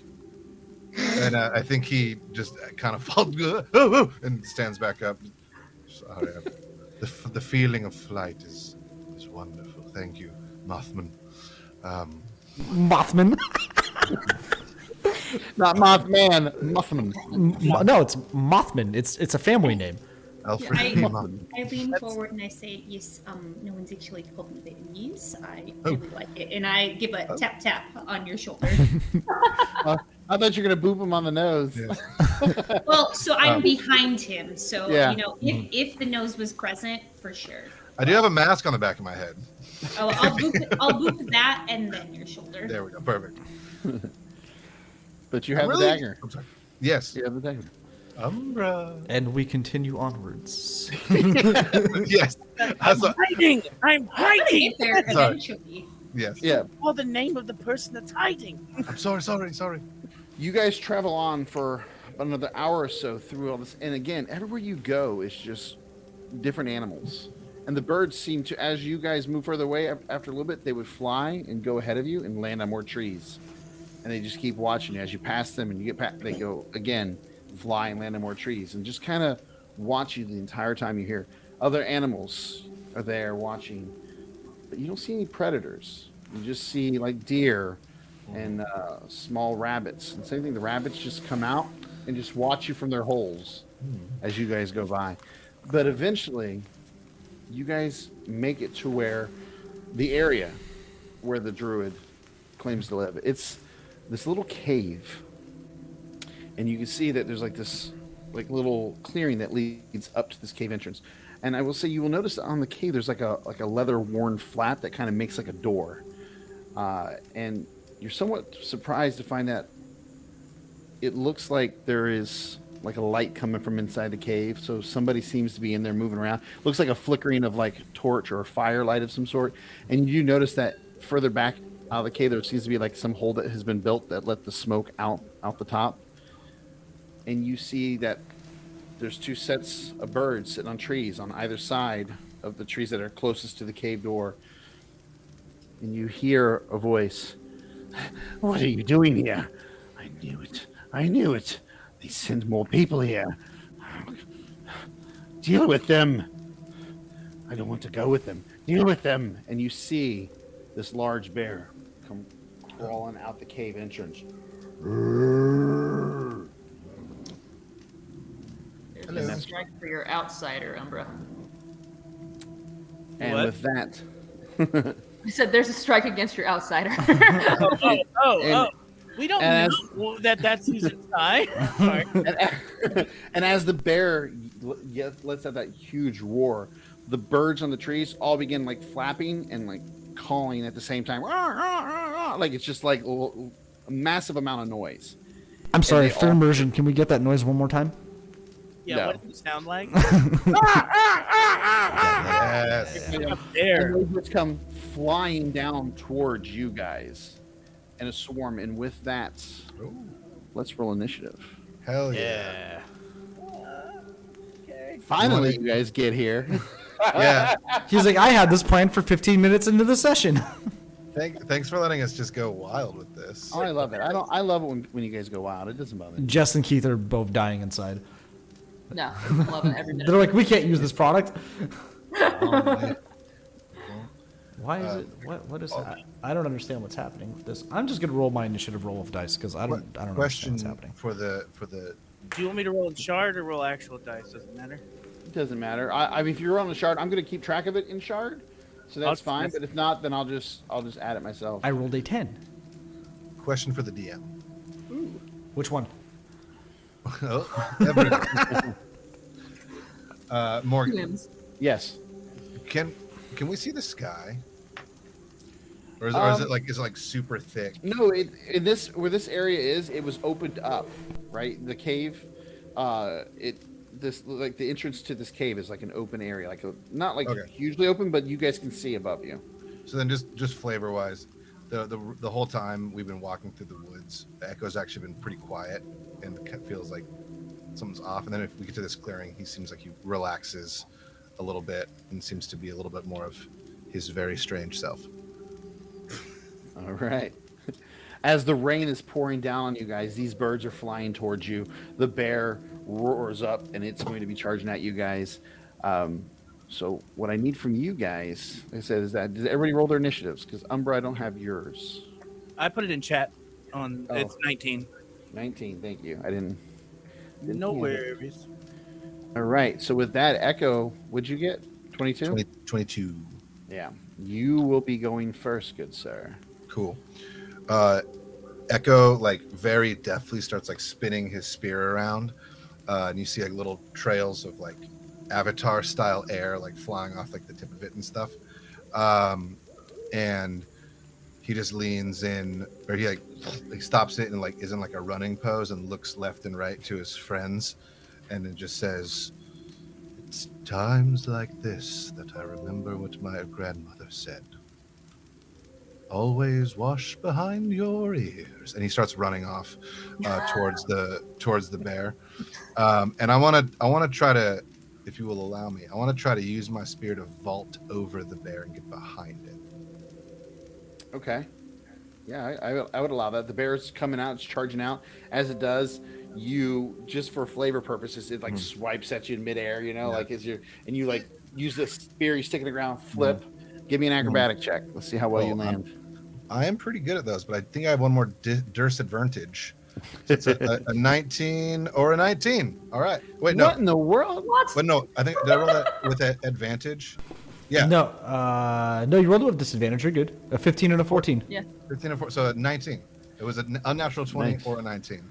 and I think he just kind of falls and stands back up. Sorry, the feeling of flight is wonderful. Thank you, Mothman. Mothman. Not Mothman, Mothman. No, it's Mothman. It's a family name. Alfred I- Mothman. I lean forward and I say, "Yes, no one's actually told me that. Yes, I Oh. really like it." And I give a tap tap on your shoulder. I thought you were gonna boop him on the nose. Yeah. Well, so I'm behind him, so Yeah. you know, if the nose was present, for sure. I do have a mask on the back of my head. Oh, I'll boop that and then your shoulder. There we go. Perfect. But you have Really? the dagger. I'm sorry. Yes. You have the dagger. Umbra. And we continue onwards. Yes. I'm hiding. I'm I'm gonna hiding. get there Sorry. eventually. Yes. Yeah. Call the name of the person that's hiding. I'm sorry. You guys travel on for about another hour or so through all this, and again, everywhere you go is just different animals. And the birds seem to, as you guys move further away, after a little bit, they would fly and go ahead of you and land on more trees. And they just keep watching you as you pass them, and you get past. They go again, fly and land on more trees, and just kind of watch you the entire time you're here. Other animals are there watching, but you don't see any predators. You just see like deer and small rabbits. And same thing, the rabbits just come out and just watch you from their holes as you guys go by. But eventually, you guys make it to where the area where the druid claims to live. It's this little cave, and you can see that there's like this like little clearing that leads up to this cave entrance. And I will say, you will notice that on the cave there's like a leather worn flap that kind of makes like a door, and you're somewhat surprised to find that it looks like there is like a light coming from inside the cave. So somebody seems to be in there moving around. Looks like a flickering of like torch or a firelight of some sort. And you notice that further back out of the cave, there seems to be like some hole that has been built that let the smoke out the top. And you see that there's 2 sets of birds sitting on trees on either side of the trees that are closest to the cave door. And you hear a voice. What are you doing here? I knew it. I knew it. They send more people here. Deal with them. I don't want to go with them. Deal with them. And you see this large bear come crawling out the cave entrance. There's a strike for your outsider, Umbra. And What? with that, I said there's a strike against your outsider. Oh. We don't know that's who's inside. Sorry. and as the bear lets out that huge roar, the birds on the trees all begin like flapping and like calling at the same time. Like it's just like a massive amount of noise. I'm sorry, they for all- immersion, can we get that noise one more time? Yeah, No. what does it sound like? Yes. Up there. And they just come flying down towards you guys in a swarm. And with that, Ooh, let's roll initiative. hell yeah. Finally, you guys get here. Yeah. He's like, I had this planned for 15 minutes into the session. Thanks for letting us just go wild with this. Oh, I love it. I love it when you guys go wild. It doesn't bother me. Jess and Keith are both dying inside. No, I'm loving every minute. They're like, we can't use this product. Oh, man. Why is it? What is that? I don't understand what's happening with this. I'm just gonna roll my initiative roll of dice because I don't understand Question what's happening. for the Do you want me to roll in shard or roll actual dice? Doesn't matter. It doesn't matter. I mean, if you're on the shard, I'm going to keep track of it in shard, so that's fine. But if not, then I'll just add it myself. I rolled a 10. question for the DM. Which one? Oh, everything. Morgan, Williams. Yes. can we see the sky? Or is it like super thick? No. In this where this area is, it was opened up, right? The cave. Like the entrance to this cave is like an open area, not like Okay. hugely open, but you guys can see above you. So then just flavor wise, the whole time we've been walking through the woods, the echo's actually been pretty quiet and it feels like something's off. And then if we get to this clearing, he seems like he relaxes a little bit and seems to be a little bit more of his very strange self. All right. As the rain is pouring down on you guys, these birds are flying towards you. The bear roars up, and it's going to be charging at you guys. So what I need from you guys, like I said, is that does everybody roll their initiatives? Because Umbra, I don't have yours. I put it in chat. Oh. It's 19. 19. Thank you. I didn't. No hear it. worries. All right. So with that, Echo, what'd you get? 22. 22. Yeah. You will be going first, good sir. Cool. Echo like very deftly starts like spinning his spear around, and you see like little trails of like Avatar style air like flying off like the tip of it and stuff. And he just leans in, or he like stops it and like is in like a running pose and looks left and right to his friends, and it just says, "It's times like this that I remember what my grandmother said. Always wash behind your ears." And he starts running off towards the bear. And I want to try to, if you will allow me, I want to try to use my spear to vault over the bear and get behind it. Okay. Yeah, I would allow that. The bear's coming out, it's charging out. As it does, you, just for flavor purposes, it like swipes at you in midair, like as you you like use the spear, you stick it in the ground, flip. Give me an acrobatic check. Let's see how well you land. I am pretty good at those, but I think I have one more disadvantage. So it's a 19 or a 19. All right. Wait, no. What in the world? What? But no, I think, did I roll that with an advantage? Yeah. No, no, you rolled with disadvantage. You're good. A 15 and a 14. Yeah. 15 and 4, so a 19. It was an unnatural 20 Nice. or a 19.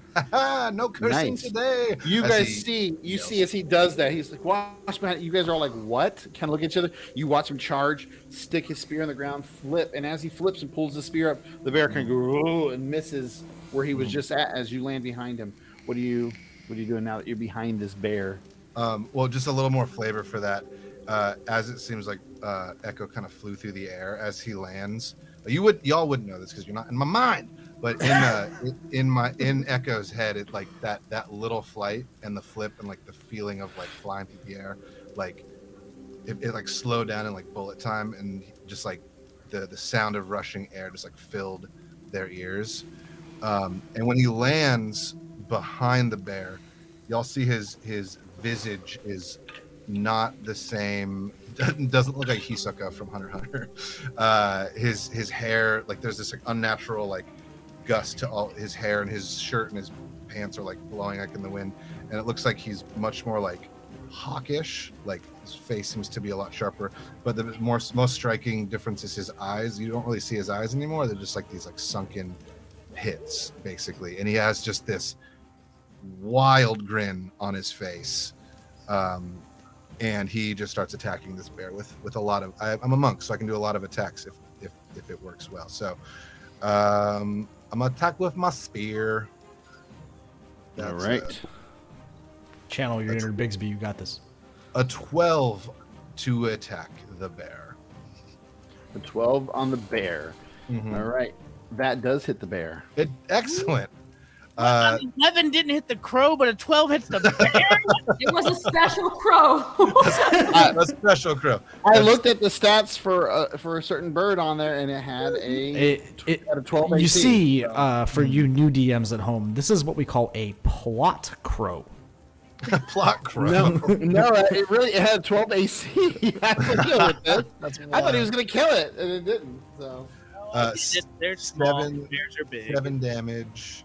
No cursing Nice. today. You As guys he see yells. as he does that, he's like, watch behind. You guys are all like, what? Kind of look at each other. You watch him charge, stick his spear in the ground, flip, and as he flips and pulls the spear up, the bear kind of goes and misses where he was just at as you land behind him. What do you What are you doing now that you're behind this bear? Well, just a little more flavor for that. As it seems like Echo kind of flew through the air as he lands. Y'all wouldn't know this because you're not in my mind, but in Echo's head, it like that little flight and the flip and like the feeling of like flying through the air, like it like slowed down in like bullet time, and just like the sound of rushing air just like filled their ears. And when he lands behind the bear, y'all see his visage is not the same. Doesn't look like Hisoka from Hunter x Hunter. His hair, like there's this like unnatural like gust to all his hair, and his shirt and his pants are like blowing like in the wind, and it looks like he's much more like hawkish. Like his face seems to be a lot sharper, but the most striking difference is his eyes. You don't really see his eyes anymore. They're just like these like sunken pits basically, and he has just this wild grin on his face. And he just starts attacking this bear with a lot of. I'm a monk, so I can do a lot of attacks if it works well. So I'm gonna attack with my spear. All right. Channel your inner Bigsby. You got this. A 12 to attack the bear. A 12 on the bear. Mhm. All right. That does hit the bear. Excellent. 11 didn't hit the crow, but a 12 hits the bear. It was a special crow. A special crow. I looked at the stats for a certain bird on there, and it had a 12 AC. You see, for you new DMs at home, this is what we call a plot crow. Plot crow. No, it had 12 AC. I had to deal with this. I thought he was going to kill it, and it didn't. So They're small. Seven- Bears are big. 7 damage,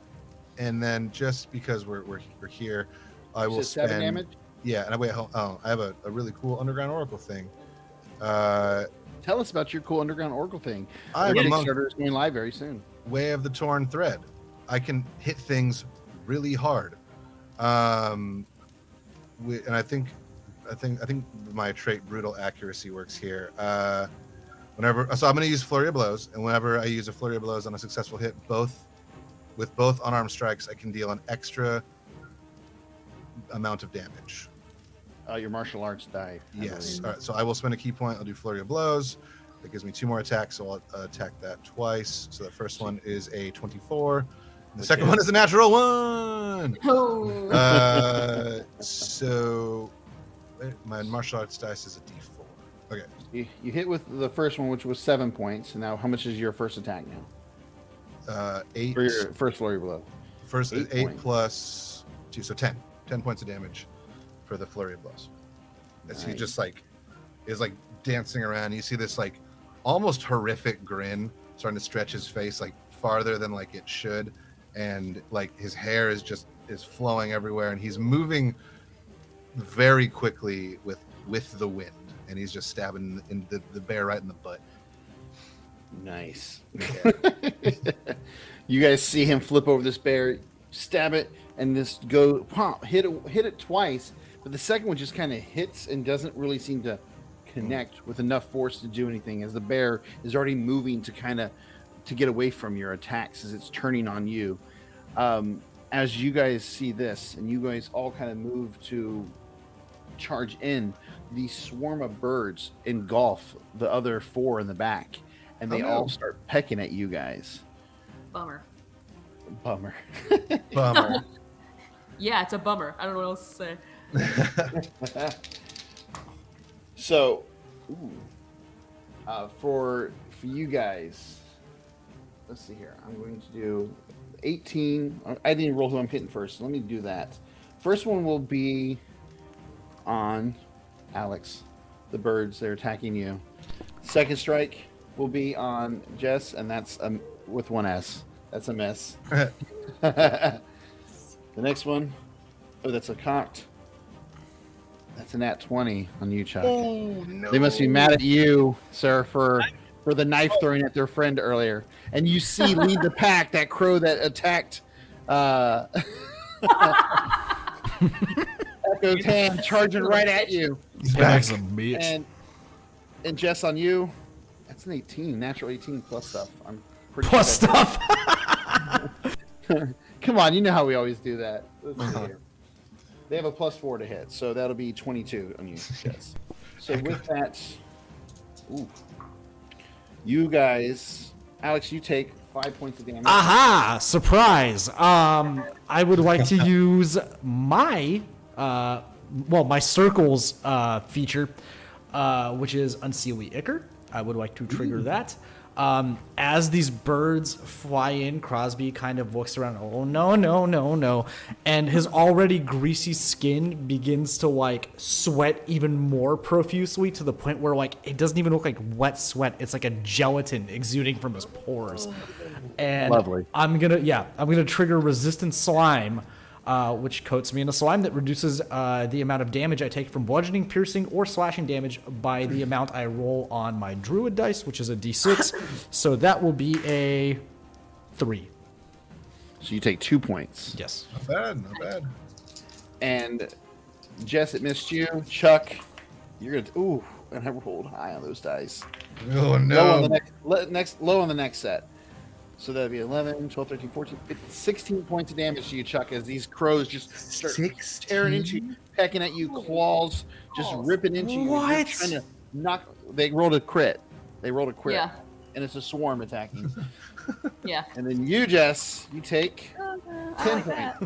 and then just because we're here, I will spend 7 damage. Yeah, and I have a really cool underground oracle thing. Tell us about your cool underground oracle thing. I'm The a monk. Kickstarter is going live very soon. Way of the Torn Thread. I can hit things really hard. And I think my trait brutal accuracy works here. So I'm going to use Flurry of Blows, and whenever I use a Flurry of Blows on a successful hit, with both unarmed strikes, I can deal an extra amount of damage. Your martial arts die. I Yes. believe. All right, so I will spend a key point. I'll do Flurry of Blows. That gives me 2 more attacks, so I'll attack that twice. So the first one is a 24. The second one is a natural 1. Oh. So my martial arts dice is a D4. Okay. You hit with the first one, which was 7 points. And now, how much is your first attack now? 8. For your first flurry blow. First is 8 8 points. plus 2, so 10. 10 points of damage for the Flurry of Blows. As he Nice. just like is like dancing around. You see this like almost horrific grin starting to stretch his face like farther than like it should, and like his hair is flowing everywhere, and he's moving very quickly with the wind, and he's just stabbing in the bear right in the butt. Nice. You guys see him flip over this bear, stab it, and just go pop, hit it twice. But the second one just kind of hits and doesn't really seem to connect with enough force to do anything, as the bear is already moving to get away from your attacks as it's turning on you. As you guys see this, and you guys all kind of move to charge in, the swarm of birds engulf the other 4 in the back, and they all start pecking at you guys. Bummer. Bummer. Bummer. Yeah, it's a bummer. I don't know what else to say. So, for you guys, let's see here. I'm going to do 18. I didn't roll who I'm hitting first. So let me do that. First one will be on Alex. The birds, they're attacking you. Second strike will be on Jess, and that's with 1 S. That's a miss. The next one, that's a cocked. That's a nat 20 on you, Chuck. Oh no! They must be mad at you, sir, for the knife throwing at their friend earlier. And you see lead the pack, that crow that attacked Echo's hand, charging right at you. He's back. That's a bitch. And Jess, on you, that's an 18, natural 18 plus stuff. I'm pretty Plus sure stuff. Come on, you know how we always do that. Let's see here. They have a +4 to hit, so that'll be 22 on you. Yes. So with that, you guys, Alex, you take 5 points of damage. Aha! Surprise! I would like to use my my circles feature, which is Unseelie Ichor. I would like to trigger that. As these birds fly in, Crosby kind of looks around. Oh no! And his already greasy skin begins to like sweat even more profusely to the point where like it doesn't even look like wet sweat. It's like a gelatin exuding from his pores. And Lovely. I'm gonna trigger resistant slime, which coats me in a slime that reduces the amount of damage I take from bludgeoning, piercing, or slashing damage by the amount I roll on my druid dice, which is a d6. So that will be a 3. So you take 2 points. Yes. Not bad. And Jess, it missed you. Chuck, you're gonna. And I rolled high on those dice. Oh Low on no! the low on the next set. So that'd be 11, 12, 13, 14, 15, 16 points of damage to you, Chuck, as these crows just start tearing into you, pecking at you, claws just ripping into you. What? You're trying to knock. They rolled a crit. Yeah. And it's a swarm attacking. Yeah. And then you, Jess, you take I 10 like points. that.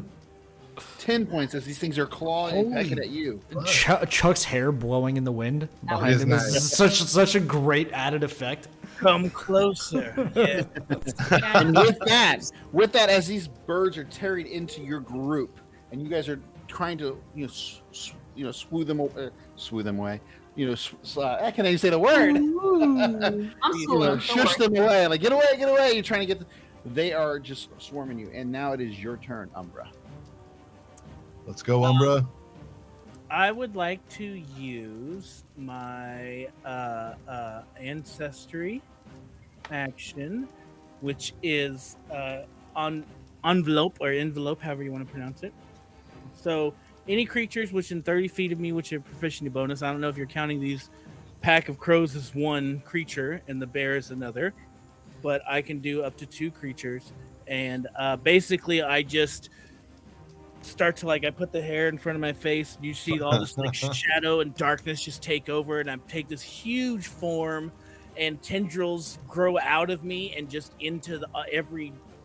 10 points as these things are clawing and pecking at you. Chuck's hair blowing in the wind behind is him nice. is such a great added effect. Come closer. Yeah. And with that, as these birds are tearing into your group, and you guys are trying to, swoo them away. Can I say the word? I'm still Shush them away. Like get away. You're trying to get. They are just swarming you, and now it is your turn, Umbra. Let's go, Umbra. I would like to use my ancestry action, which is on envelope, however you want to pronounce it. So any creatures within 30 feet of me, which have proficiency bonus. I don't know if you're counting these pack of crows as one creature and the bear as another, but I can do up to 2 creatures. And basically, I just start to I put the hair in front of my face, and you see all this shadow and darkness just take over, and I take this huge form, and tendrils grow out of me and just into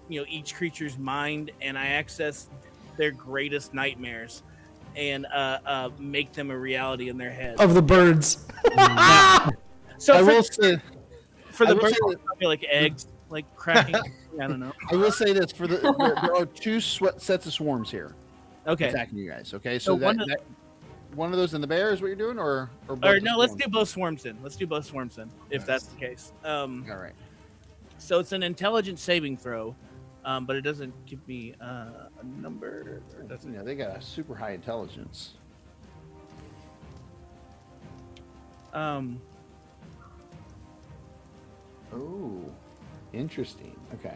each creature's mind, and I access their greatest nightmares and make them a reality in their head. Of the birds. So I will say, for the I will birds, say that- it's probably like eggs, like cracking. I don't know. I will say this: there are 2 sets of swarms here Okay. attacking you guys. Okay, So so one of those in the bear is what you're doing, or both Or of no, them? let's do both swarms then. If that's the case. All right. So it's an intelligence saving throw, but it doesn't give me a number. Or doesn't Yeah, they got a super high intelligence. Oh, interesting. Okay.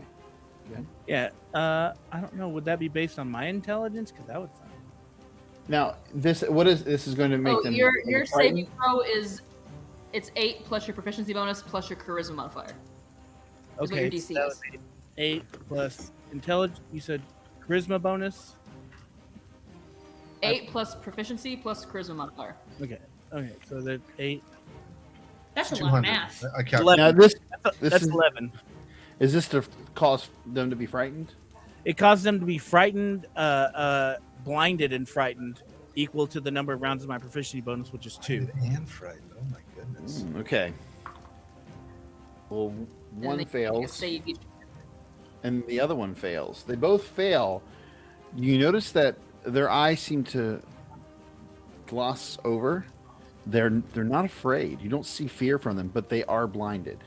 Good. Yeah. I don't know. Would that be based on my intelligence? Because that would sound. Now, this is going to make them. your frightened? saving throw it's 8 plus your proficiency bonus plus your charisma modifier. Is what your Okay. DC So that is. would be 8 plus intelligence. You said charisma bonus. 8 plus proficiency plus charisma modifier. Okay. So that's 8. That's a lot of 200. math. I can't. 11. Now this That's is 11. is this to cause them to be frightened? It causes them to be frightened, blinded, and frightened, equal to the number of rounds of my proficiency bonus, which is 2. And frightened. Oh my goodness. Okay. Well, And one they fails, save each- and the other one fails. They both fail. You notice that their eyes seem to gloss over. They're not afraid. You don't see fear from them, but they are blinded.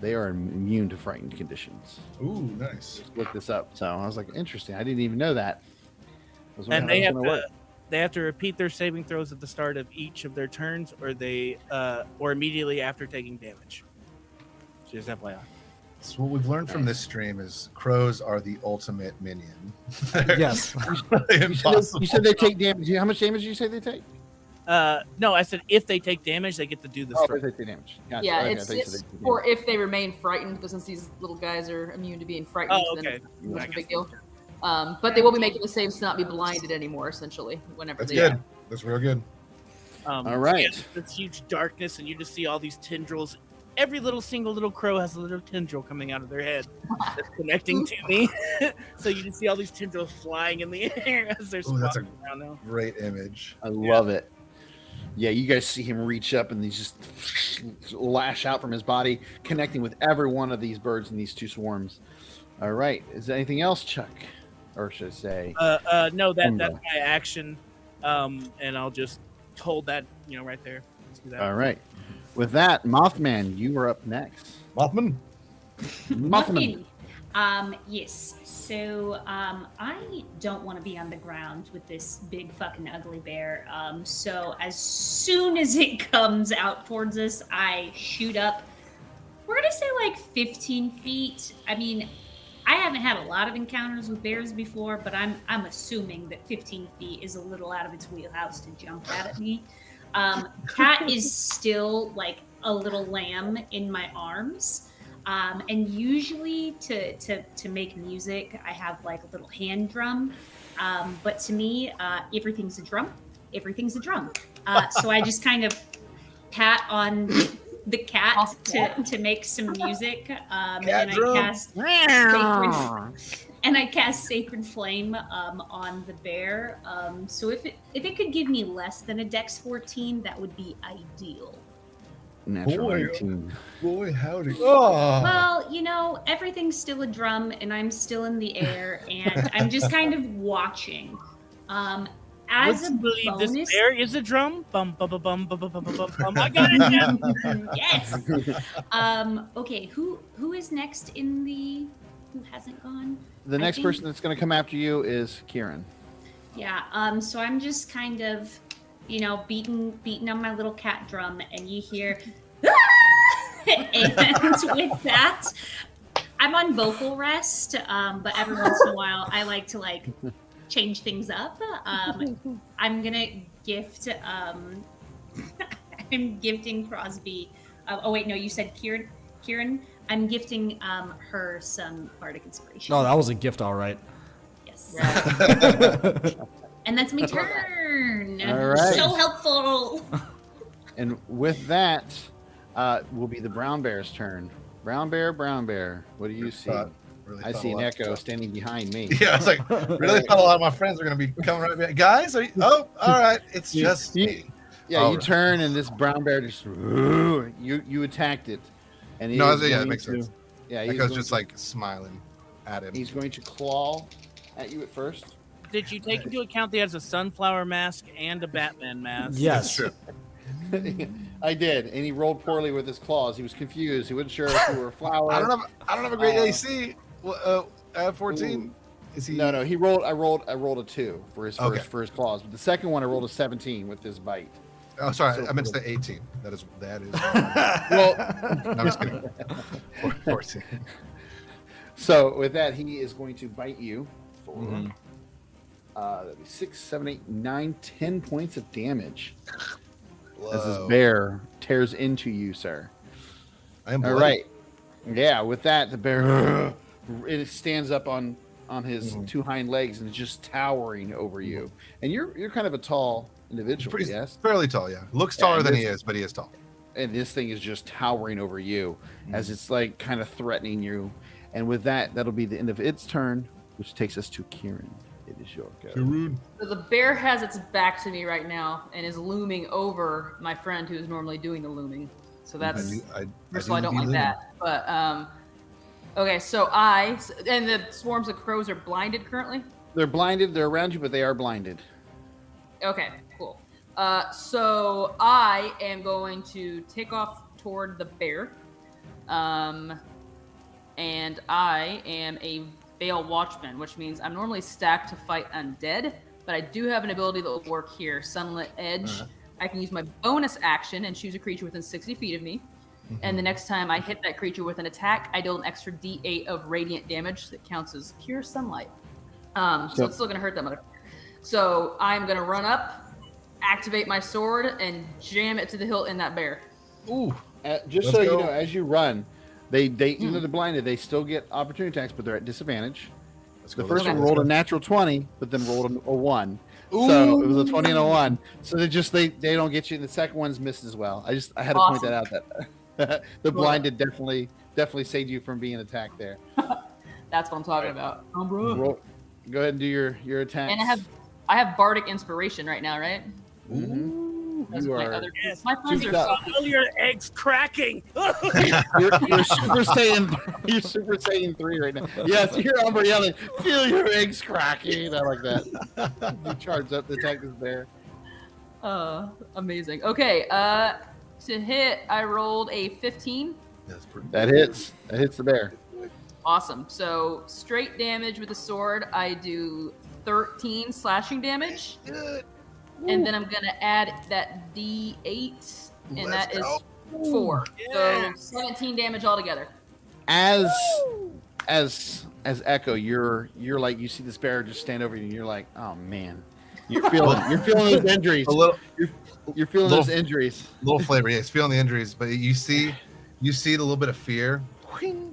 They are immune to frightened conditions. Ooh, nice. Look this up. So I was like, interesting. I didn't even know that. I was And wondering how that was gonna work. they have to repeat their saving throws at the start of each of their turns, or immediately after taking damage. Just FYI. So what we've learned from this stream is crows are the ultimate minion. Yes. Impossible. You said they take damage. How much damage did you say they take? No, I said if they take damage, they get to do this. Oh, throw. they take damage. Gotcha. Yeah, Okay, I it's thought you said they take for damage. if they remain frightened, but since these little guys are immune to being frightened, Oh, then okay. it's not I a guess. big deal. But they will be making the saves to not be blinded anymore, essentially, whenever That's they good. That's real good. All right. Yeah, this huge darkness, and you just see all these tendrils. Every single little crow has a little tendril coming out of their head that's connecting to me. So you just see all these tendrils flying in the air as they're That's a squatting around now. great image. I love it. Yeah, you guys see him reach up and he's just lash out from his body, connecting with every one of these birds in these two swarms. All right. Is there anything else, Chuck? Or should I say? No, that's Umbo. my action, and I'll just hold that, right there. Let's do that. All right. With that, Mothman, you are up next. Mothman. Mothman. Yes. So I don't want to be on the ground with this big fucking ugly bear. So as soon as it comes out towards us, I shoot up. We're gonna say like 15 feet. I mean, I haven't had a lot of encounters with bears before, but I'm assuming that 15 feet is a little out of its wheelhouse to jump at me. Cat is still like a little lamb in my arms. And usually to make music, I have like a little hand drum. But to me, everything's a drum. Everything's a drum. So I just kind of pat on the cat to make some music. And I cast Sacred Flame on the bear. So if it could give me less than a Dex 14, that would be ideal. Natural Boy. 18. Boy, howdy. Oh. Well, everything's still a drum, and I'm still in the air, and I'm just kind of watching. As Let's a believe bonus, this bear is a drum. Bum bum bum bum bum bum bum bum. I got it. Yeah. yes. Okay, who is next in the? Who hasn't gone? The next person that's going to come after you is Kieran. Yeah. So I'm just kind of, beating on my little cat drum, and you hear, and with that, I'm on vocal rest. But every once in a while, I like to change things up. I'm gonna gift. I'm gifting Crosby. Oh wait, no, you said Kieran. I'm gifting her some bardic inspiration. Oh, that was a gift, all right. Yes. And that's my turn. All right. So helpful. And with that, will be the brown bear's turn. Brown bear. What do you see? I see an echo standing behind me. Yeah, I was like, really thought a lot of my friends are going to be coming right back. Guys, all right. It's just me. Yeah, you turn and this brown bear just you attacked it. And it makes sense. Yeah, Echo's just smiling at him. He's going to claw at you at first. Did you take into account that he has a sunflower mask and a Batman mask? Yes. True. I did, and he rolled poorly with his claws. He was confused. He wasn't sure if you were a flower. I don't have a great AC. I have 14. Is he? No. He rolled. I rolled a 2 for his first for his claws, but the second one I rolled a 17 with his bite. Oh, sorry. So I meant to say 18. That is. Well, No, I'm just kidding. 14. So with that, he is going to bite you for that'd be 6, 7, 8, 9, 10 points of damage. Whoa. As this bear tears into you, sir. I am all right. Yeah. With that, the bear it stands up on his two hind legs and is just towering over you. And you're kind of a tall individual, yes? Fairly tall, yeah. Looks taller than he is, but he is tall. And this thing is just towering over you as it's kind of threatening you. And with that, that'll be the end of its turn, which takes us to Kieran. It is your go. Kieran. So the bear has its back to me right now and is looming over my friend who is normally doing the looming. So that's first of all, I don't like that. But okay, so and the swarms of crows are blinded currently. They're blinded. They're around you, but they are blinded. Okay, cool. So I am going to take off toward the bear. And I am a Veil Watchman, which means I'm normally stacked to fight undead, but I do have an ability that will work here. Sunlit Edge. I can use my bonus action and choose a creature within 60 feet of me. And the next time I hit that creature with an attack, I deal an extra D8 of radiant damage that counts as pure sunlight. So it's still going to hurt that motherfucker. So I'm going to run up, activate my sword, and jam it to the hilt in that bear. Ooh. Just so you know, as you run, they even though they're blinded, they still get opportunity attacks, but they're at disadvantage. Let's The go. first let's one go, rolled a let's natural 20, but then rolled a 1. So it was a 20 and a 1. So they don't get you. And the second one's missed as well. I had to point that out. That the blinded definitely saved you from being attacked there. That's what I'm talking about. Roll, go ahead and do your attacks. And I have bardic inspiration right now, right? Those You are my are. other Yes. my friends are Juiced up. so Feel your eggs cracking. You're Super Saiyan. You're Super Saiyan 3 right now. Yes, you're Umber yelling. Feel your eggs cracking. I like that. You charge up. The attack is there. amazing. Okay, to hit, I rolled a 15. That's pretty That hits. That hits the bear. Awesome. So straight damage with the sword, I do 13 slashing damage. good. And then I'm gonna add that D8, and Let's that is go. 4. Yes. So 17 damage altogether. As Echo, you're like, you see this bear just stand over you, and you're like, oh man, you're feeling those injuries. A little, You're feeling little- those injuries. little flavor. Yeah, he's feeling the injuries, but you see the little bit of fear,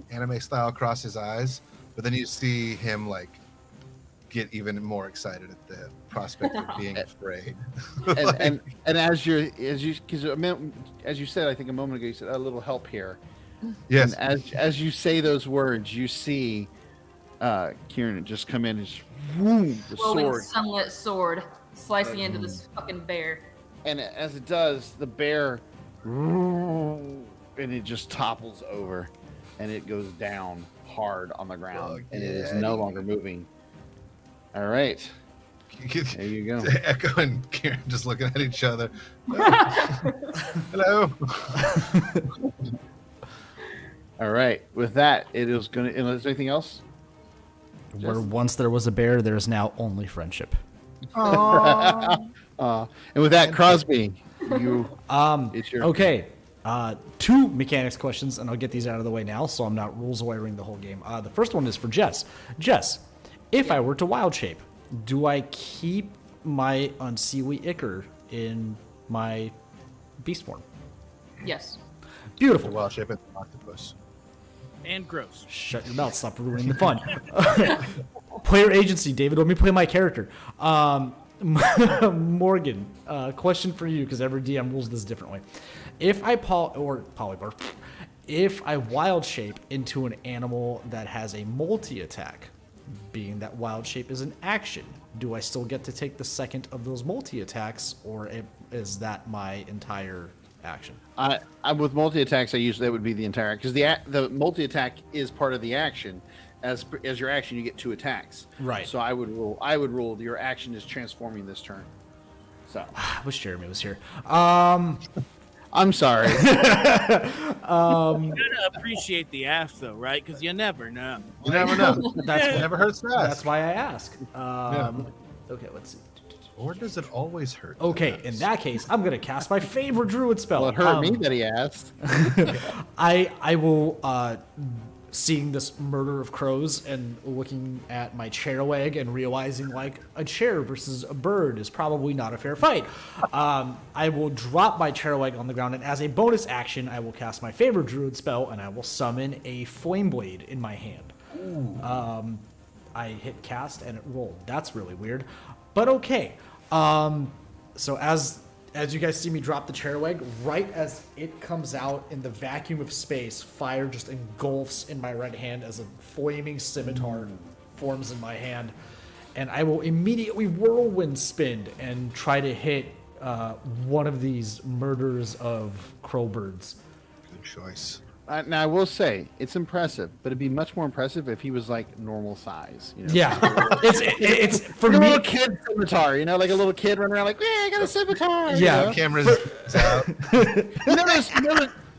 anime style, across his eyes. But then you see him like get even more excited at the prospect of being afraid. And as you said, I think a moment ago, you said a little help here. Yes. And as you say those words, you see Kieran just come in and just, whoom, the Rolling sword. sunlit sword, slicing into this fucking bear. And as it does, the bear, and it just topples over, and it goes down hard on the ground, Fuck and it is yeah, no dude. longer moving. All right, there you go. Echo and Kieran just looking at each other. Hello. All right, with that, it is gonna. Is there anything else? Where once there was a bear, there is now only friendship. And with that, Crosby, you. It's your. Okay. 2 mechanics questions, and I'll get these out of the way now, so I'm not rules wiring the whole game. The first one is for Jess. Jess, if I were to wild shape, do I keep my unseelie ichor in my beast form? Yes. Beautiful. Well, shape it octopus. And gross. Shut your mouth. Stop ruining the fun. Player agency, David. Let me play my character. Morgan, question for you, because every DM rules this differently. If I polymorph, if I wild shape into an animal that has a multi-attack, being that wild shape is an action, do I still get to take the second of those multi-attacks, or is that my entire action? I with multi attacks, I usually that would be the entire, because the multi attack is part of the action. As your action, you get 2 attacks. Right. So I would rule your action is transforming this turn. So I wish Jeremy was here. I'm sorry. You gotta appreciate the ass, though, right? Because you never know. You never know. That's Never hurts to ask. That's why I ask. Okay, let's see. Or does it always hurt? to Okay, ask? in that case, I'm gonna cast my favorite druid spell. Well, it hurt me that he asked. I will, seeing this murder of crows and looking at my chair leg and realizing like a chair versus a bird is probably not a fair fight. I will drop my chair leg on the ground, and as a bonus action, I will cast my favorite druid spell, and I will summon a flame blade in my hand. I hit cast and it rolled. That's really weird, but okay. So as you guys see me drop the chair leg, right as it comes out in the vacuum of space, fire just engulfs in my right hand as a flaming scimitar forms in my hand. And I will immediately whirlwind spin and try to hit one of these murders of crowbirds. Good choice. Now I will say it's impressive, but it'd be much more impressive if he was like normal size. You know? Yeah, it's for Like a me. little kid scimitar, like a little kid running around like, yeah, I got a scimitar. Yeah. you know? Cameras out.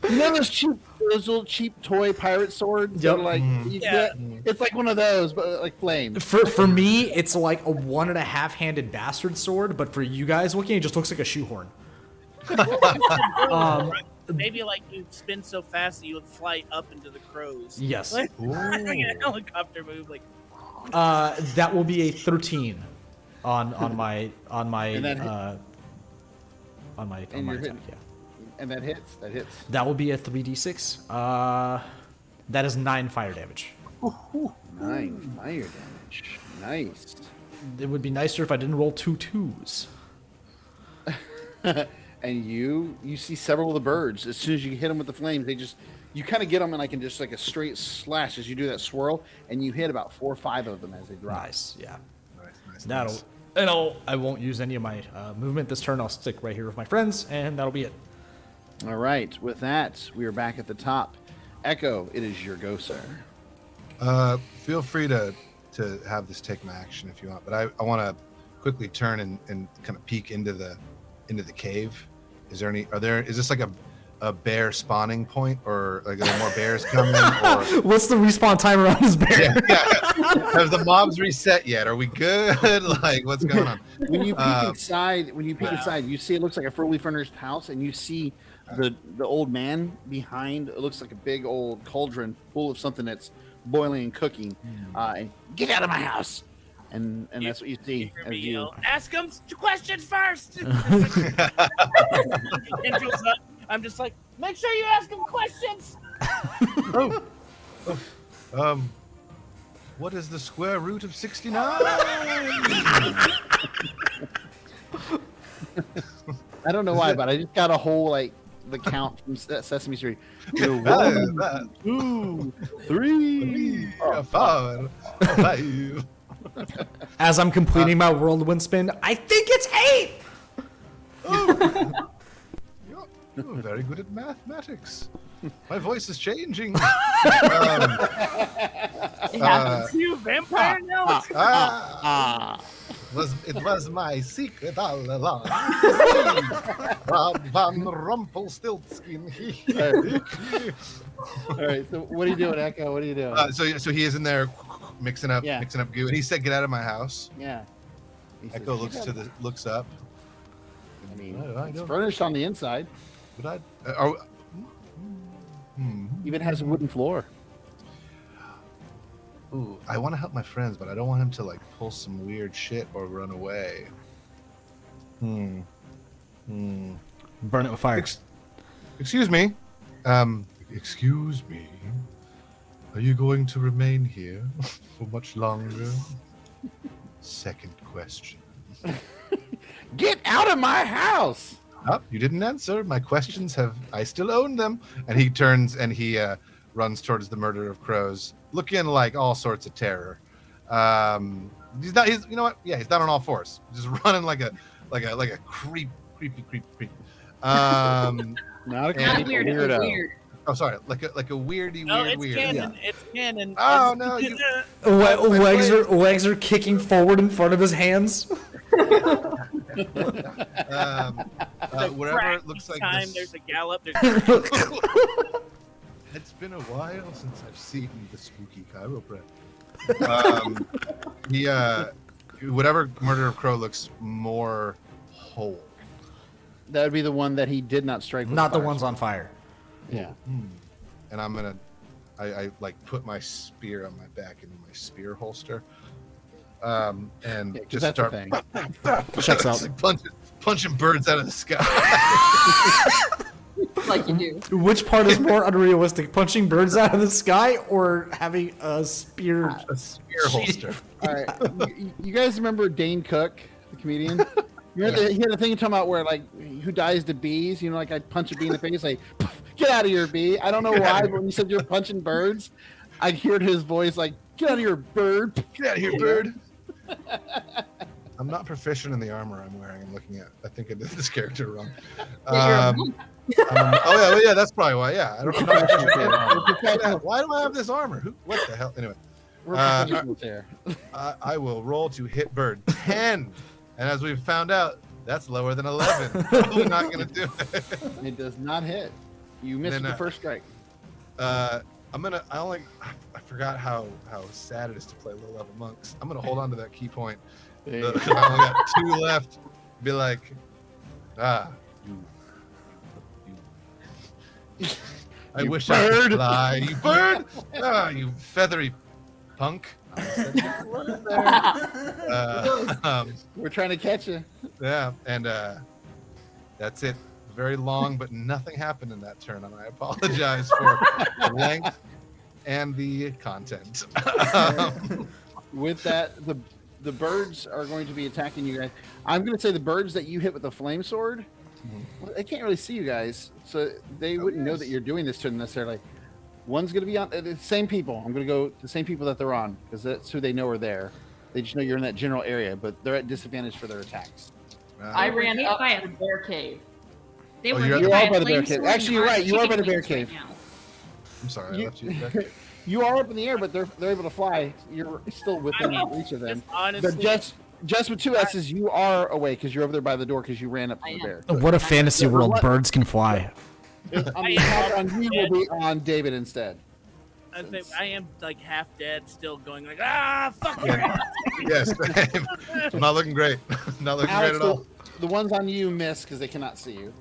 You know those little cheap toy pirate swords? that Yep. are like, you get, it's like one of those, but like flames. For me, it's like a 1.5-handed bastard sword, but for you guys looking, it just looks like a shoehorn. Maybe like you'd spin so fast that you would fly up into the crows. Yes. Like, like a helicopter move. Like, That will be a 13 on my And that hit- attack. you're Yeah. hitting- And that hits. That will be a 3d6. That is 9 fire damage. 9 fire damage. damage. Nice. It would be nicer if I didn't roll 2 2s. And you see several of the birds. As soon as you hit them with the flames, you kind of get them in like a straight slash as you do that swirl, and you hit about 4 or 5 of them as they drop. Nice, yeah. Nice. I won't use any of my movement this turn. I'll stick right here with my friends, and that'll be it. All right. With that, we are back at the top. Echo, it is your go, sir. Feel free to have this take my action if you want, but I want to quickly turn and kind of peek into the cave. Is this like a bear spawning point, or like are there more bears coming? Or What's the respawn timer on this bear? Have the mobs reset yet? Are we good? Like, what's going on? When you peek inside, you see it looks like a fully furnished house, and you see the old man behind. It looks like a big old cauldron full of something that's boiling and cooking. And get out of my house! And that's what you see. As you... Ask him questions first. I'm just like, make sure you ask him questions. What is the square root of 69? I don't know why, but I just got a whole the count from Sesame Street. 1, 2, 3, 4, 5. As I'm completing my whirlwind spin, I think it's 8! You're very good at mathematics. My voice is changing. It happens to you, vampire now. It was my secret all along. Von Rumpelstiltskin. All right. So what are you doing, Echo? What are you doing? So he is in there mixing up goo, and he said, "Get out of my house." Yeah. Echo looks up. I mean, it's furnished on the inside. But Even has a wooden floor. Ooh, I want to help my friends, but I don't want him to pull some weird shit or run away. Burn it with fire. Excuse me. Excuse me. Are you going to remain here for much longer? Second question. Get out of my house! Oh, you didn't answer. My questions I still own them. And he turns and he runs towards the murder of crows, looking like all sorts of terror. He's you know what? Yeah, he's not on all fours. Just running like a creepy. Not a weirdo. weirdo. Oh, sorry, like a weirdy No, weird it's weird. canon. It's canon. Oh no! Legs are kicking forward in front of his hands. Wherever it looks like time, this. there's a gallop. It's been a while since I've seen the spooky chiropractor. Whatever murder of crow looks more whole. That would be the one that he did not strike with Not the fire. ones on fire. Yeah. And I'm gonna, I put my spear on my back into my spear holster, and just that's start the thing. Checks out. punching birds out of the sky. Like you do. Which part is more unrealistic, punching birds out of the sky or having a spear? A spear holster. All right. You guys remember Dane Cook, the comedian? He had a thing talking about where who dies to bees? You know, I punch a bee in the face, get out of here, bee. I don't know why, but when you said you're punching birds, I heard his voice get out of here, bird. Get out of here, bird. I'm not proficient in the armor I'm wearing. I'm looking at. I think I did this character wrong. Yeah, that's probably why. Yeah, I don't know. Why do I have this armor? What the hell? Anyway, We're professionals here. I will roll to hit bird 10, and as we've found out, that's lower than 11. Probably not going to do it. It does not hit. You missed the first strike. I forgot how sad it is to play low level monks. I'm gonna hold on to that key point. I only got 2 left. Be like, you I wish I could fly. You bird! You feathery punk. We're trying to catch you. Yeah, and that's it. Very long, but nothing happened in that turn, and I apologize for the length and the content. with that, the birds are going to be attacking you guys. I'm going to say the birds that you hit with the flame sword, well, they can't really see you guys, so they wouldn't know that you're doing this to them necessarily. One's going to be on the same people. I'm going to go the same people that they're on because that's who they know are there. They just know you're in that general area, but they're at disadvantage for their attacks. I ran hit up by to the bear cave. They Oh, were you're hit at by You are by a the bear flame cave. sword Actually, and you're are right. You are by the chicken bear wings right cave. now. I'm sorry, I You- left you there. You are up in the air, but they're able to fly. You're still within reach of them. Honestly, But just with two S's, you are away because you're over there by the door because you ran up to I the am. bear. What a fantasy world! What- Birds can fly. I mean, attack on you will be on David instead. I am like half dead, still going like fuck your ass. Yes, not looking great. Not looking Alex, great at all. the ones on you miss because they cannot see you.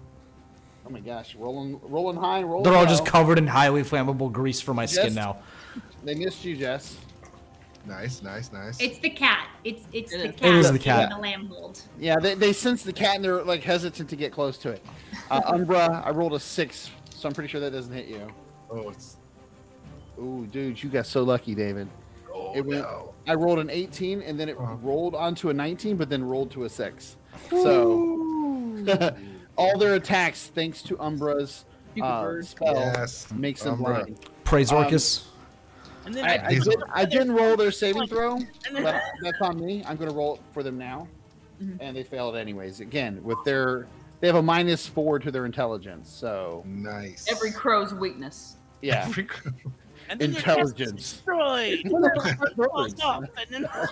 Oh my gosh, rolling high, rolling They're all low. just covered in highly flammable grease for my skin Yes. now. They missed you, Jess. Nice. It's the cat. It's the is. cat. It is the in cat. the lamb hold. Yeah, they sense the cat and they're like hesitant to get close to it. Umbra, I rolled a 6, so I'm pretty sure that doesn't hit you. Oh, it's Ooh, dude, you got so lucky, David. It went. no. I rolled an 18, and then it Uh-huh. rolled onto a 19, but then rolled to a 6. So all their attacks, thanks to Umbra's bird. spell, Yes, makes them Umbra. blind. Praise Orcus. And then I didn't roll their saving throw. But that's on me. I'm going to roll it for them now, and they failed anyways. Again, with they have a -4 to their intelligence. So Nice. Every crow's weakness. yeah, and then intelligence. destroyed. Birds. Up, and then All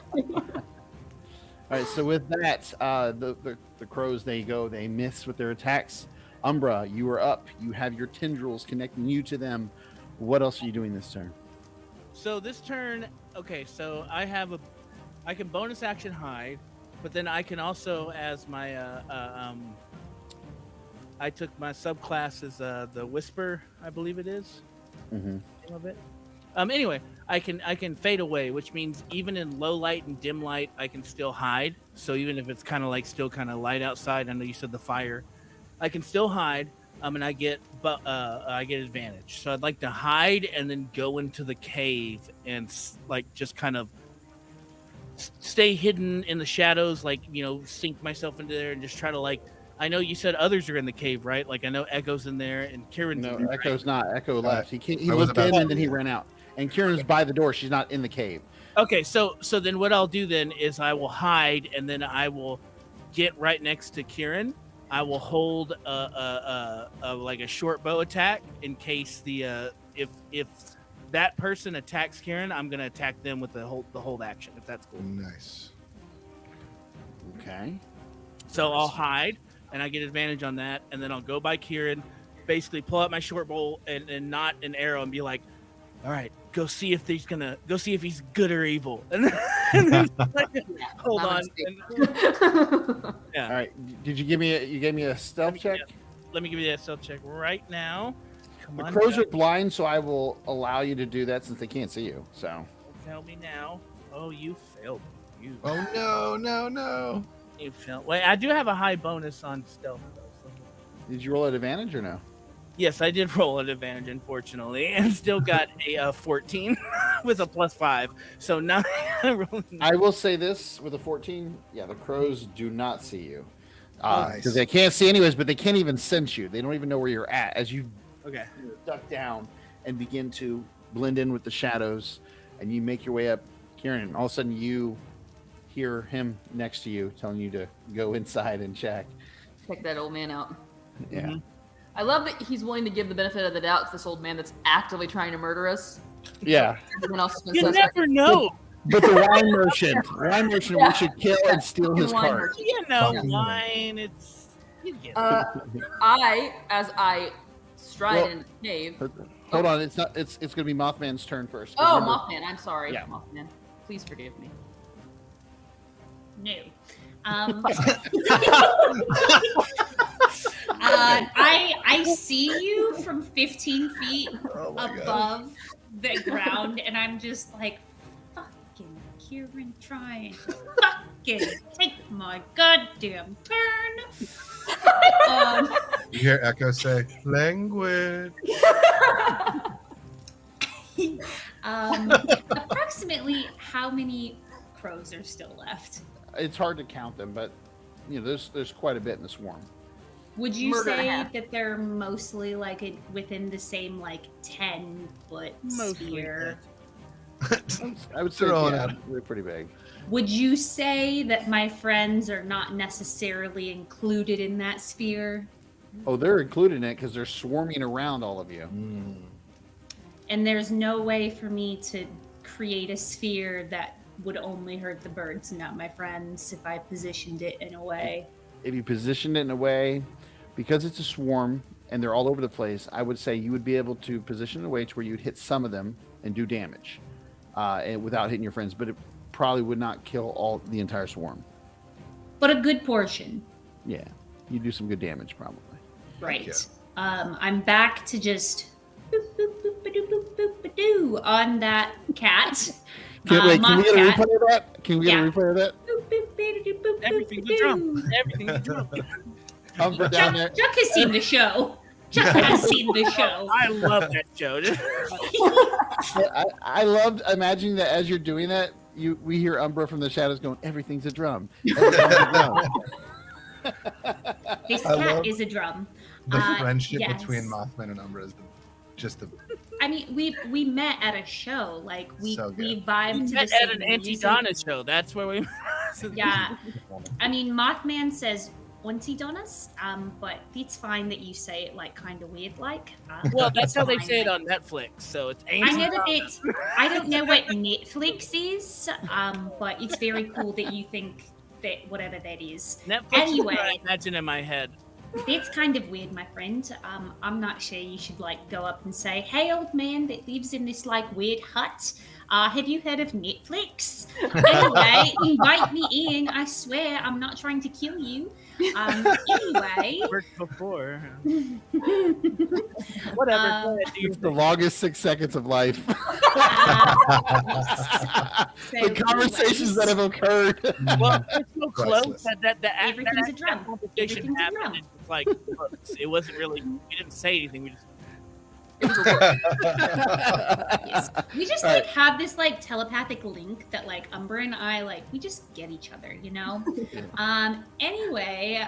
right, so with that, the crows, they miss with their attacks. Umbra, you are up. You have your tendrils connecting you to them. What else are you doing this turn? So this turn, okay, so I can bonus action hide, but then I can also, as my I took my subclass as the Whisper, I believe it is. Mm-hmm. Name of it. Anyway, I can fade away, which means even in low light and dim light, I can still hide. So even if it's kind of like still kind of light outside, I know you said the fire, I can still hide. And I get advantage. So I'd like to hide and then go into the cave and like just kind of stay hidden in the shadows, like sink myself into there and just try to like. I know you said others are in the cave, right? Like I know Echo's in there and Kieran's No, in there, Echo's not. Echo left. He I was looked about in to- and then he ran out. And Kieran's by the door. She's not in the cave. Okay, so then what I'll do then is I will hide and then I will get right next to Kieran. I will hold like a short bow attack in case if that person attacks Kieran, I'm gonna attack them with the hold action if that's cool. Nice. Okay. So I'll hide and I get advantage on that, and then I'll go by Kieran, basically pull out my short bow and not an arrow and be like, all right, go see if he's good or evil. And then hold Not a on. mistake. All Yeah. right. Did you give me a stealth check? Let me give you that stealth check right now. Come The on. crows guys. are blind, so I will allow you to do that since they can't see you. So Tell me now. Oh, you failed. Oh no. You failed. Wait, I do have a high bonus on stealth though. So. did you roll at advantage or no? Yes, I did roll an advantage, unfortunately, and still got a 14 with a +5. So now I will say this with a 14. Yeah, the crows do not see you Nice. because they can't see anyways, but they can't even sense you. They don't even know where you're at as you okay. duck down and begin to blend in with the shadows, and you make your way up. Kieran, and all of a sudden you hear him next to you telling you to go inside and check. Check that old man out. Yeah. Mhm. I love that he's willing to give the benefit of the doubt to this old man that's actively trying to murder us. Yeah. Everyone else has been You suspect. never know. But the wine merchant, we should kill and steal his Wine cart. merchant. You know, Yeah. wine. It's you get it. As I stride Well, in the cave. Hold on, it's not. It's going to be Mothman's turn first. Oh, Remember- Mothman, I'm sorry. Yeah. Mothman, please forgive me. No. I see you from 15 feet Oh my god. above the ground, and I'm just like, fucking Kieran trying to fucking take my goddamn turn. You hear Echo say, "Language." Approximately how many crows are still left? It's hard to count them, but there's quite a bit in the swarm. Would you Murder say half. that they're mostly like within the same 10-foot Mostly sphere? I would say Throwing yeah, it. they're pretty big. Would you say that my friends are not necessarily included in that sphere? Oh, they're included in it because they're swarming around all of you. And there's no way for me to create a sphere that would only hurt the birds, not my friends, if I positioned it in a way. If you positioned it in a way, because it's a swarm and they're all over the place, I would say you would be able to position it in a way to where you'd hit some of them and do damage, and without hitting your friends. But it probably would not kill the entire swarm. But a good portion. Yeah, you do some good damage probably. Right. Yeah. I'm back to just boop, boop, boop, ba-doo, boop, boop, ba-doo on that cat. Can we moth get a cat. replay of that? Can we get Yeah. a replay of that? Boop, boop, ba-doo, boop, boop, Everything's a ba-doo. drum. Everything's a drum. Umber down there. Chuck has seen the show. Chuck has seen the show. I love that show. I loved imagining that as you're doing that, we hear Umbra from the shadows going, "Everything's a drum." Everything's a drum. This I cat love- is a drum. The friendship yes. between Mothman and Umbra is just a I mean, we met at a show. Like we So good. we vibed to Met the at same an Auntie music. Donna show. That's where we. Yeah, I mean, Mothman says Auntie Donnas, but it's fine that you say it kind of weird, Well, that's how they fine. say it on Netflix. So it's I Auntie know that Donna. it's. I don't know what Netflix is, but it's very cool that you think that whatever that is. Netflix Anyway. is what I imagine in my head. That's kind of weird, my friend. I'm not sure you should go up and say, "Hey, old man that lives in this weird hut. Have you heard of Netflix? Anyway, invite me in. I swear, I'm not trying to kill you. Anyway, Worked before. Whatever. Um, go ahead, do your It's the thing. longest 6 seconds of life. so The conversations anyways, that have occurred. Well, it's so close Priceless. that Everything's a drum. competition Everything's a happened. drum. And it's like, look, it wasn't really. We didn't say anything. We just. yes. We just All right. have this telepathic link that Umbra and I we just get each other, Anyway,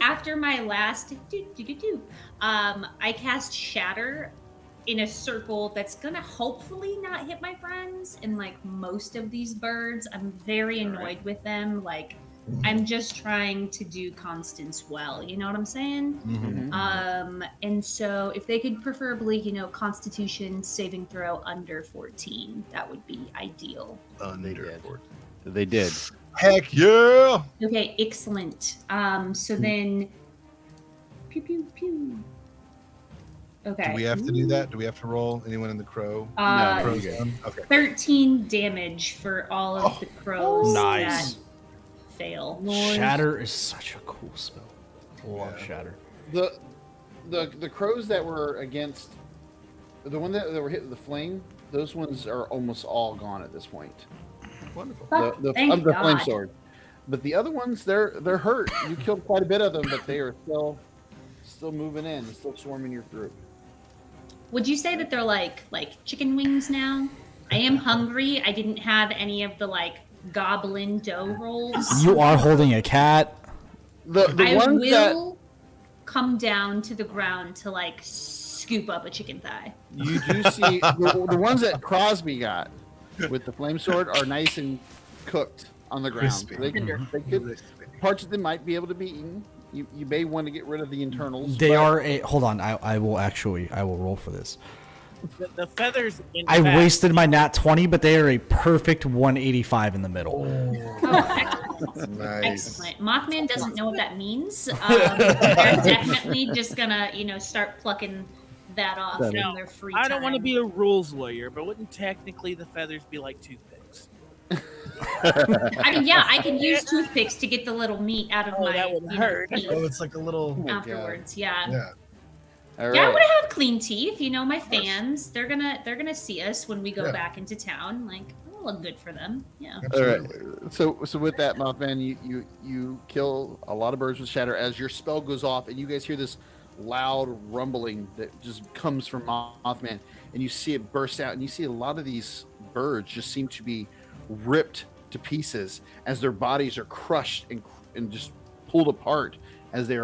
after my last I cast Shatter in a circle that's gonna hopefully not hit my friends and most of these birds. I'm very annoyed with them. I'm just trying to do Constance well, you know what I'm saying? Mhm. And so if they could preferably, Constitution saving throw under 14, that would be ideal. Under did. 14. They did. Heck yeah! Okay, excellent. So then, pew pew pew. Okay. Do we have to do that? Do we have to roll anyone in the crow? Uh, Crow Okay. zone? Okay. 13 damage for all of the crows Nice. that fail. Shatter is such a cool spell. Love Yeah. Shatter. The crows that were against the one that were hit with the flame, those ones are almost all gone at this point. Wonderful. The Thank the flame God. sword. But the other ones, they're hurt. You killed quite a bit of them, but they are still moving in, still swarming your group. Would you say that they're like chicken wings now? I am hungry. I didn't have any of the goblin dough rolls. You are holding a cat. The I ones that will come down to the ground to scoop up a chicken thigh. you do see, the ones that Crosby got with the flame sword are nice and cooked on the ground. Crispy. They could parts of them might be able to be eaten. You may want to get rid of the internals. They but are a. Hold on. I will roll for this. The feathers. In I fact, wasted my nat 20, but they are a perfect 185 in the middle. Nice. Excellent. Mothman doesn't know what that means. They're definitely just gonna, start plucking that off in No, their free I time. don't want to be a rules lawyer, but wouldn't technically the feathers be like toothpicks? I mean, yeah, I can use toothpicks to get the little meat out of Oh, my that would you know, hurt. teeth Oh, it's like a little. my God. afterwards. Yeah. Yeah. All Yeah, I right. want to have clean teeth. My fans, they're gonna see us when we go Yeah. back into town. It'll look good for them. Yeah. All right. Absolutely. So with that, Mothman, you kill a lot of birds with Shatter as your spell goes off, and you guys hear this loud rumbling that just comes from Mothman, and you see it burst out, and you see a lot of these birds just seem to be ripped to pieces as their bodies are crushed and just pulled apart as they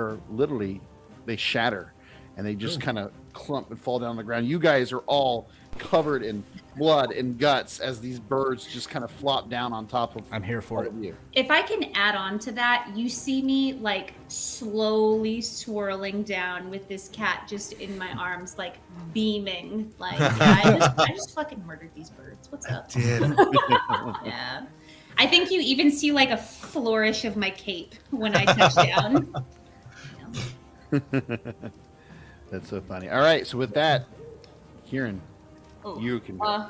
shatter and they just kind of clump and fall down on the ground. You guys are all covered in blood and guts as these birds just kind of flop down on top of I'm here for all it. of you. If I can add on to that, you see me like slowly swirling down with this cat just in my arms, like beaming. Like, yeah, I just fucking murdered these birds. What's up? Yeah. I think you even see like a flourish of my cape when I touch down. That's so funny. All right, so with that, Kieran, Oh, you can go.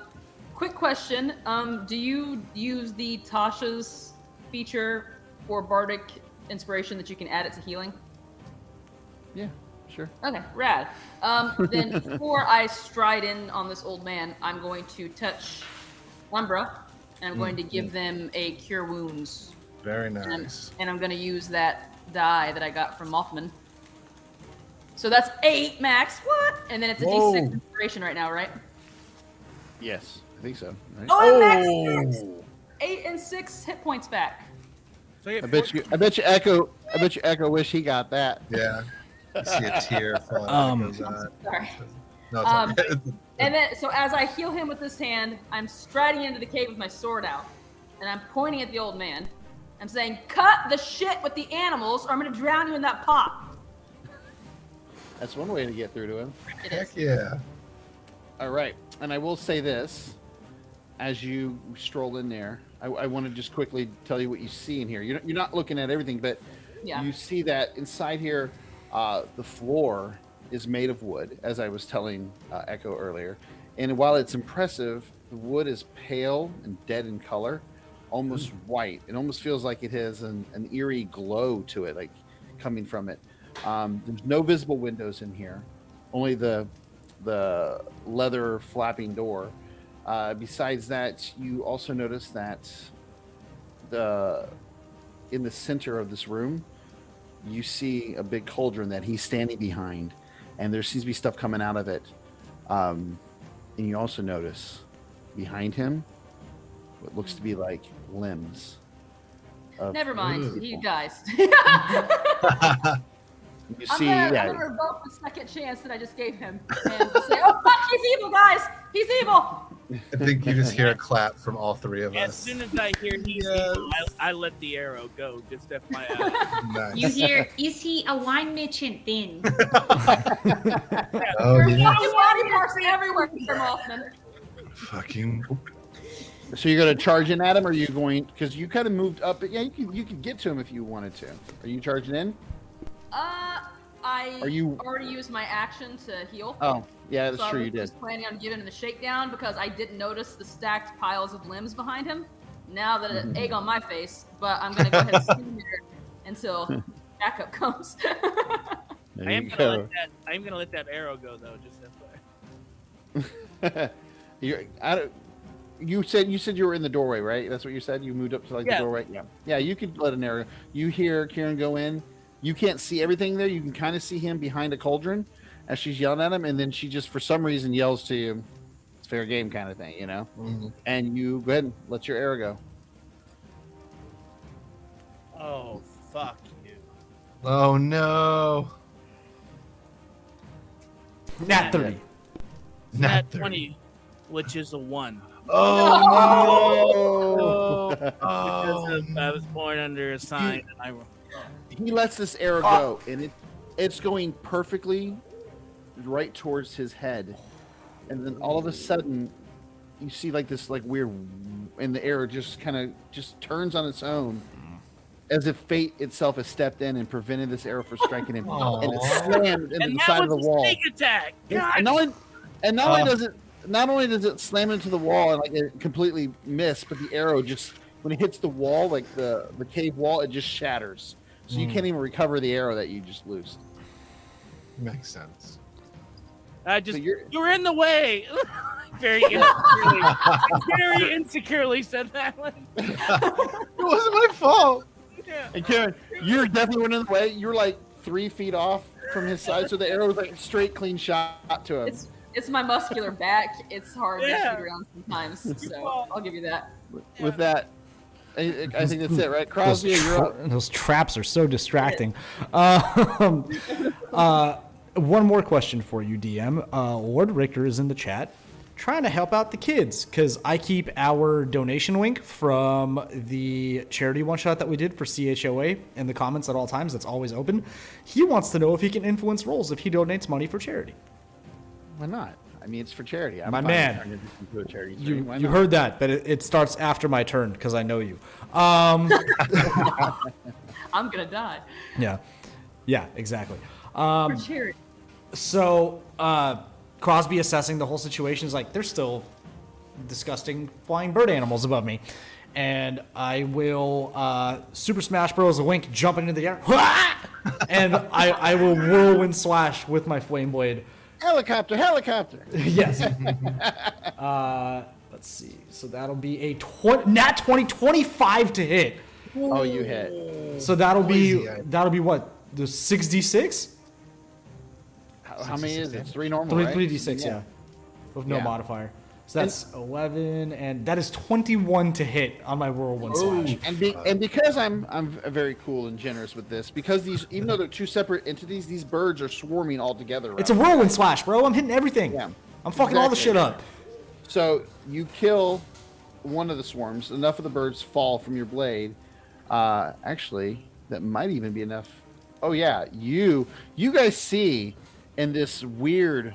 quick question. Do you use the Tasha's feature for bardic inspiration that you can add it to healing? Yeah, sure. Okay, rad. Then before I stride in on this old man, I'm going to touch Umbra, and I'm going to give them a Cure Wounds. Very nice. And I'm going to use that die that I got from Mothman. So that's 8 max. What? And then it's a D6 inspiration right now, right? Yes, I think so. Right? Oh, and max 8 and 6 hit points back. So you I get bet you Echo wish he got that. Yeah. You see a tear falling out of his eye. Sorry. No, it's okay. And then, so as I heal him with this hand, I'm striding into the cave with my sword out, and I'm pointing at the old man. I'm saying, "Cut the shit with the animals, or I'm gonna drown you in that pot." That's one way to get through to him. It Heck is. yeah. All right, and I will say this: as you stroll in there, I want to just quickly tell you what you see in here. You're not looking at everything, but Yeah. you see that inside here, the floor is made of wood, as I was telling Echo earlier. And while it's impressive, the wood is pale and dead in color, almost white. It almost feels like it has an eerie glow to it, like coming from it. There's no visible windows in here, only the leather flapping door. Besides that, you also notice that in the center of this room, you see a big cauldron that he's standing behind, and there seems to be stuff coming out of it. And you also notice behind him what looks to be like limbs. Never mind, you guys. You I'm see, gonna revoke the second chance that I just gave him and say, "Oh fuck, he's evil, guys! He's evil!" I think you just hear a clap from all three of as us. soon as I hear he's evil, I let the arrow go. Just FYI. Nice. You hear, is he a wine merchant then? Oh, There's yeah. body parts everywhere, Mr. Mothman. Fucking. So you're going to charge in at him, or are you going? Because you kind of moved up. But yeah, you could get to him if you wanted to. Are you charging in? I Are you- already used my action to heal. Oh, yeah, that's So true. I You was did. just planning on giving him the shakedown because I didn't notice the stacked piles of limbs behind him. Now that an egg on my face, but I'm gonna go ahead and stand there until backup comes. There I am you gonna go. let that arrow go though. Just FYI. You said you were in the doorway, right? That's what you said. You moved up to the doorway. Yeah. You could let an arrow. You hear Kieran go in. You can't see everything there. You can kind of see him behind a cauldron as she's yelling at him, and then she just for some reason yells to you. It's fair game kind of thing, you know. Mhm. And you go ahead and let your arrow go. Oh fuck you! Oh no. Nat 30. Nat 30. 20, which is a 1. Oh no. Because I was born under a sign, and I. He lets this arrow go, and it's going perfectly right towards his head, and then all of a sudden, you see like this like weird, and the arrow just kind of just turns on its own, as if fate itself has stepped in and prevented this arrow from striking him, and it slammed into And the that side of was the a wall. sneak attack. God. And not only does it slam into the wall and like it completely miss, but the arrow just when it hits the wall, like the cave wall, it just shatters. So you can't even recover the arrow that you just loosed. Makes sense. I just So you're- you were in the way. Very insecurely said that one. It wasn't my fault. Yeah. And Karen, you're definitely running the way. You're like 3 feet off from his side, so the arrow was like a straight, clean shot to him. It's my muscular back. It's hard to Yeah. shoot around sometimes, so fall. I'll give you that. With that, I think that's it, right? Crosby, you're up. Those traps are so distracting. Um, one more question for you, DM. Lord Richter is in the chat trying to help out the kids because I keep our donation link from the charity one shot that we did for CHOA in the comments at all times. That's always open. He wants to know if he can influence rolls if he donates money for charity. Why not? I mean, it's for charity. I'm My fine with man. turning this into a charity You stream. Why you not? heard that, but it starts after my turn because I know you. I'm gonna die. Yeah, exactly. For charity. So Crosby assessing the whole situation is like, there's still disgusting flying bird animals above me. And I will Super Smash Bros. Link jumping into the air. And I will whirlwind slash with my flame blade. Helicopter. Yes. Let's see. So that'll be a nat 20, 25 to hit. Oh, you hit. So that'll Easy, be what? The 6d6? How many is it? It's 3 normal, 3, right? 3d6, yeah. With no Yeah. modifier. So that's 11, and that is 21 to hit on my whirlwind slash. And because I'm very cool and generous with this, because these, even though they're two separate entities, these birds are swarming all together. It's a around. whirlwind slash, bro. I'm hitting everything. Yeah. I'm fucking all the Exactly. shit up. So you kill one of the swarms. Enough of the birds fall from your blade. Actually, that might even be enough. Oh yeah, you guys see in this weird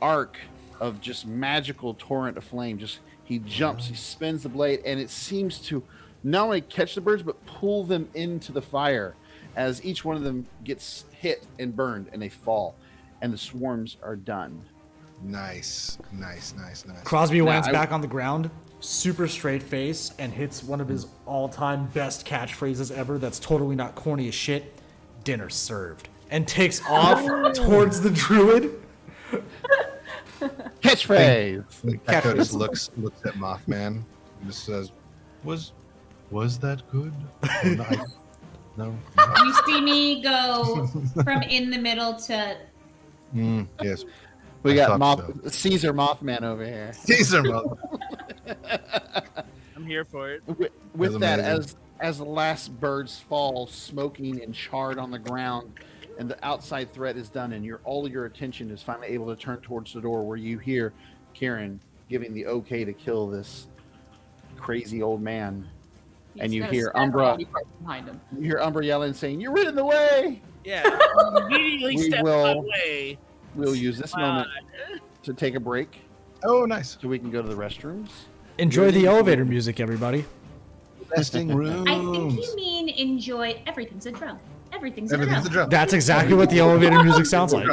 arc of just magical torrent of flame. Just he jumps, he spins the blade, and it seems to not only catch the birds but pull them into the fire as each one of them gets hit and burned, and they fall, and the swarms are done. Nice. Crosby lands I- back on the ground, super straight face, and hits one of his all-time best catchphrases ever that's totally not corny as shit. Dinner served. And takes off towards the druid. Catchphrase. Echo just looks at Mothman and just says, "Was that good?" No. You see me go from in the middle to Yes. We I got thought Caesar Mothman over here. Caesar Moth. I'm here for it. With That's that, amazing. as the last birds fall, smoking and charred on the ground, and the outside threat is done, and all your attention is finally able to turn towards the door, where you hear Kieran giving the okay to kill this crazy old man, and He's you got a hear stack of Umbra. bodyguards behind him. You hear Umbra yelling, saying, "You're in the way." Yeah. Immediately We step will- away. We'll use this moment to take a break, Oh, nice. so we can go to the restrooms. Enjoy the elevator music, everybody. Resting rooms. I think you mean enjoy. Everything's a drum. Everything's a Everything's a drum. drum. That's exactly what the elevator music sounds like.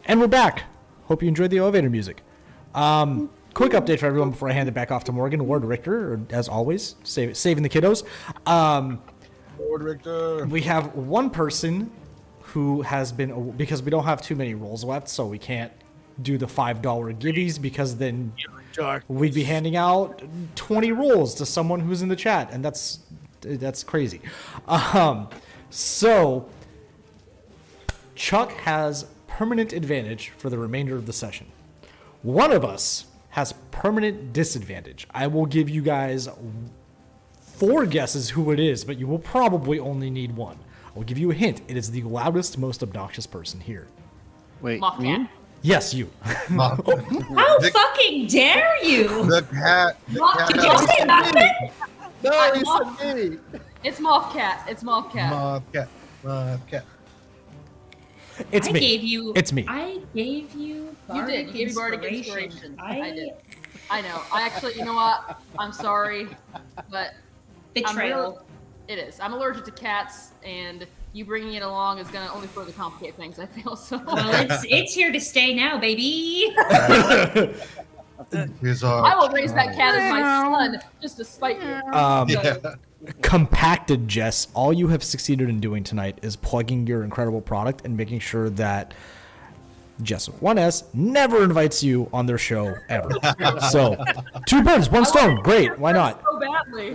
And we're back. Hope you enjoyed the elevator music. Quick update for everyone before I hand it back off to Morgan. Lord Richter, or as always, saving the kiddos. Lord Richter. We have one person who has been, because we don't have too many rolls left, so we can't do the $5 givvies, because then we'd be handing out 20 rolls to someone who's in the chat, and that's crazy. So Chuck has permanent advantage for the remainder of the session. One of us has permanent disadvantage. I will give you guys 4 guesses who it is, but you will probably only need one. I'll give you a hint. It is the loudest, most obnoxious person here. Wait, Mothman. Yes, you. How fucking dare you? The cat. Did you say Mothman? No, he said me. It's Moth Cat. It's Moth Cat. Moth cat. It's me. It's me. I gave you You bardic did. You gave me bardic inspiration. inspiration. I did. I know. I actually, you know what? I'm sorry, but Betrayal. it is. I'm allergic to cats, and you bringing it along is going to only further complicate things, I feel. So. Well, it's here to stay now, baby. I will raise that cat as my son just to spite you. Yeah. Compacted Jess, all you have succeeded in doing tonight is plugging your incredible product and making sure that Jess with 1S never invites you on their show ever. So 2 birds, 1 stone. Great. Why not? So badly.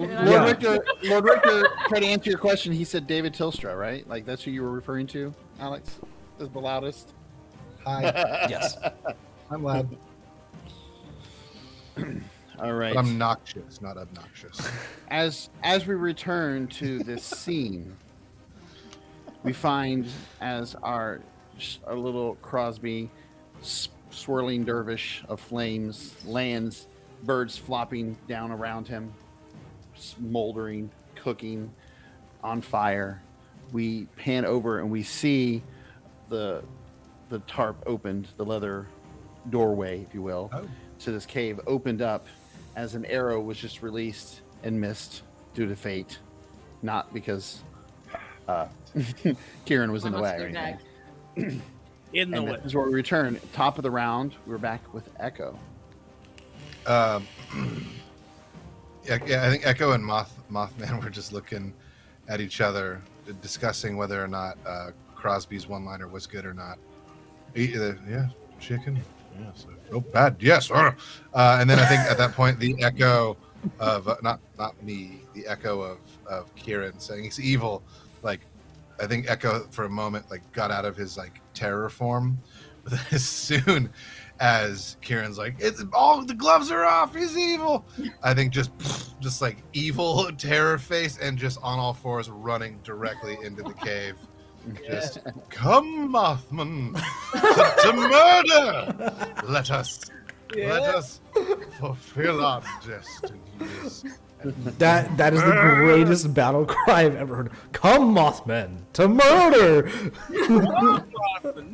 Lord Richter tried to answer your question. He said David Tilstra, right? Like that's who you were referring to, Alex? Is the loudest? Hi. Yes. I'm loud. All right. But I'm noxious, not obnoxious. As we return to this scene, we find as our little Crosby swirling dervish of flames lands, birds flopping down around him, smoldering, cooking, on fire. We pan over and we see the tarp opened, the leather doorway, if you will, to this cave opened up as an arrow was just released and missed due to fate, not because Kieran was in the way or anything. In the way. This is where we return. Top of the round, we're back with Echo. Yeah, I think Echo and Mothman were just looking at each other, discussing whether or not Crosby's one-liner was good or not. Yeah, chicken. Yes. Oh, bad. Yes. And then I think at that point, the echo of not me, the echo of Kieran saying he's evil. Like, I think Echo for a moment like got out of his like terror form, but then as soon as Kieran's like, "It's all the gloves are off. He's evil." I think just like evil terror face and just on all fours running directly into the cave. Just come, Mothman, to murder. Let us fulfill our destinies. That is the greatest battle cry I've ever heard. Come, Mothman, to murder.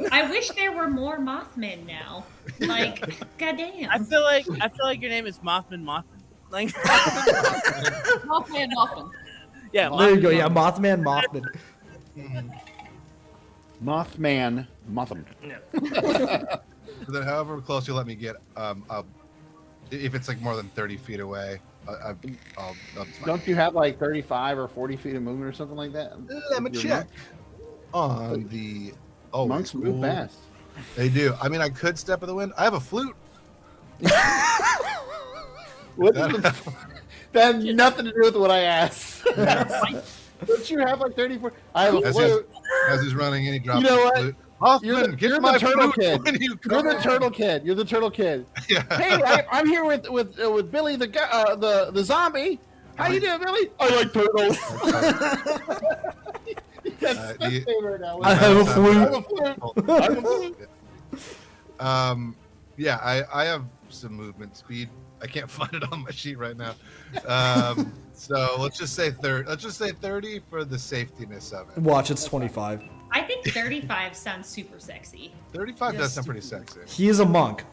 I wish there were more Mothmen now. Like, goddamn. I feel like your name is Mothman. Like, Mothman. Yeah, There you go. Yeah, Mothman. Mothman. So then, however close you let me get, if it's like more than 30 feet away, I'll Don't you have like 35 or 40 feet of movement or something like that? let me Your check on the. Oh, Monks move fast. They do. I mean, I could step of the wind. I have a flute. That has nothing to do with what I asked. Don't you have like 34? I have a flute. As he's running in, he drops You know the what? flute. Hoffman, You're my the turtle flute kid. when You're come the over. turtle kid. You're the turtle kid. Yeah. Hey, I'm here with Billy the zombie. How you doing, Billy? I like turtles. That's favorite now. I have a flute. I have a flute. Yeah, I have some movement speed. I can't find it on my sheet right now. So let's just say 30. Let's just say 30 for the safetiness of it. Watch, it's 25. I think 35 sounds super sexy. 35 does sound pretty sexy. He is a monk.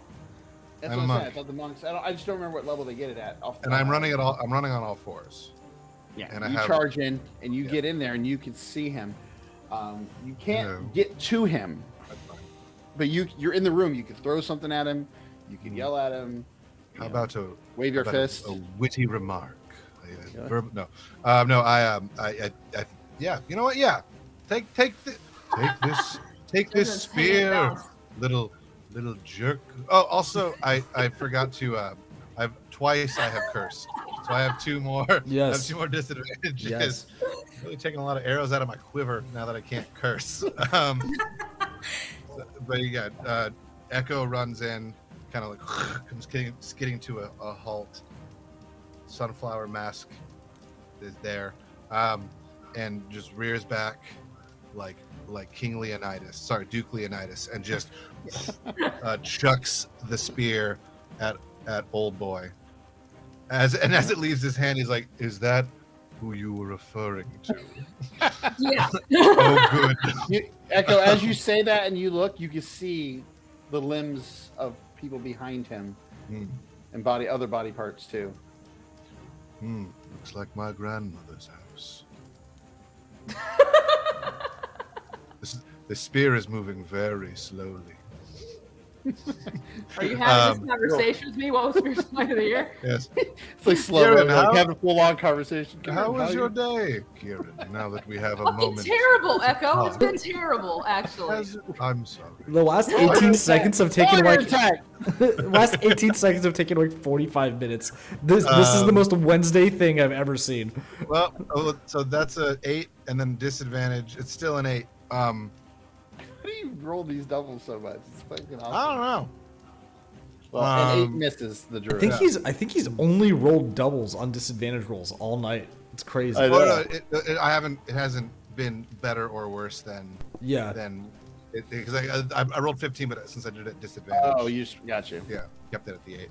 That's I'm what a I monk. said. I thought the monks. I just don't remember what level they get it at. And I'm running on all fours. Yeah, and I you have- charge in and you Yeah. get in there and you can see him. You can't No. get to him. That's fine. but you're in the room. You can throw something at him. You can yell at him. How about wave your fist? A witty remark? Yeah. No, yeah. You know what? Yeah, take this spear, little jerk. Oh, also, I forgot to. I have cursed, so I have 2 more. Yes. I have 2 more disadvantages. Yes. Really taking a lot of arrows out of my quiver now that I can't curse. But yeah, Echo runs in, kind of like comes skidding to a halt. Sunflower mask is there, and just rears back like King Leonidas, sorry, Duke Leonidas, and just chucks the spear at old boy. As it leaves his hand, he's like, "Is that who you were referring to?" Yeah. Oh, good. Echo, as you say that and you look, you can see the limbs of people behind him and other body parts too. Looks like my grandmother's house. The spear is moving very slowly. Are you having this conversation with me while the Spear's Flight of the Year? Yes. It's like slow, Kieran, like having a full-on conversation. How was your day, Kieran? Now that we have a moment. Terrible, Echo. It's been terrible, actually. I'm sorry. The last 18 seconds have taken like attack. last 18 seconds have taken like 45 minutes. This is the most Wednesday thing I've ever seen. Well, so that's a 8, and then disadvantage. It's still an 8. How do you roll these doubles so much? It's fucking awesome. I don't know. Well, an 8 misses the druid. I think he's only rolled doubles on disadvantage rolls all night. It's crazy. I know. It hasn't been better or worse than because I rolled 15, but since I did it at disadvantage. Oh, you got you. Yeah, kept it at the 8.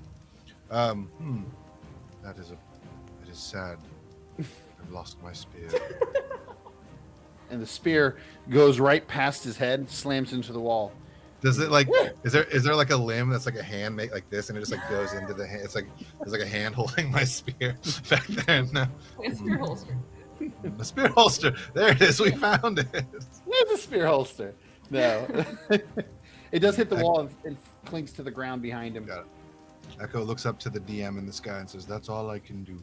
That is sad. I've lost my spear. And the spear goes right past his head, slams into the wall. Does it like? Is there like a limb that's like a hand made like this, and it just like goes into the hand? It's like there's like a hand holding my spear back there. No. It's spear holster. The spear holster. There it is. We found it. It's a spear holster. No, it does hit the wall and clinks to the ground behind him. Got it. Echo looks up to the DM in the sky and says, "That's all I can do."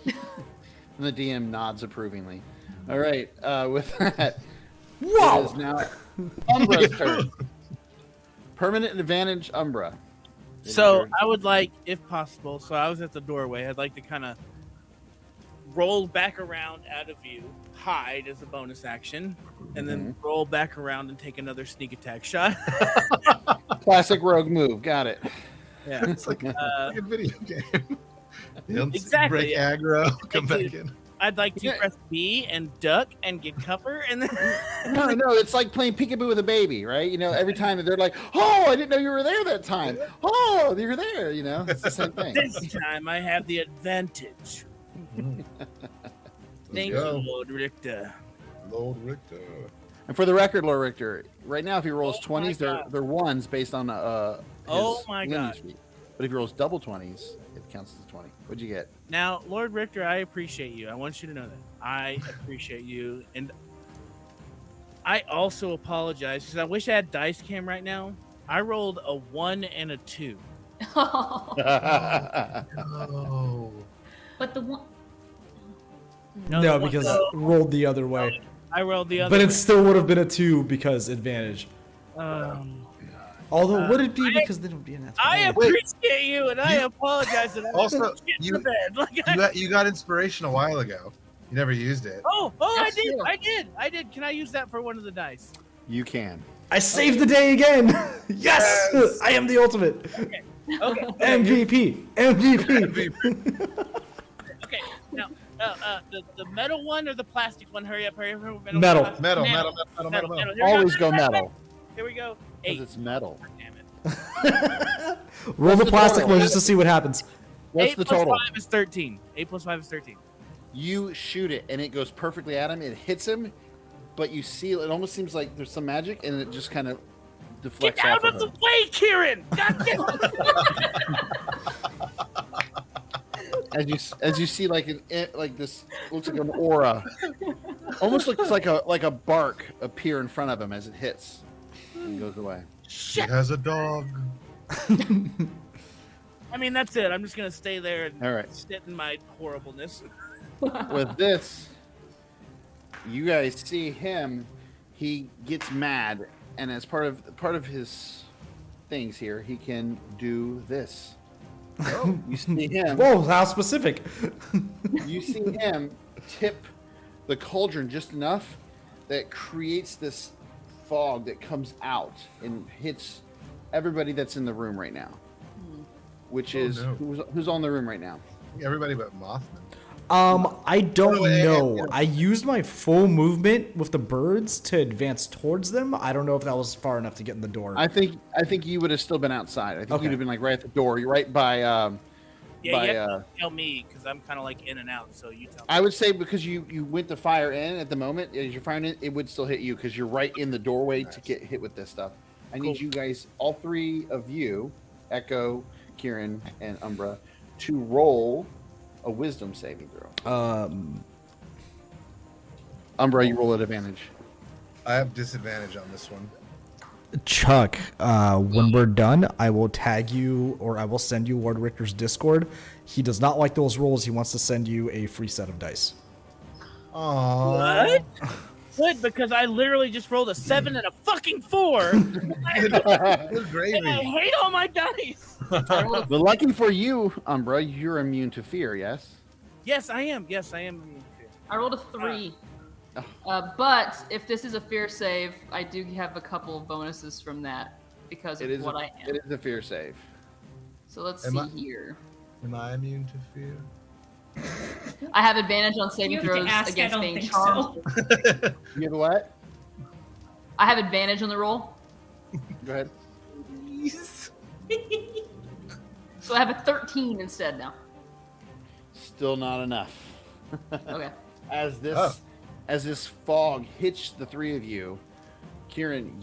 And the DM nods approvingly. All right, with that, Whoa! it is now Umbra's turn. Permanent advantage, Umbra. So I would like, if possible, so I was at the doorway, I'd like to kind of roll back around out of view, hide as a bonus action, and then roll back around and take another sneak attack shot. Classic rogue move. Got it. Yeah. It's like a video game. Exactly. Break aggro, come back in. I'd like to press B and duck and get cover, and then No, it's like playing peekaboo with a baby, right? You know, every time they're like, "Oh, I didn't know you were there that time." Oh, you're there. You know, it's the same thing. this time I have the advantage. Thank you, Lord Richter. Lord Richter. And for the record, Lord Richter, right now if he rolls 20s, they're ones based on his my God. feat. But if he rolls double 20s, it counts as a 20. What'd you get? Now, Lord Richter, I appreciate you. I want you to know that. I appreciate you. And I also apologize because I wish I had dice cam right now. I rolled a 1 and a 2. Oh. But the one. No, because it rolled the other way. I rolled the other But way. it still would have been a 2 because advantage. Although, would it be because then it would be an natural? I appreciate you, and I apologize that I Also, in the bed. you got inspiration a while ago. You never used it. I did. Can I use that for one of the dice? You can. I saved the day again. Yes! I am the ultimate. Okay. MVP. Okay. Now, the metal one or the plastic one? Hurry up. Metal. Metal. Always go metal. Here we go. Because it's metal. Damn it. Roll the the plastic total? one just to see what happens. What's 8 the plus total? 5 is 13. 8 plus 5 is 13. You shoot it, and it goes perfectly at him. It hits him, but you see it almost seems like there's some magic, and it just kind of deflects Get out off of the him. way, Kieran! God damn it. As you see like this looks like an aura, almost looks like a bark appear in front of him as it hits. and goes away. She has a dog. I mean, that's it. I'm just gonna stay there and All right. sit in my horribleness. With this, you guys see him. He gets mad, and as part of his things here, he can do this. You see him. Whoa, how specific. You see him tip the cauldron just enough that creates this fog that comes out and hits everybody that's in the room right now. Which is who's on the room right now? Everybody but Mothman. I don't Oh, know. I used my full movement with the birds to advance towards them. I don't know if that was far enough to get in the door. I think you would have still been outside. I think Okay. you'd have been like right at the door. You're right by Yeah, by you have to tell me because I'm kind of like in and out. So you tell me. I would say because you went to fire in at the moment, as you're firing it would still hit you because you're right in the doorway to get hit with this stuff. I need Cool. you guys, all three of you, Echo, Kieran, and Umbra, to roll a wisdom saving throw. Umbra, you roll at advantage. I have disadvantage on this one. Chuck, when we're done, I will tag you or I will send you Lord Richter's Discord. He does not like those rolls. He wants to send you a free set of dice. Aww. What? Good, because I literally just rolled a 7 and a fucking 4. Good And I gravy. hate all my dice. But lucky for you, Umbra, you're immune to fear, yes? Yes, I am. Yes, I am. I rolled a 3. But if this is a fear save, I do have a couple of bonuses from that because of what I am. It is a fear save. So let's Am see I- here. Am I immune to fear? I have advantage on saving You have to throws ask, I against don't being think charmed. so. You have what? I have advantage on the roll, Go ahead. so I have a 13 instead now. Still not enough. Okay. As this fog hits the three of you, Kieran,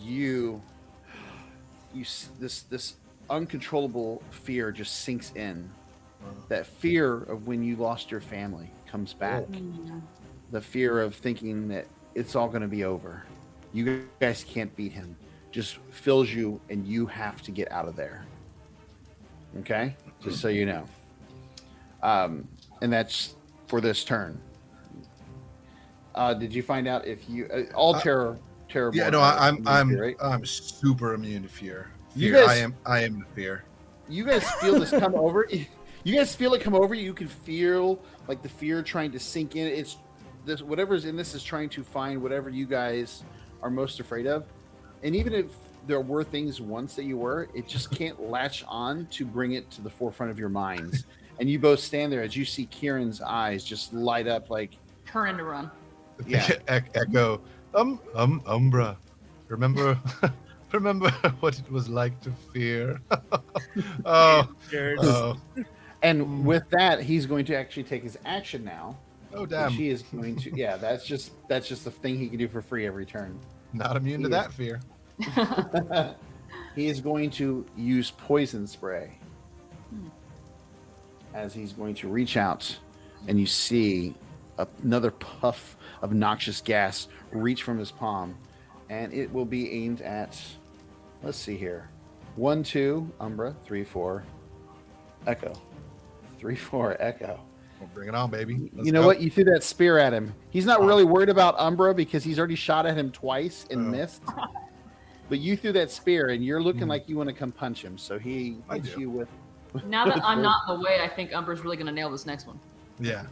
this uncontrollable fear just sinks in. That fear of when you lost your family comes back. The fear of thinking that it's all going to be over. You guys can't beat him. Just fills you, and you have to get out of there. Okay, just so you know. And that's for this turn. Did you find out if you all terror? Yeah, no, I'm super immune to fear. You Fear. guys- I am the fear. You guys feel this come over. You guys feel it come over you. You can feel like the fear trying to sink in. It's this whatever's in this is trying to find whatever you guys are most afraid of. And even if there were things once that you were, it just can't latch on to bring it to the forefront of your minds. And you both stand there as you see Kieran's eyes just light up like Turn to run. Yeah. Echo. Umbra. Remember what it was like to fear. Oh. And with that, he's going to actually take his action now. Oh damn. She is going to that's just the thing he can do for free every turn. Not immune to that fear. He is going to use poison spray. As he's going to reach out, and you see another puff of noxious gas reach from his palm, and it will be aimed at, let's see here, 1, 2, Umbra, 3, 4, Echo, 3, 4, Echo. Well, bring it on, baby. Let's You know go. what? You threw that spear at him. He's not really worried about Umbra because he's already shot at him twice and missed. But you threw that spear, and you're looking like you want to come punch him. So he I hits do. you with. Now that I'm not in the way, I think Umbra's really going to nail this next one. Yeah.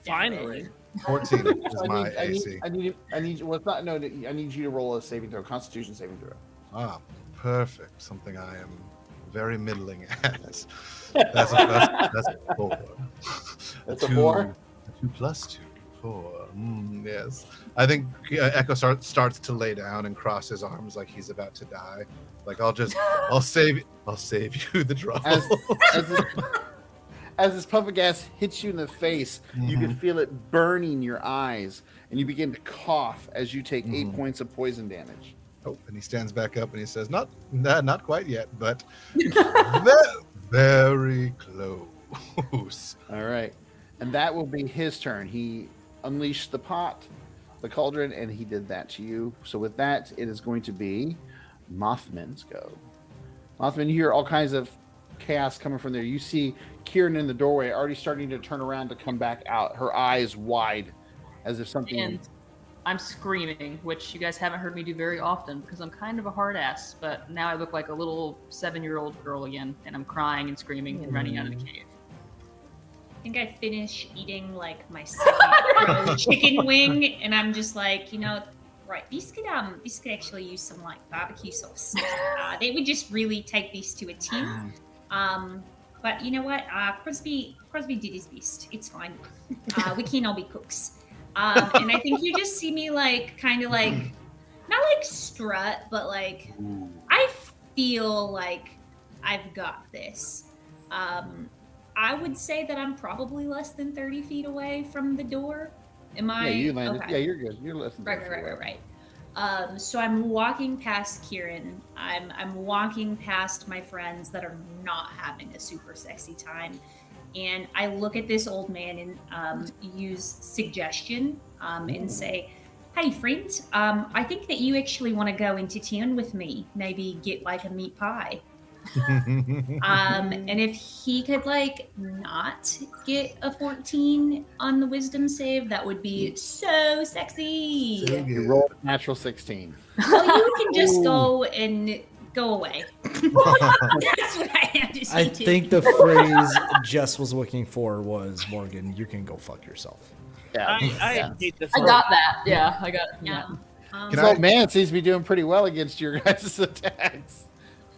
Finally. 14 is my AC. I need. Well, it's not. No, I need you to roll a saving throw, Constitution saving throw. Ah, perfect. Something I am very middling at. That's a 4. That's a 4? 2 plus 2. 4. Yes. I think Echo starts to lay down and cross his arms like he's about to die. Like I'll save you the trouble. As this puff of gas hits you in the face, you can feel it burning your eyes, and you begin to cough as you take 8 points of poison damage. Oh, and he stands back up and he says, "Not quite yet, but very close." All right, and that will be his turn. He unleashed the pot, the cauldron, and he did that to you. So with that, it is going to be Mothman's go. Mothman, you hear all kinds of chaos coming from there. You see Kieran in the doorway already starting to turn around to come back out, her eyes wide as if something... And I'm screaming, which you guys haven't heard me do very often because I'm kind of a hard ass, but now I look like a little 7-year-old girl again, and I'm crying and screaming and running out of the cave. I think I finish eating like my second chicken wing, and I'm just like, right, these could actually use some like barbecue sauce. They would just really take these to a 10. But you know what? Crosby did his best. It's fine. We can all be cooks. And I think you just see me like kind of like not like strut, but like I feel like I've got this. I would say that I'm probably less than 30 feet away from the door. Am I? Yeah, you landed. Okay. Yeah, you're good. You're less than 30 feet away. Right. So I'm walking past Kieran. I'm walking past my friends that are not having a super sexy time. And I look at this old man and use suggestion and say, hey, friend, I think that you actually want to go into town with me. Maybe get like a meat pie. And if he could like not get a 14 on the wisdom save, that would be so sexy. So you rolled a natural 16. Well, you can just go and go away. That's what I have to say. I think the phrase Jess was looking for was, Morgan, you can go fuck yourself. Yeah. I hate this. I got that. Yeah, I got Yeah. This old man seems to be doing pretty well against your guys' attacks.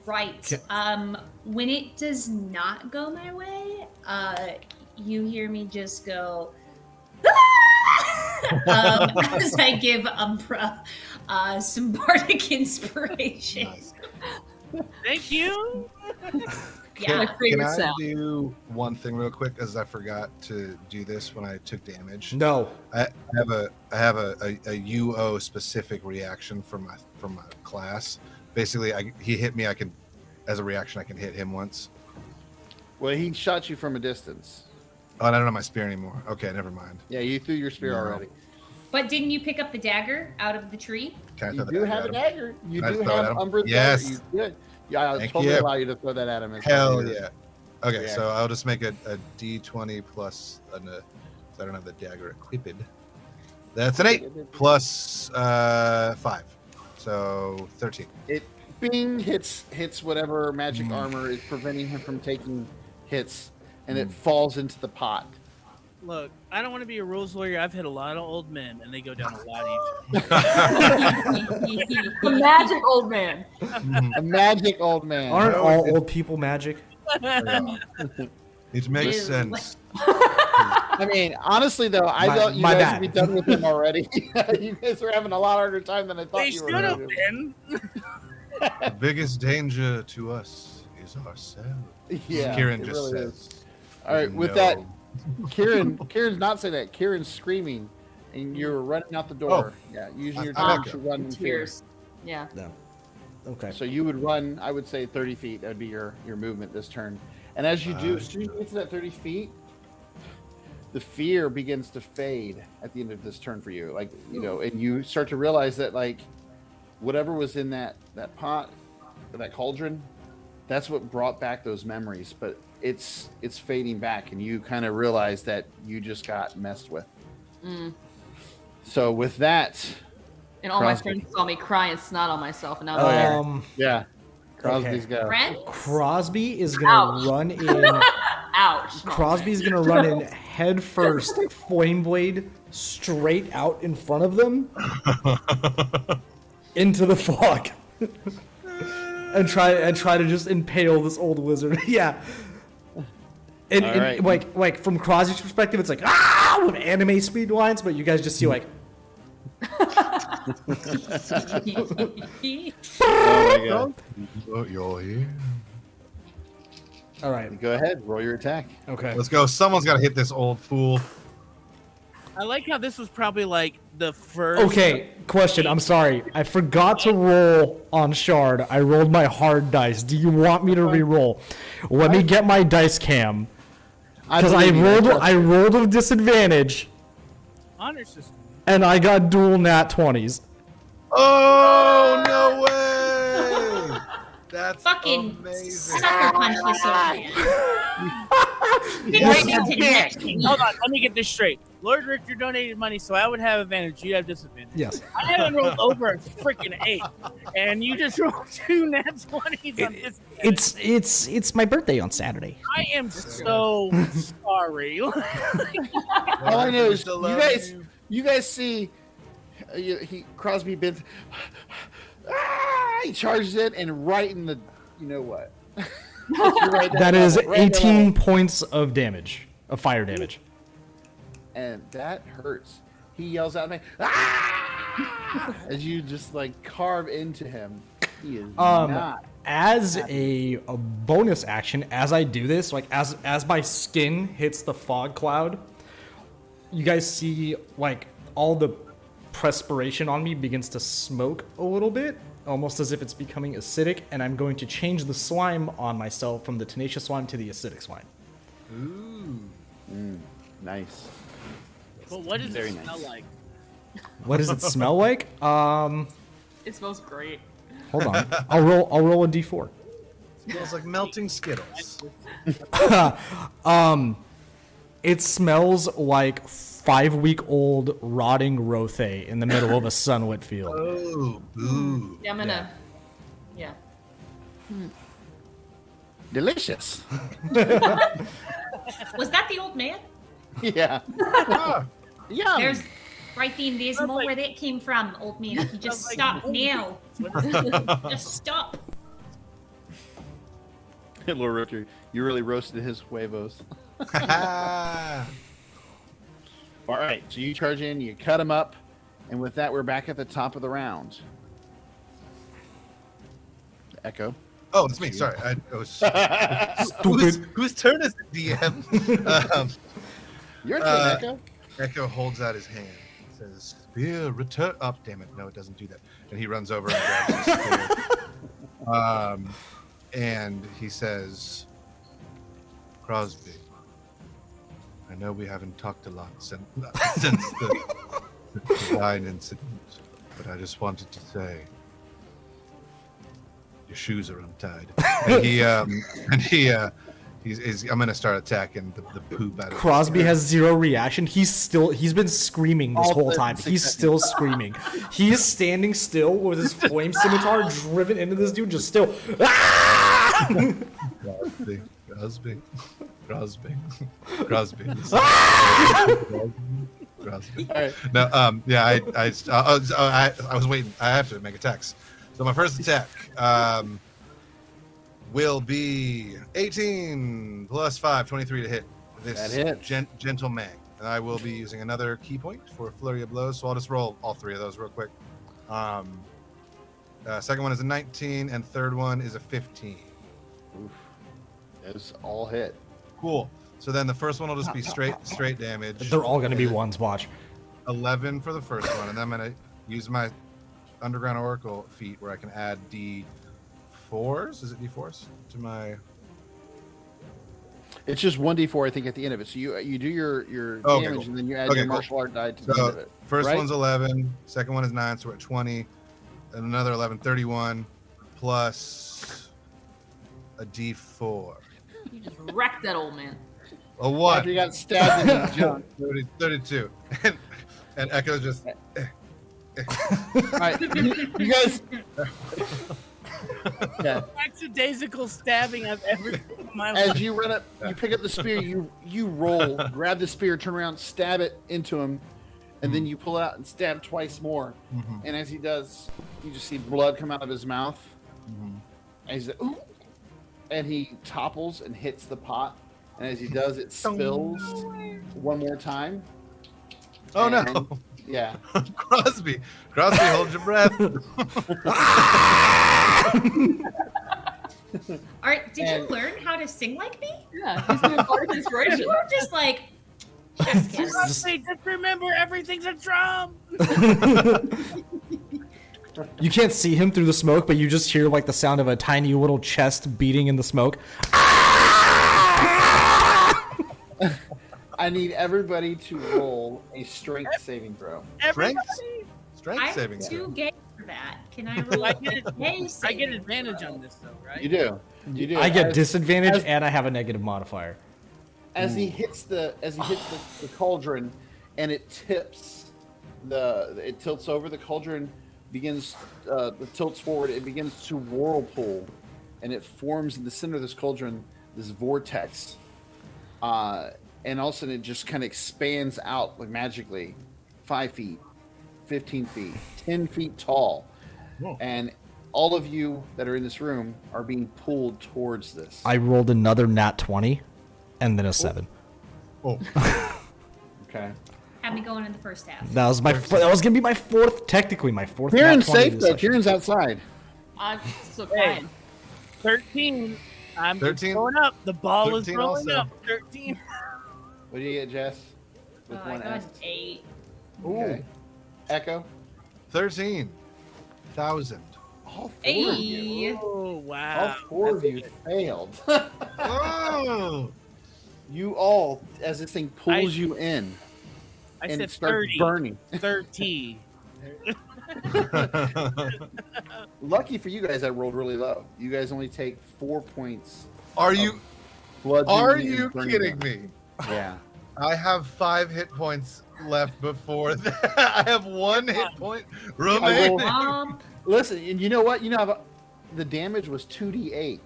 Right. When it does not go my way, you hear me just go as I give Umbra some bardic inspiration. Nice. Thank you. Yeah. my Can favorite I sound. do one thing real quick, as I forgot to do this when I took damage? No. I have a UO specific reaction from my class. Basically, he hit me. As a reaction, I can hit him once. Well, he shot you from a distance. Oh, and I don't have my spear anymore. Okay, never mind. Yeah, you threw your spear No. already. But didn't you pick up the dagger out of the tree? Can I You throw do that have a at him? dagger. You Can I do throw it at have him? Umbra's Yes. dagger. You did. Yeah, I'll Thank totally you. allow you to throw that at him. It's Hell fine. yeah. Okay, Yeah. so I'll just make a D20 plus I don't have the dagger equipped. That's an 8 plus 5. So 13. It bing hits whatever magic armor is preventing him from taking hits, and it falls into the pot. Look, I don't want to be a rules lawyer. I've hit a lot of old men, and they go down a lot easier. The magic old man. A magic old man. Aren't No, all it- old people magic? It makes Ew. sense. I mean, honestly though, I My- thought you my guys bad. would be done with him already. You guys are having a lot harder time than I thought They you were. should have gonna been. The biggest danger to us is ourselves. do. Yeah, Kieran it just really says. is. All right, with No. that, Kieran's not saying that. Kieran's screaming, and you're running out the door. Yeah, using your I'm turn to run in fear. Tears. Yeah. No. Okay. So you would run, I would say 30 feet. That would be your movement this turn. And as you do, as soon as you get to that 30 feet, the fear begins to fade at the end of this turn for you. Like, and you start to realize that, like, whatever was in that pot, or that cauldron, that's what brought back those memories. But it's fading back, and you kind of realize that you just got messed with. So with that, And all my Crosby. friends saw me cry and snot on myself, and now they're yeah, Crosby's go. Friends? Crosby is gonna Ouch. run in. ouch. Crosby's gonna run in head first, flame blade straight out in front of them into the fog, and try to just impale this old wizard. Yeah. And, All and right. like from Crosby's perspective, it's like with anime speed lines, but you guys just see like Oh my god. Oh, you're here. all right, Go ahead, roll your attack. okay. Let's go. Someone's got to hit this old fool. I like how this was probably like the first. Okay, question. I'm sorry. I forgot to roll on Shard. I rolled my hard dice. Do you want me to re-roll? Let me get my dice cam. Because I believe you. rolled with disadvantage. Honor system. and I got dual nat 20s. Oh, no way! That's Fucking amazing. sucker punch this old man. Wait, Into next week. hold on, let me get this straight. Lord Richter donated money, so I would have advantage. You'd have disadvantage. Yes. I haven't rolled over a freaking 8, and you just rolled 2 nat 20s on this. It's my birthday on Saturday. I am so sorry. All I know is you guys see Crosby bends. He charges it and right in the you know what. Right That is level, right in the 18 level. points of damage, of fire damage. And that hurts. He yells out at me, "Ah!" as you just like carve into him. He is not. As a bonus action, as I do this, like as my skin hits the fog cloud, you guys see like all the perspiration on me begins to smoke a little bit, almost as if it's becoming acidic, and I'm going to change the slime on myself from the tenacious slime to the acidic slime. Ooh. Nice. But what does Very it smell nice. like? What does it smell like? It smells great. Hold on. I'll roll a d4. Smells like melting Skittles. It smells like 5-week-old rotting rothe in the middle of a sunlit field. Oh, ooh. Yeah, I'm gonna. Yeah. Delicious. Was that the old man? Yeah. Ah, Yum. There's there's more where that came from, old man. If you just Sounds like stop old now. Just stop. Lord Richter, you really roasted his huevos. ah. All right, so you charge in, you cut him up, and with that, we're back at the top of the round. Echo. Oh, it's me. Sorry. I was. Stupid. Whose turn is it, DM? Your turn, Echo. Echo holds out his hand. Says, "Spear, return." Up, damn it! No, it doesn't do that. And he runs over and grabs his spear. And he says, "Crosby, I know we haven't talked a lot since the design incident, but I just wanted to say your shoes are untied." And I'm gonna start attacking the poop out of Crosby has zero reaction. He's been screaming this All whole the time. six He's still screaming. He is standing still with his flame scimitar driven into this dude, just still. Crosby. Crosby. All right. No, yeah, I was waiting. I have to make attacks. So my first attack will be 18 plus 5, 23 to hit this That hits. gentle man. And I will be using another key point for a flurry of blows. So I'll just roll all three of those real quick. Second one is a 19, and third one is a 15. Oof. It's all hit. Cool. So then the first one will just be straight damage. They're all gonna be ones. Watch. 11 for the first one, and then I'm gonna use my Underground Oracle feat where I can add D4s. Is it D4s to my? It's just 1d4, I think, at the end of it. So you do your Okay, damage, cool. and then you add Okay, your cool. martial art die to the So end of it. first right? one's 11, second one is 9, so we're at 20, and another 11, 31, plus a D4. You just wrecked that old man. A what? After you got stabbed in the junk. 32. And Echo's just. All right, you guys. Yeah. Lackadaisical stabbing I've ever seen in my life. As you run up, you pick up the spear, you roll, grab the spear, turn around, stab it into him, and then you pull it out and stab twice more. Mhm. And as he does, you just see blood come out of his mouth. Mhm. And he's like, ooh, and he topples and hits the pot. And as he does, it spills one more time. Oh no. And- Yeah. Crosby, hold your breath. Art, did And- you learn how to sing like me? Yeah, he's my part of inspiration. You were just like, chest kiss. Crosby, just remember everything's a drum. You can't see him through the smoke, but you just hear like the sound of a tiny little chest beating in the smoke. I need everybody to roll a strength saving throw. Everybody, Strength I have saving 2 throw. games for that. Can I roll? I get a I get advantage on this though, right? You do. You do. I get As- disadvantage as- and I have a negative modifier. as he hits the cauldron, and it tilts over. The cauldron begins it tilts forward. It begins to whirlpool, and it forms in the center of this cauldron this vortex. And all of a sudden, it just kind of expands out like magically, 5 feet, 15 feet, 10 feet tall, Whoa. and all of you that are in this room are being pulled towards this. I rolled another nat 20 and then a 7. Oh, Okay. Have me going in the first half. That was that was gonna be my fourth, technically my fourth. Kieran's nat 20 safe this though. session. Kieran's outside. I'm so Hey. fine. 13. I'm 13? going up. The ball is 13 rolling also. up. 13. What do you get, Jess? With I one got an S. 8. Okay. Echo. 13,000. All four of Hey. you. Oh All wow. four of you failed. Oh, You all, as this thing pulls I- you in I and said it starts 30. burning. 13. Lucky for you guys, I rolled really low. You guys only take 4 points. are you Blood. kidding me? Yeah. I have 5 hit points left before that. I have 1 hit point remaining. Listen, and you know what? You know, the damage was 2d8,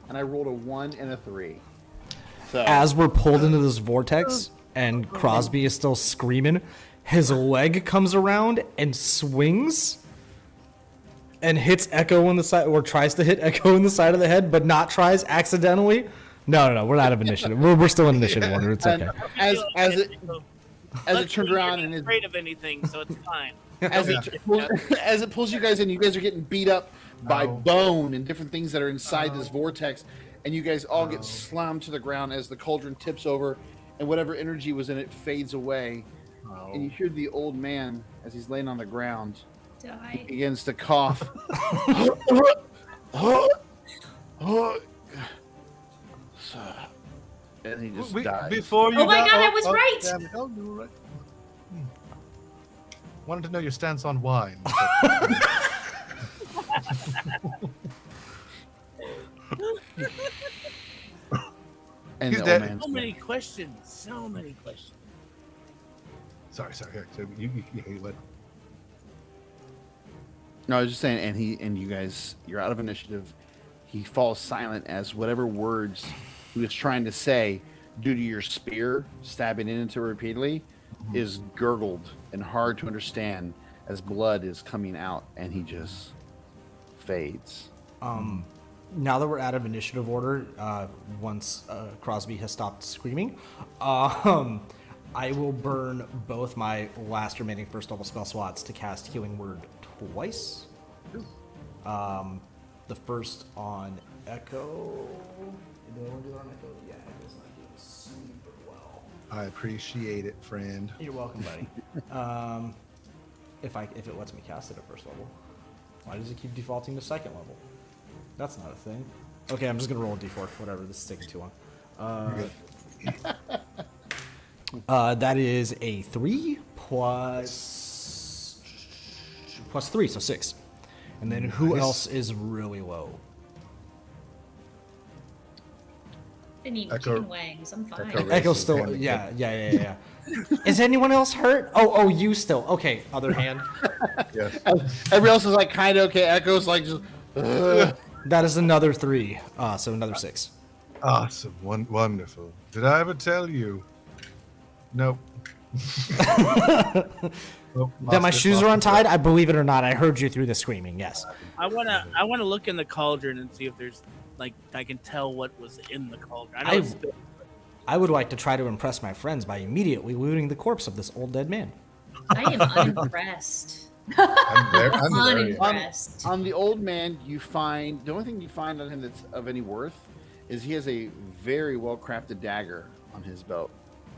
and I rolled a 1 and a 3. So As we're pulled into this vortex and Crosby is still screaming, his leg comes around and swings and hits Echo in the side, or tries to hit Echo in the side of the head, but not tries accidentally. No, we're out of initiative. We're still in initiative order. It's okay. and as it turned around and is it, afraid of anything, so it's fine. as it pulls you guys in, you guys are getting beat up by bone and different things that are inside this vortex, and you guys all get slammed to the ground as the cauldron tips over, and whatever energy was in it fades away, and you hear the old man as he's laying on the ground Die. begins to cough. And he just dies. Before you Oh my die- God, I was right! Damn it. Oh, you were right. Wanted to know your stance on wine. And He's the dead. old man's So dead. many questions. So many questions. Sorry. Here, so you what? No, I was just saying, and you guys, you're out of initiative. He falls silent as whatever words he was trying to say, due to your spear stabbing into it repeatedly, is gurgled and hard to understand as blood is coming out, and he just fades. Now that we're out of initiative order, once Crosby has stopped screaming, I will burn both my last remaining first level spell slots to cast Healing Word twice. The first on Echo. Do I want to do it on Echo? Yeah, Echo's not doing super well. I appreciate it, friend. You're welcome, buddy. If it lets me cast it at first level, why does it keep defaulting to second level? That's not a thing. Okay, I'm just gonna roll a d4. Whatever, this is taking too long. That is a 3 plus 3, so 6. And then who Nice. else is really low? Been eating Echo- chicken wings. I'm fine. Echo- Echo's still, Panic. yeah. Is anyone else hurt? Oh, you still. Okay, other hand. Yes. Everybody else is like kind of okay. Echo's like just. That is another 3, so another 6. Awesome. Wonderful. Did I ever tell you? Nope. Nope, That my lost it, shoes lost are it. untied? I believe it or not, I heard you through the screaming, yes. I wanna look in the cauldron and see if there's like I can tell what was in the cauldron. I know it's big. I would like to try to impress my friends by immediately looting the corpse of this old dead man. I am unimpressed. I'm very Unimpressed. On the old man, you find the only thing you find on him that's of any worth is he has a very well crafted dagger on his belt,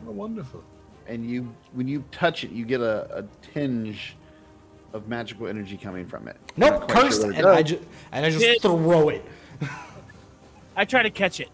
oh, wonderful. and when you touch it, you get a tinge of magical energy coming from it. Nope, Not quite cursed, sure what it and I just Shit. throw it. I try to catch it.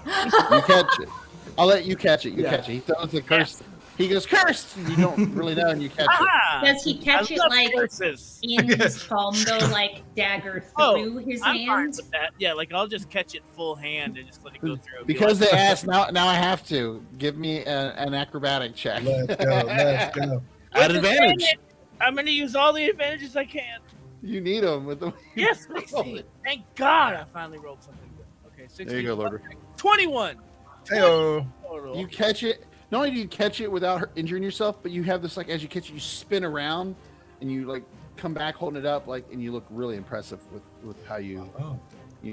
does. You catch it. I'll let you catch it. You Yeah. catch it. He throws the curse. He goes, cursed! And you don't really know, and you catch it. Ah, Does he catch I it love like curses. in his palm though, like dagger Oh, through his I'm fine hand? with that. Yeah, like I'll just catch it full hand and just let it go through. Because they asked, now I have to. Give me an acrobatic check. Let's go. Let's go. At With advantage. I'm going to use all the advantages I can. You need them with the Yes, roll please. it. Thank God I finally rolled something good. Okay, 16. There you go, Lord. 21. Heyo. Total. You catch it. Not only do you catch it without injuring yourself, but you have this like as you catch it, you spin around and you like come back holding it up like, and you look really impressive with how you Oh.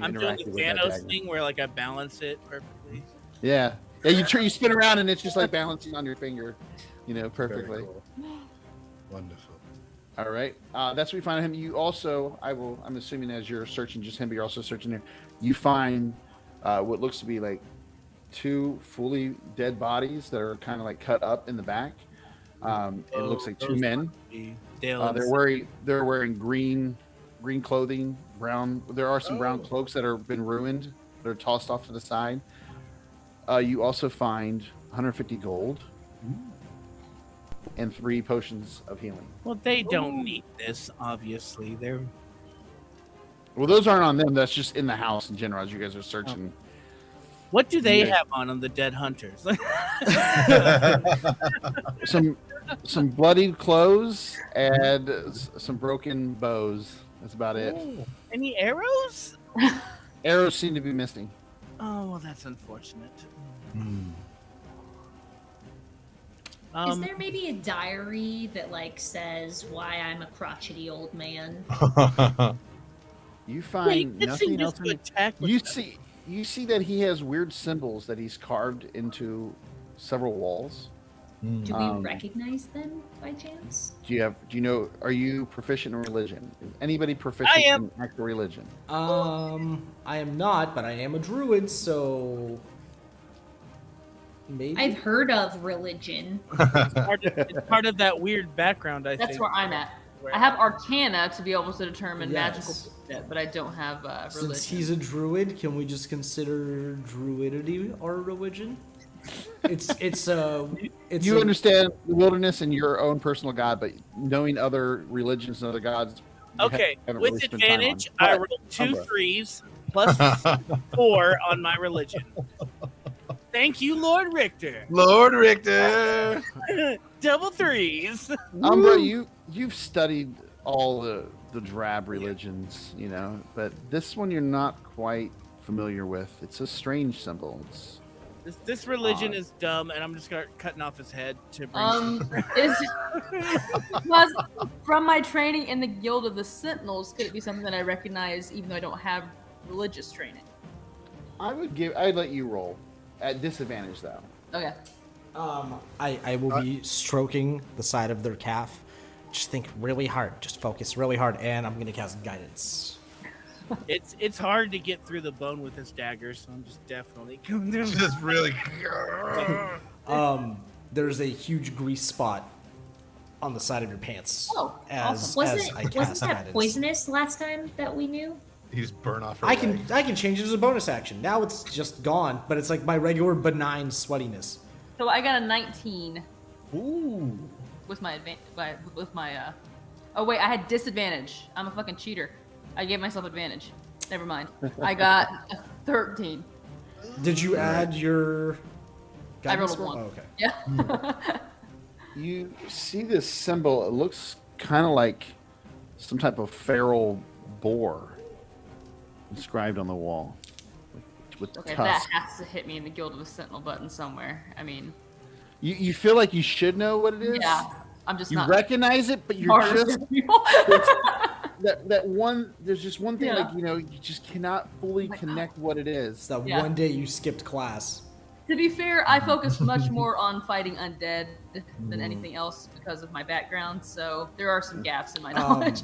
I'm doing interacted the with that Thanos dagger. thing where like I balance it perfectly. Yeah, you spin around and it's just like balancing on your finger, perfectly. Very cool. Wonderful. All right, that's what we find him. You also, I'm assuming as you're searching just him, but you're also searching there. You find what looks to be like 2 fully dead bodies that are kind of like cut up in the back. It looks like 2 men. They're wearing green clothing, brown. There are some brown cloaks that are been ruined. They're tossed off to the side. You also find 150 gold and 3 potions of healing. Well, they don't need this, obviously. Well, those aren't on them. That's just in the house in general as you guys are searching. What do they Yeah. have on the dead hunters? Some bloodied clothes and some broken bows. That's about it. Any arrows? Arrows seem to be missing. Oh, well, that's unfortunate. Is there maybe a diary that like says why I'm a crotchety old man? You find nothing else. To attack with You them. see that he has weird symbols that he's carved into several walls. Do we recognize them by chance? Do you know? Are you proficient in religion? Is anybody proficient I am. in actual religion? I am not, but I am a druid, so maybe. I've heard of religion. It's part of that weird background, I think. That's where I'm at. I have Arcana to be able to determine magical Yes. shit, but I don't have religion. Since he's a druid, can we just consider druidity our religion? It's You understand the wilderness and your own personal god, but knowing other religions and other gods. you Okay, haven't with really spent time on. advantage, I But, rolled 2 Umbra. 3s plus 4 on my religion. Thank you, Lord Richter. Lord Richter. Double 3s. Umbra, you've studied all the drab religions, but this one you're not quite familiar with. It's a strange symbol. This religion is dumb, and I'm just cutting off his head to bring. Because from my training in the Guild of the Sentinels, could it be something that I recognize even though I don't have religious training? I'd let you roll at disadvantage though. Okay. I will be stroking the side of their calf. Just think really hard. Just focus really hard, and I'm gonna cast guidance. It's hard to get through the bone with this dagger, so I'm just definitely coming through. Just really. There's a huge grease spot on the side of your pants. Oh, as Wasn't I wasn't cast that guidance. poisonous last time that we knew? You just burn off. Her I can leg. change it as a bonus action. Now it's just gone, but it's like my regular benign sweatiness. So I got a 19 Ooh. with my Oh wait, I had disadvantage. I'm a fucking cheater. I gave myself advantage. Never mind. I got a 13. Did you add your? I guidance rolled a score? 1. Oh, okay. Yeah. You see this symbol. It looks kind of like some type of feral boar inscribed on the wall with Okay, tusks. that has to hit me in the Guild of the Sentinel button somewhere. I mean, You feel like you should know what it is. yeah. I'm just You not recognize it, but you're smart as just those people. that one. There's just one thing, Yeah. like you just cannot fully connect what it It's is. that Yeah. one day you skipped class. To be fair, I focus much more on fighting undead than anything else because of my background, so there are some gaps in my knowledge.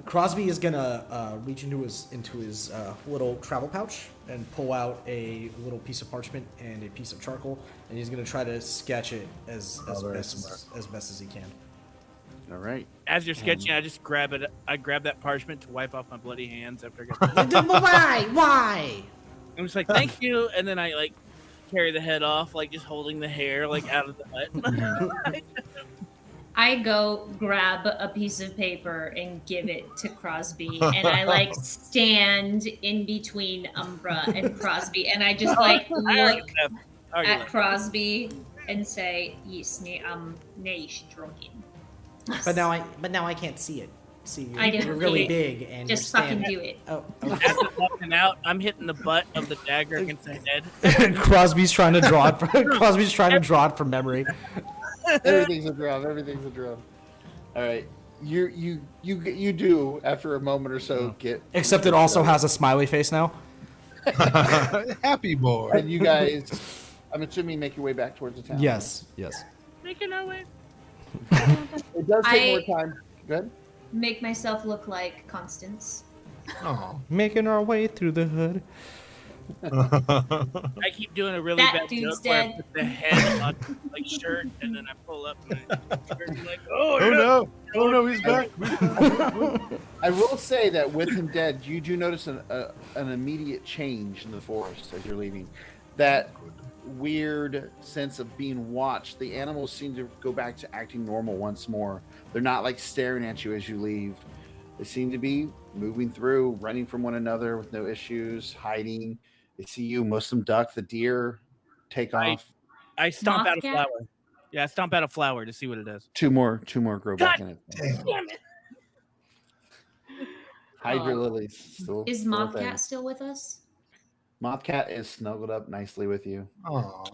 Crosby is gonna reach into his little travel pouch and pull out a little piece of parchment and a piece of charcoal, and he's gonna try to sketch it as very best as he can. All right. As you're sketching, I just grab it. I grab that parchment to wipe off my bloody hands after I got. Why? I'm just like, thank you, and then I like carry the head off, like just holding the hair like out of the hut. I go grab a piece of paper and give it to Crosby, and I like stand in between Umbra and Crosby, and I just like look at Crosby and say, "Yes, ne drogen." But now I can't see it. See, I you're don't really see it. big and Just you're fucking standing. do it. Oh, As I'm walking out, I'm hitting the butt of the dagger against the head. Crosby's trying to draw it. Crosby's trying to draw it from memory. Everything's a drum. Everything's a drum. All right. You do after a moment or so get. Except it also has a smiley face now. Happy boy. And you guys, I'm assuming, make your way back towards the town. Yes. Making our way. It does take more time. Go ahead. Make myself look like Constance. Oh. Making our way through the hood. I keep doing a really That bad dude's joke where I dead. put the head on like shirt, and then I pull up and I'm like, Oh no, he's back. I will say that with him dead, you do notice an immediate change in the forest as you're leaving. That weird sense of being watched. The animals seem to go back to acting normal once more. They're not like staring at you as you leave. They seem to be moving through, running from one another with no issues, hiding. They see you. Most of them duck. The deer take off. I stomp out a Mothcat? flower. Yeah, I stomp out a flower to see what it does. Two more grow back in it. Damn it! Hydra lilies. Still, Is still a Mothcat thing. still with us? Mothcat is snuggled up nicely with you. Oh.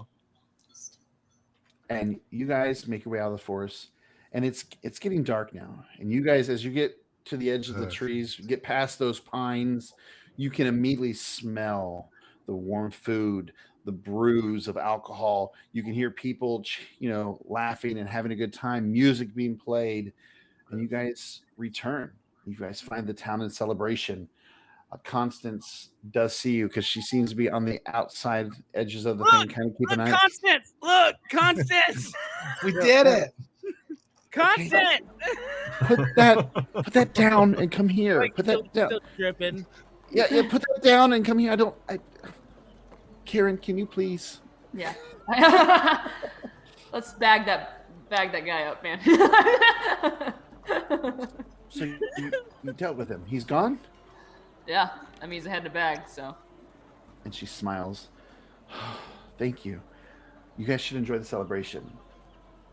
And you guys make your way out of the forest, and it's getting dark now. And you guys, as you get to the edge of the trees, get past those pines, you can immediately smell the warm food, the brews of alcohol. You can hear people, laughing and having a good time, music being played, and you guys return. You guys find the town in celebration. Constance does see you because she seems to be on the outside edges of the thing, kind of keep an eye. Constance! Look, Constance! We did it. Constance! Put that down and come here. Like, Put that down. Still dripping. Yeah, put that down and come here. Kieran, can you please? Yeah. Let's bag that guy up, man. So you dealt with him. He's gone? Yeah. I mean, he's ahead in the bag, so. And she smiles. Thank you. You guys should enjoy the celebration.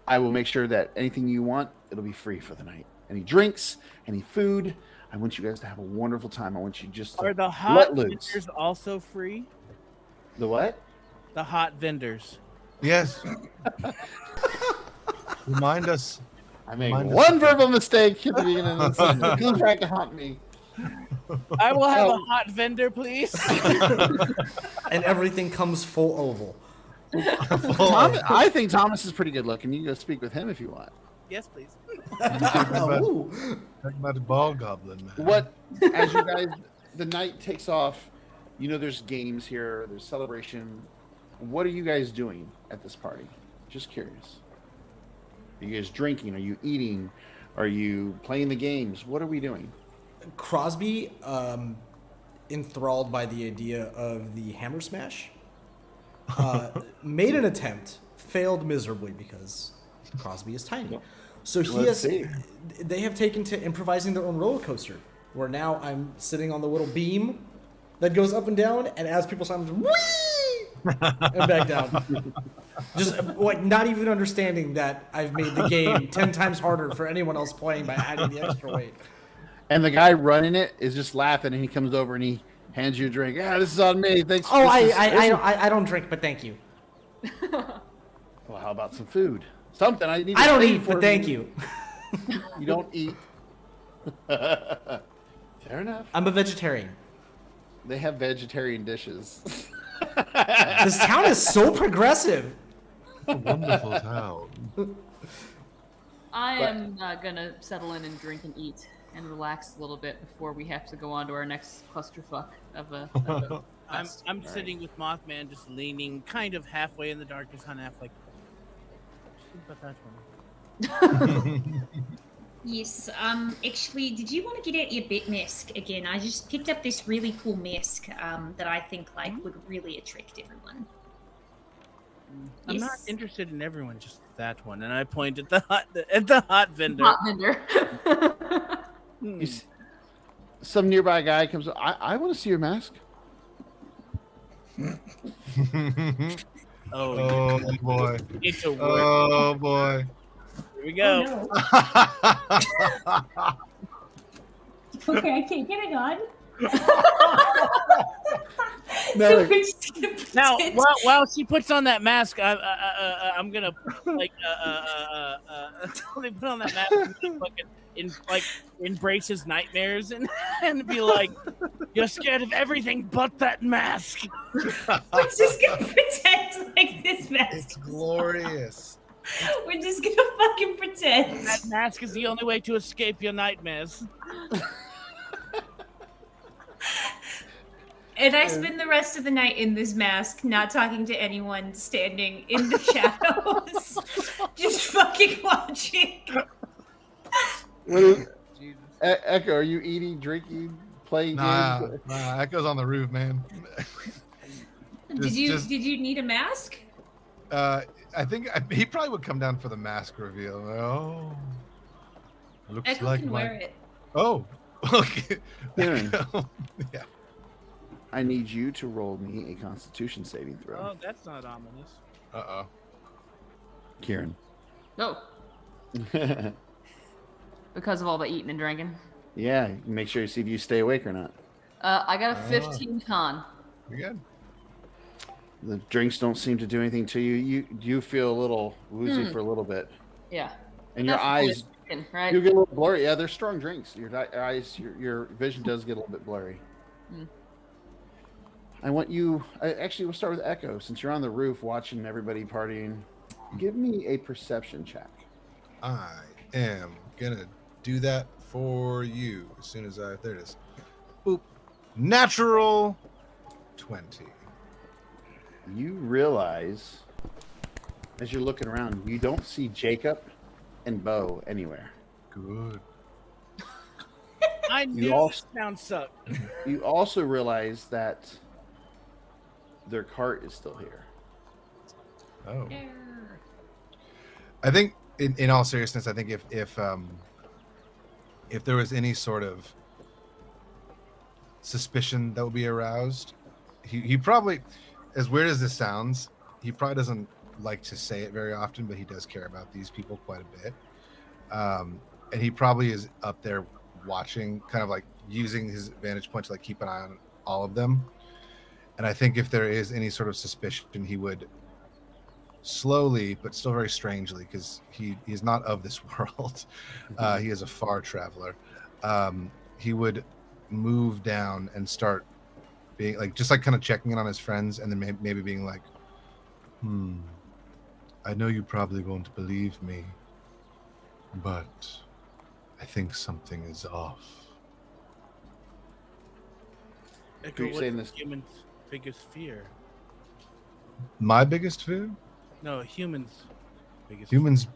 I will make sure that anything you want, it'll be free for the night. Any drinks, any food. I want you guys to have a wonderful time. I want you just to Are the let hot loose. vendors also free? The what? The hot vendors. Yes. Remind us. I made Mine one verbal mistake at the beginning of the sentence. It comes back to haunt me. I will have a hot vendor, please. And everything comes full oval. I think Thomas is pretty good looking. You can go speak with him if you want. Yes, please. Ooh. Talking about the ball goblin, man. What, as you guys, the night takes off, there's games here, there's celebration. What are you guys doing at this party? Just curious. Are you guys drinking? Are you eating? Are you playing the games? What are we doing? Crosby, enthralled by the idea of the hammer smash, made an attempt, failed miserably because Crosby is tiny. So they have taken to improvising their own roller coaster, where now I'm sitting on the little beam that goes up and down, and as people sound, whee! And back down. Just like not even understanding that I've made the game 10 times harder for anyone else playing by adding the extra weight. And the guy running it is just laughing, and he comes over and he hands you a drink. Yeah, this is on me. Thanks. Oh, I don't drink, but thank you. Well, how about some food? Something I need. I don't pay eat, for but thank you. You don't eat. Fair enough. I'm a vegetarian. They have vegetarian dishes. This town is so progressive. A wonderful town. I am gonna settle in and drink and eat and relax a little bit before we have to go on to our next clusterfuck of a I'm sitting with Mothman, just leaning, kind of halfway in the darkness, kind of half like. Yes. Actually, did you want to get out your bit mask again? I just picked up this really cool mask that I think would really attract everyone. I'm not Yes. interested in everyone, just that one. And I point at the hot vendor. Hot vendor. Hmm. You s- some nearby guy comes up. I want to see your mask. Oh, Oh boy. it's a work. Oh boy. Here we go. no. Okay, I can't get it on. No, So like- we're just gonna Now, pretend- while she puts on that mask, I'm gonna like totally put on that mask and fucking embrace his nightmares and be like, "You're scared of everything but that mask." we're just gonna pretend like this mask. It's glorious. We're just gonna fucking pretend. That mask is the only way to escape your nightmares. And I spend the rest of the night in this mask, not talking to anyone, standing in the shadows, just fucking watching. What is, Jesus. Echo, are you eating, drinking, playing Nah, games? Echo's on the roof, man. Did you need a mask? I think he probably would come down for the mask reveal. Oh, looks Echo like can my. wear it. Oh, okay. Kieran, Yeah. I need you to roll me a Constitution saving throw. Oh, that's not ominous. Uh Kieran. Oh, because of all the eating and drinking. Yeah, make sure you see if you stay awake or not. I got a 15 con. We good? The drinks don't seem to do anything to you. You feel a little woozy for a little bit, Yeah. and your That's eyes good, right? you get a little blurry. Yeah, they're strong drinks. Your eyes, your vision does get a little bit blurry. Mm. I want you. Actually, we'll start with Echo. Since you're on the roof watching everybody partying, give me a perception check. I am gonna do that for you as soon as there it is. Boop. Natural 20. You realize, as you're looking around, you don't see Jacob and Bo anywhere. Good. I knew also- this sound sucked. You also realize that their cart is still here. Oh. I think, in all seriousness, I think if there was any sort of suspicion that would be aroused, he probably, as weird as this sounds, he probably doesn't like to say it very often, but he does care about these people quite a bit. And he probably is up there watching, kind of like using his vantage point to like keep an eye on all of them. And I think if there is any sort of suspicion, he would slowly, but still very strangely, because he is not of this world. He is a far traveler. He would move down and start being like, just like kind of checking in on his friends, and then maybe being like, I know you probably won't believe me, but I think something is off. Echo, you saying what's this- a human's biggest fear? My biggest fear? No, humans' biggest Humans.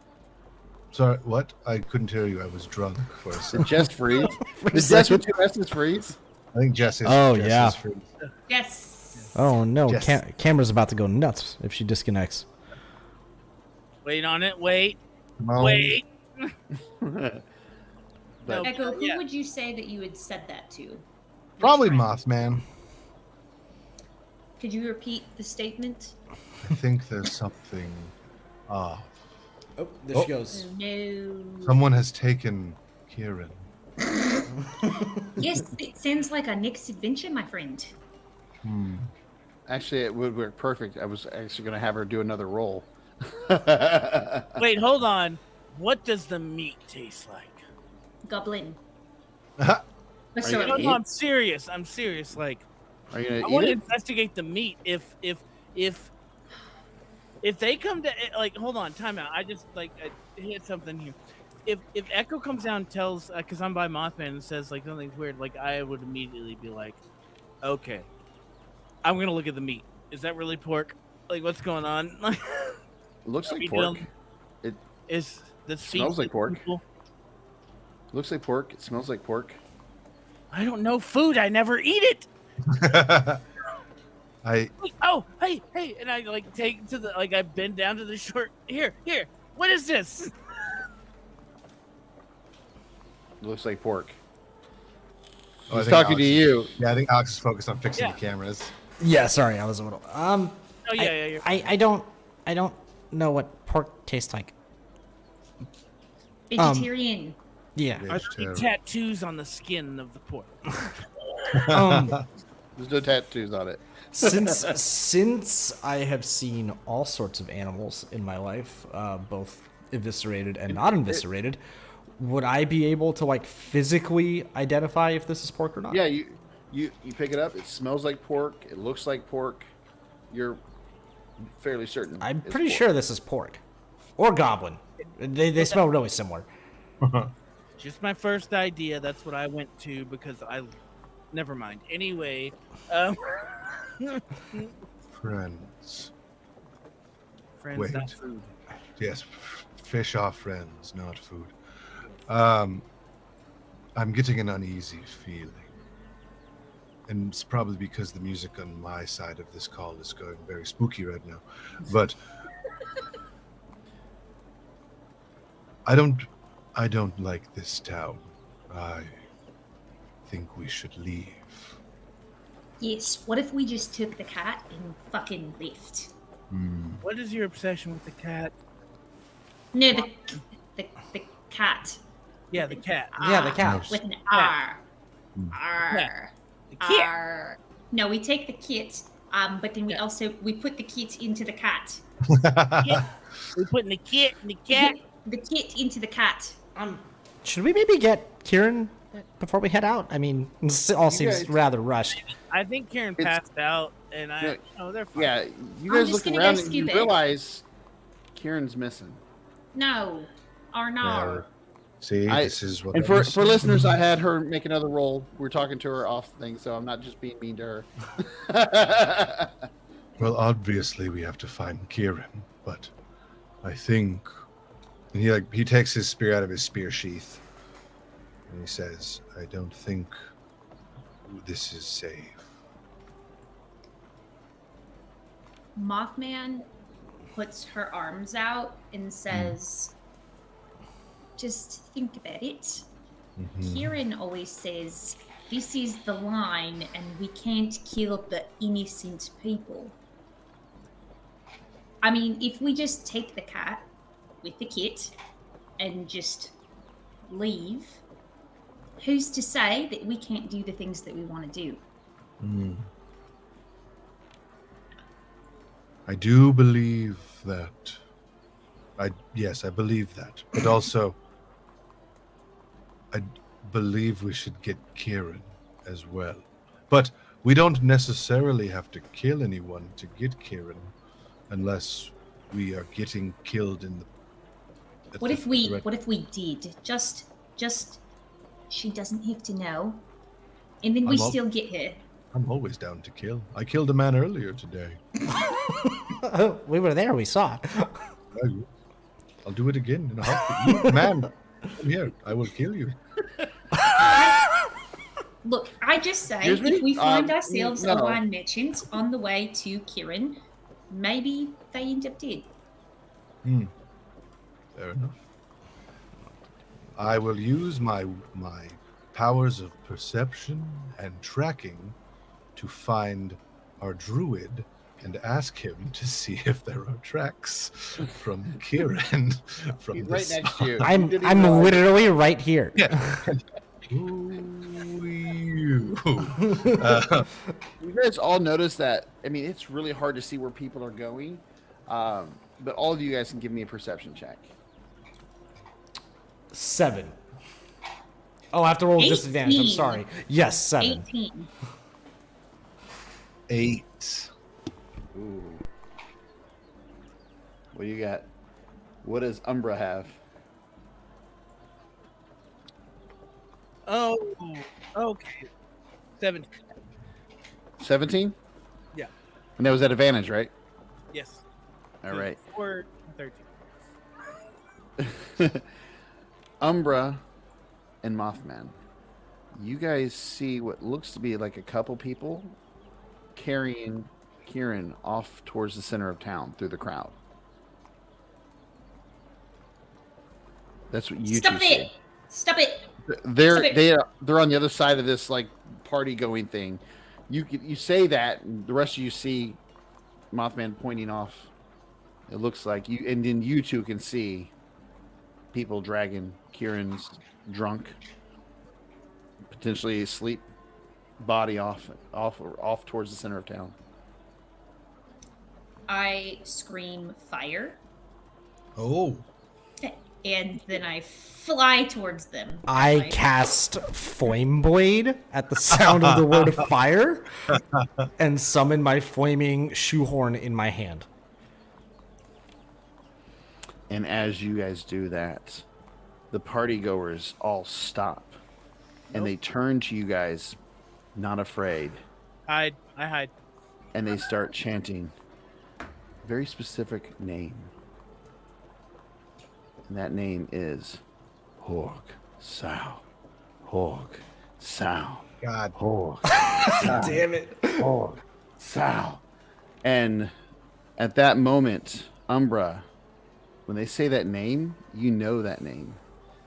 Sorry, what? I couldn't hear you. I was drunk for a Did second. Jess freeze? Did Jess with two S's freeze? I think Jess is. Oh, Jess yeah. is free. Yes. Oh no, Yes. camera's about to go nuts if she disconnects. Wait on it. Wait. Come on. Wait. But No, Echo, who yeah. would you say that you had said that to? Probably Which friend? Mothman. Could you repeat the statement? I think there's something off. Oh, there Oh. she goes. No. Someone has taken Kieran. Yes, it sounds like our next adventure, my friend. actually, it would work perfect. I was actually going to have her do another roll. Wait, hold on. What does the meat taste like? Goblin. Are you Sorry. gonna No, eat? I'm serious. I'm serious. Like, Are you going I to want eat to it? investigate the meat. If they come to like, hold on, time out. I just like I hit something here. If Echo comes down and tells, because I'm by Mothman and says like something's weird, like I would immediately be like, okay, I'm gonna look at the meat. Is that really pork? Like, what's going on? Like, It looks are like we pork. doing- It is the smells like pork. looks like pork. It smells like pork. I don't know food. I never eat it. I Oh, hey, and I like take to the like I bend down to the short. Here. What is this? It looks like pork. I He's think talking Alex to is- you. Yeah, I think Alex is focused on fixing Yeah. the cameras. Yeah, sorry, I was a little. Oh yeah. You're I don't know what pork tastes like. Vegetarian. Yeah. Are there any tattoos on the skin of the pork? There's no tattoos on it. Since I have seen all sorts of animals in my life, both eviscerated and not eviscerated, would I be able to like physically identify if this is pork or not? Yeah, you pick it up. It smells like pork. It looks like pork. You're fairly certain. I'm it's pretty pork. sure this is pork or goblin. They smell really similar. Just my first idea. That's what I went to because I. Never mind. Anyway, Friends. friends, Wait. not food. Yes, fish are friends, not food. I'm getting an uneasy feeling. And it's probably because the music on my side of this call is going very spooky right now. But I don't like this town. I think we should leave. Yes. What if we just took the cat and fucking left? What is your obsession with the cat? No, the cat. Yeah, the cat. Yeah, the cat. With an R. R. Yeah. The kit. R. No, we take the kit, but then we put the kit into the cat. We're putting the kit and the cat. The kit into the cat. Should we maybe get Kieran before we head out? I mean, this all seems guys- rather rushed. I think Karen passed out, and they're fine. Yeah, you I'm guys just look gonna around go and you stupid. realize Kieran's missing. No. Or no. There. See, I- this is what. And I for was listeners, I had her make another roll. We're talking to her off thing, so I'm not just being mean to her. Well, obviously we have to find Kieran, but I think, and he takes his spear out of his spear sheath, and he says, "I don't think this is safe." Mothman puts her arms out and says, just think about it. Kieran always says, this is the line and we can't kill the innocent people. I mean, if we just take the cat with the kit and just leave, who's to say that we can't do the things that we want to do? I do believe that. Yes, I believe that, but also, I believe we should get Kieran as well. But we don't necessarily have to kill anyone to get Kieran, unless we are getting killed in the. What if we did? Just she doesn't have to know. And then we I'm all- still get her. I'm always down to kill. I killed a man earlier today. We were there. We saw. I'll do it again in a heartbeat. Man, come here. I will kill you. Look, I just say Excuse me? if we find ourselves no. a wine merchant on the way to Kieran, maybe they end up dead. Fair enough. I will use my powers of perception and tracking to find our druid and ask him to see if there are tracks from Kieran from He's this right next to you. I'm You didn't even realize- literally right here. Ooh, You guys all notice that. I mean, it's really hard to see where people are going, but all of you guys can give me a perception check. 7. Oh, I have to roll with disadvantage. I'm 18. sorry. Yes, 7. 18. 8. Ooh. What do you got? What does Umbra have? Oh, okay. 7. 17? Yeah. And that was at advantage, right? Yes. All right. Or 13. Umbra and Mothman, you guys see what looks to be like a couple people carrying Kieran off towards the center of town through the crowd. That's what you Stop two it! see. Stop it! They're on the other side of this like party going thing. You say that, and the rest of you see Mothman pointing off. It looks like you, and then you two can see people dragging Kieran's drunk, potentially asleep body off towards the center of town. I scream fire, Oh. and then I fly towards them. I cast Flame Blade at the sound of the word fire and summon my flaming shoehorn in my hand. And as you guys do that, the party goers all stop, and they turn to you guys, not afraid, Hide. I hide. and they start chanting a very specific name. And that name is Horg Sao. Horg Sao. God. Horg. Damn it. Horg Sao. And at that moment, Umbra, when they say that name, you know that name.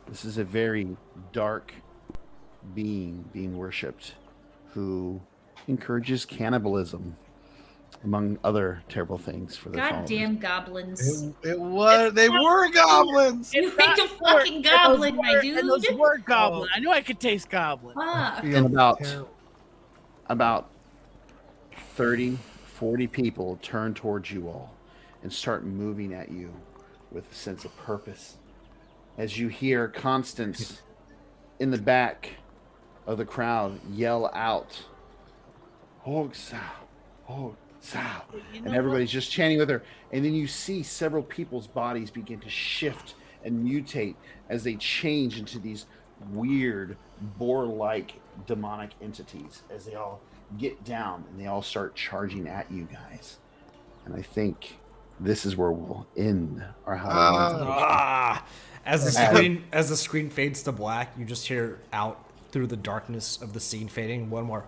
This is a very dark being worshipped who encourages cannibalism, among other terrible things for their followers. Goddamn goblins. It was. They were goblins. You picked a fucking goblin, my dude. And those were goblin. I knew I could taste goblin. Fuck. And about 30, 40 people turn towards you all and start moving at you with a sense of purpose. As you hear Constance in the back of the crowd yell out, Hog Sao, Hog Sao. And everybody's just chanting with her. And then you see several people's bodies begin to shift and mutate as they change into these weird boar-like demonic entities as they all get down and they all start charging at you guys. And I think this is where we'll end our Halloween. As the screen fades to black, you just hear out through the darkness of the scene fading one more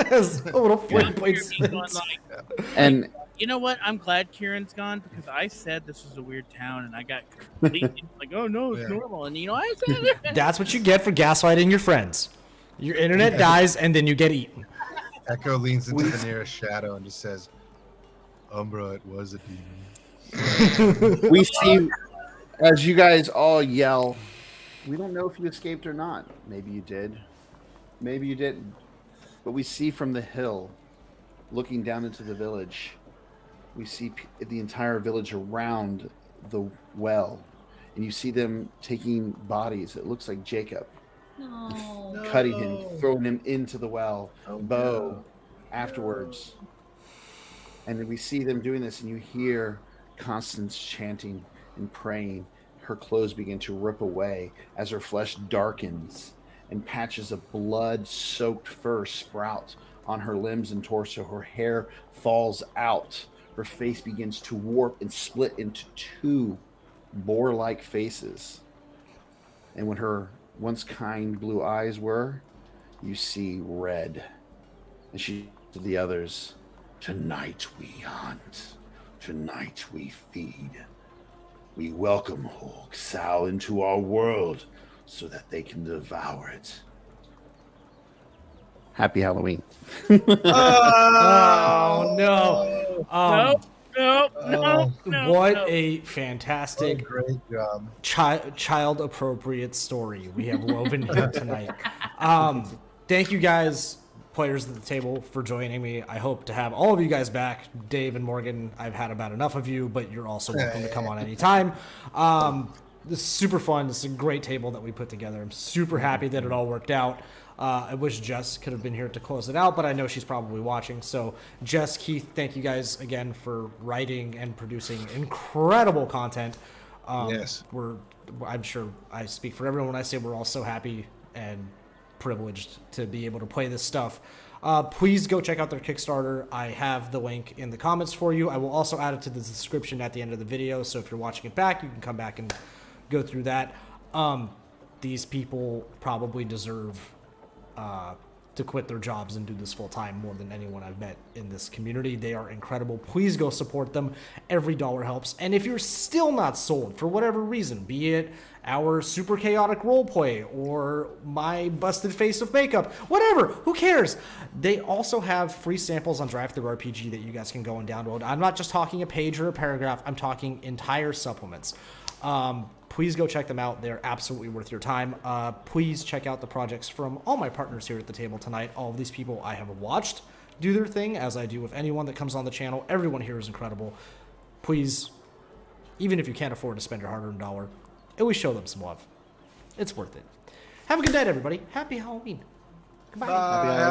as a little flame blade spins. And You know what? I'm glad Kieran's gone because I said this was a weird town and I got completely like, oh no, it's normal. And I said it. That's what you get for gaslighting your friends. Your internet dies and then you get eaten. Echo leans into the nearest shadow and just says, Umbra, it was a demon. we see as you guys all yell, we don't know if you escaped or not. Maybe you did. Maybe you didn't. But we see from the hill, looking down into the village, we see the entire village around the well. And you see them taking bodies. It looks like Jacob. No. Cutting him, throwing him into the well. Bo afterwards. And then we see them doing this, and you hear Constance chanting and praying. Her clothes begin to rip away as her flesh darkens, and patches of blood-soaked fur sprout on her limbs and torso. Her hair falls out. Her face begins to warp and split into two boar-like faces. And when her once kind blue eyes were, you see red. And she to the others, tonight we hunt. Tonight we feed. We welcome Hog Sao into our world so that they can devour it. Happy Halloween. Oh no. No. What a fantastic, Great job. child appropriate story we have woven here tonight. Thank you guys, players at the table, for joining me. I hope to have all of you guys back. Dave and Morgan, I've had about enough of you, but you're also welcome to come on anytime. This is super fun. This is a great table that we put together. I'm super happy that it all worked out. I wish Jess could have been here to close it out, but I know she's probably watching. So Jess, Keith, thank you guys again for writing and producing incredible content. Yes. I'm sure I speak for everyone when I say we're all so happy and privileged to be able to play this stuff. Please go check out their Kickstarter. I have the link in the comments for you. I will also add it to the description at the end of the video, so if you're watching it back, you can come back and go through that. These people probably deserve to quit their jobs and do this full time more than anyone I've met in this community. They are incredible. Please go support them. Every dollar helps. And if you're still not sold for whatever reason, be it our super chaotic roleplay or my busted face of makeup, whatever, who cares? They also have free samples on DriveThruRPG that you guys can go and download. I'm not just talking a page or a paragraph. I'm talking entire supplements. Please go check them out. They're absolutely worth your time. Please check out the projects from all my partners here at the table tonight. All of these people I have watched do their thing, as I do with anyone that comes on the channel. Everyone here is incredible. Please, even if you can't afford to spend your hard-earned dollar, at least show them some love. It's worth it. Have a good night, everybody. Happy Halloween. Goodbye. Bye.